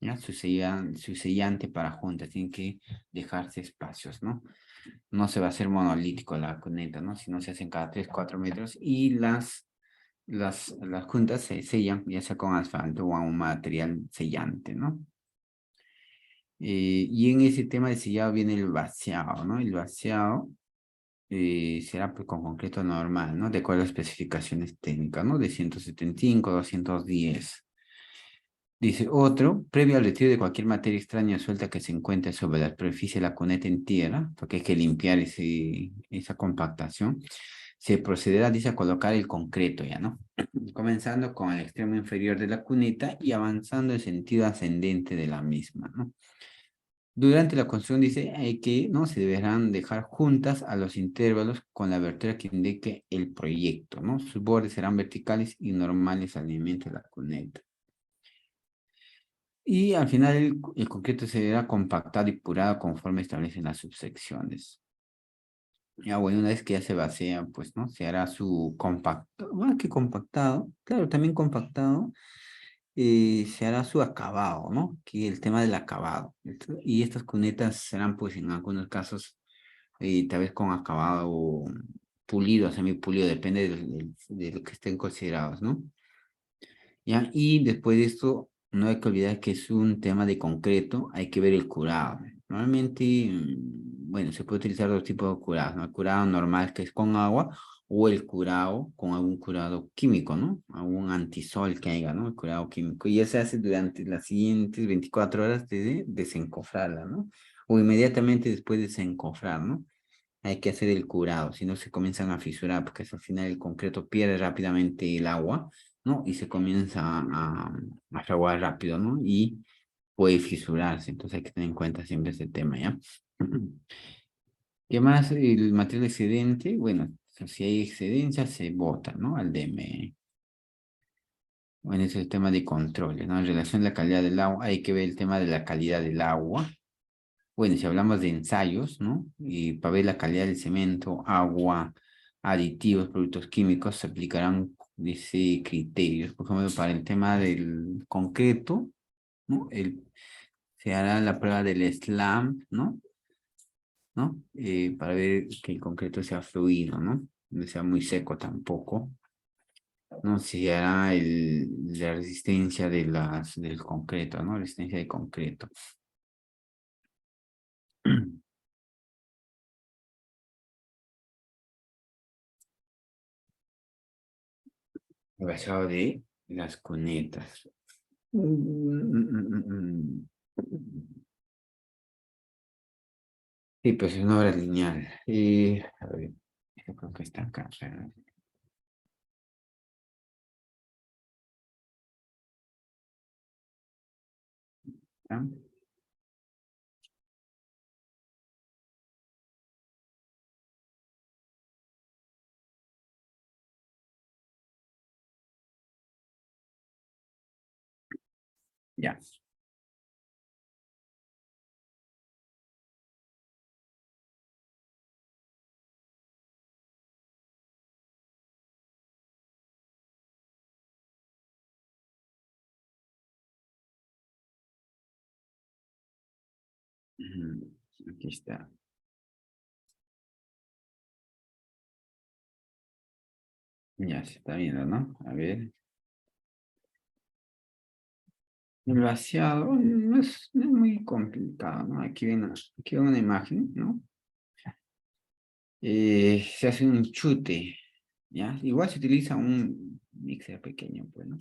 ¿Ya? Su sellante para juntas, tiene que dejarse espacios, ¿no? No se va a hacer monolítico la cuneta, ¿no? Sino se hacen cada 3, 4 metros y las juntas se sellan, ya sea con asfalto o a un material sellante, ¿no? Y en ese tema de sellado viene el vaciado, ¿no? El vaciado será pues con concreto normal, ¿no? De acuerdo a especificaciones técnicas, ¿no? De 175, 210. Dice otro, previo al retiro de cualquier materia extraña o suelta que se encuentre sobre la superficie de la cuneta en tierra, porque hay que limpiar esa compactación, se procederá, dice, a colocar el concreto ya, ¿no? Comenzando con el extremo inferior de la cuneta y avanzando en sentido ascendente de la misma, ¿no? Durante la construcción, dice, ¿no? Se deberán dejar juntas a los intervalos con la abertura que indique el proyecto, ¿no? Sus bordes serán verticales y normales al movimiento de la cuneta. Y al final el concreto será compactado y purado conforme establecen las subsecciones. Ya bueno, una vez que ya se vacía, pues, ¿no? Se hará su compacto, más que compactado, claro, también compactado, se hará su acabado, ¿no? Que el tema del acabado. Y estas cunetas serán, pues, en algunos casos, tal vez con acabado pulido, semipulido, depende de lo que estén considerados, ¿no? ¿Ya? Y después de esto, no hay que olvidar que es un tema de concreto, hay que ver el curado. Normalmente, bueno, se puede utilizar dos tipos de curados, ¿no? El curado normal que es con agua o el curado con algún curado químico, ¿no? Algún antisol que haya, ¿no? El curado químico. Y eso se hace durante las siguientes 24 horas de desencofrarla, ¿no? O inmediatamente después de desencofrar, ¿no? Hay que hacer el curado, si no se comienzan a fisurar, porque al final el concreto pierde rápidamente el agua, ¿no? Y se comienza a fraguar rápido, ¿no? Y puede fisurarse, entonces hay que tener en cuenta siempre ese tema, ¿ya? ¿Qué más? El material excedente, bueno, si hay excedencia se bota, ¿no? Al DM. Bueno, ese es el tema de controles, ¿no? En relación a la calidad del agua, hay que ver el tema de la calidad del agua. Bueno, si hablamos de ensayos, ¿no? Y para ver la calidad del cemento, agua, aditivos, productos químicos, se aplicarán, dice, criterios. Por ejemplo, para el tema del concreto, ¿no? Se hará la prueba del SLAM, ¿no? ¿No? Para ver que el concreto sea fluido, ¿no? No sea muy seco tampoco. No se hará la resistencia del concreto, ¿no? Resistencia de concreto. Basado de las cunetas. Sí, pues es una obra lineal. A ver, yo creo que está acá. ¿Está? Ya. Ujú, aquí está. Ya se está viendo, ¿no? A ver. El vaciado no es muy complicado, ¿no? Aquí ven una imagen, ¿no? Se hace un chute, ¿ya? Igual se utiliza un mixer pequeño, pues, ¿no?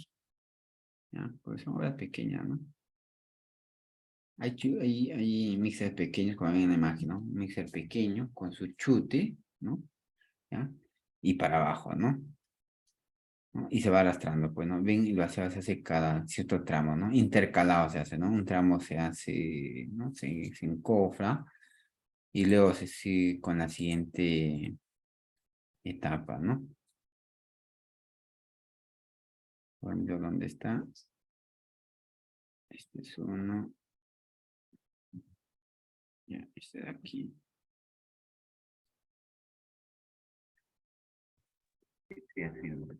¿Ya? Pues son obras pequeñas, ¿no? Hay mixers pequeños, como ven en la imagen, ¿no? Un mixer pequeño con su chute, ¿no? ¿Ya? Y para abajo, ¿no? ¿No? Y se va arrastrando, pues, ¿no? Ven, y lo hace, se hace cada cierto tramo, ¿no? Intercalado se hace, ¿no? Un tramo se hace, ¿no? Se encofra y luego se sigue con la siguiente etapa, ¿no? Por ejemplo, ¿dónde está? Este es uno. Ya, este de aquí. Estoy haciendo.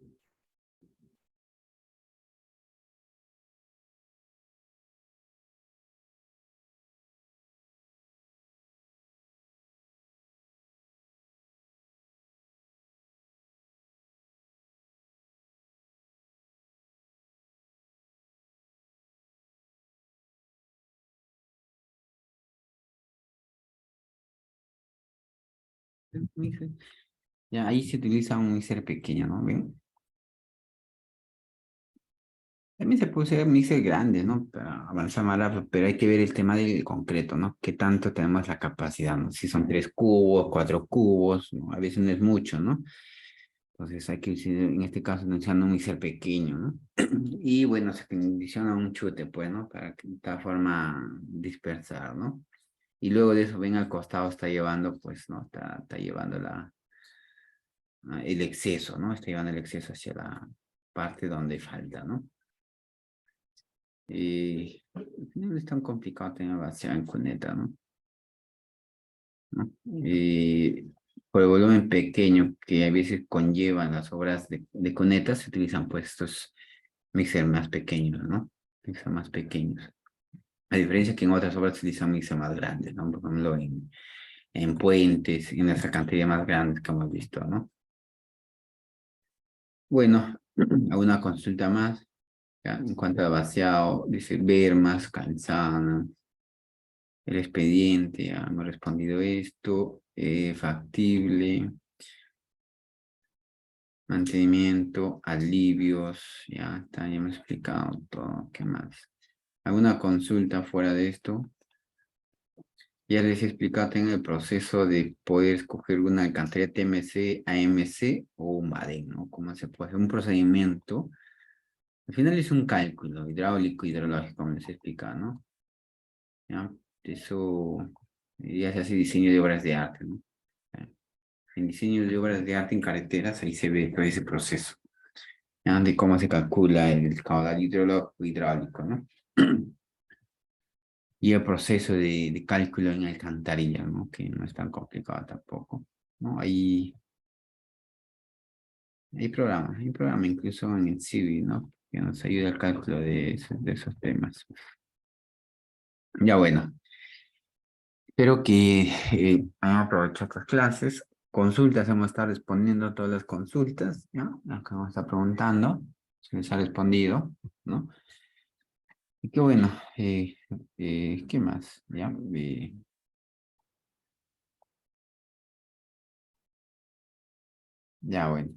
Ya, ahí se utiliza un mixer pequeño, ¿no? ¿Ven? También se puede usar mixer grande, ¿no? Para avanzar más rápido, pero hay que ver el tema del concreto, ¿no? ¿Qué tanto tenemos la capacidad, ¿no? Si son 3 cubos, 4 cubos, ¿no? A veces no es mucho, ¿no? Entonces hay que, en este caso, utilizando un mixer pequeño, ¿no? Y bueno, se condiciona un chute, pues, ¿no? Para que de esta forma dispersar, ¿no? Y luego de eso, ven al costado, está llevando, pues, ¿no? Está llevando el exceso, ¿no? Está llevando el exceso hacia la parte donde falta, ¿no? Y no es tan complicado tener vaciado en cuneta, ¿no? ¿No? Y por el volumen pequeño que a veces conllevan las obras de cunetas, se utilizan pues estos mixer más pequeños, ¿no? Mixer más pequeños. A diferencia que en otras obras se utilizan mixer más grandes, ¿no? Por ejemplo, en puentes, en las alcantarillas más grandes que hemos visto, ¿no? Bueno, alguna consulta más. Ya, en cuanto a vaciado, dice Bermas, Calzana, el expediente, ya hemos respondido esto, factible, mantenimiento, alivios, ya está, ya hemos explicado todo, ¿qué más? ¿Alguna consulta fuera de esto? Ya les he explicado en el proceso de poder escoger una alcantarilla TMC, AMC o un BADEN, ¿no? Cómo se puede hacer un procedimiento. Al final es un cálculo hidráulico, hidrológico, como les he explicado, ¿no? ¿Ya? Eso ya se hace diseño de obras de arte, ¿no? En diseño de obras de arte en carreteras, ahí se ve todo ese proceso, ¿ya? De cómo se calcula el caudal hidrológico, hidráulico, ¿no? Y el proceso de cálculo en alcantarilla, ¿no? Que no es tan complicado tampoco, ¿no? Hay programa incluso en el Civil, ¿no? Que nos ayuda al cálculo de esos temas. Ya bueno, espero que hayan aprovechado estas clases. Consultas, hemos estado respondiendo todas las consultas, ¿ya? Acá vamos a estar preguntando, se les ha respondido, ¿no? Y qué bueno, ¿qué más? ¿Ya? Ya bueno,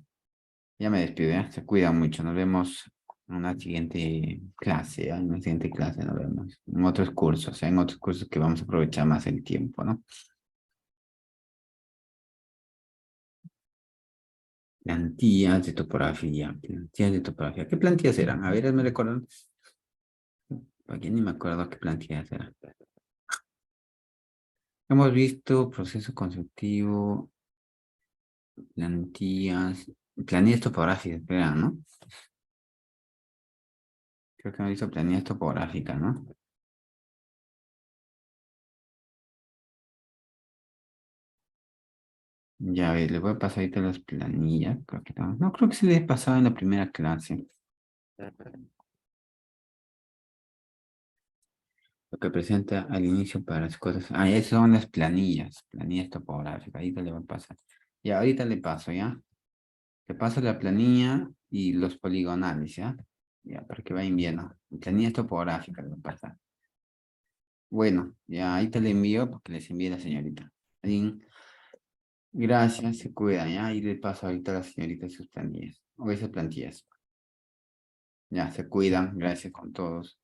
ya me despido, ¿ya? Se cuidan mucho, nos vemos en una siguiente clase, ¿ya? En una siguiente clase nos vemos, en otros cursos, ¿ya? En otros cursos que vamos a aprovechar más el tiempo, ¿no? Plantillas de topografía, plantillas de topografía. ¿Qué plantillas eran? A ver, me recuerdan. Porque ni me acuerdo qué plantillas eran. Hemos visto proceso constructivo, plantillas, planillas topográficas, eran, ¿no? Creo que hemos visto planillas topográficas, ¿no? Ya ves, les voy a pasar ahorita las planillas. Creo que no, creo que se les pasaba en la primera clase. Lo que presenta al inicio para las cosas. Ah, esas son las planillas topográficas. Ahorita le voy a pasar. Ya, ahorita le paso, ¿ya? Te paso la planilla y los poligonales, ¿ya? Ya, para que vayan viendo. Planillas topográficas, le voy a pasar. Bueno, ya ahí te le envío porque les envíe la señorita. Bien, gracias, se cuidan, ¿ya? Y le paso ahorita a la señorita sus planillas. O esas plantillas. Ya, se cuidan, gracias con todos.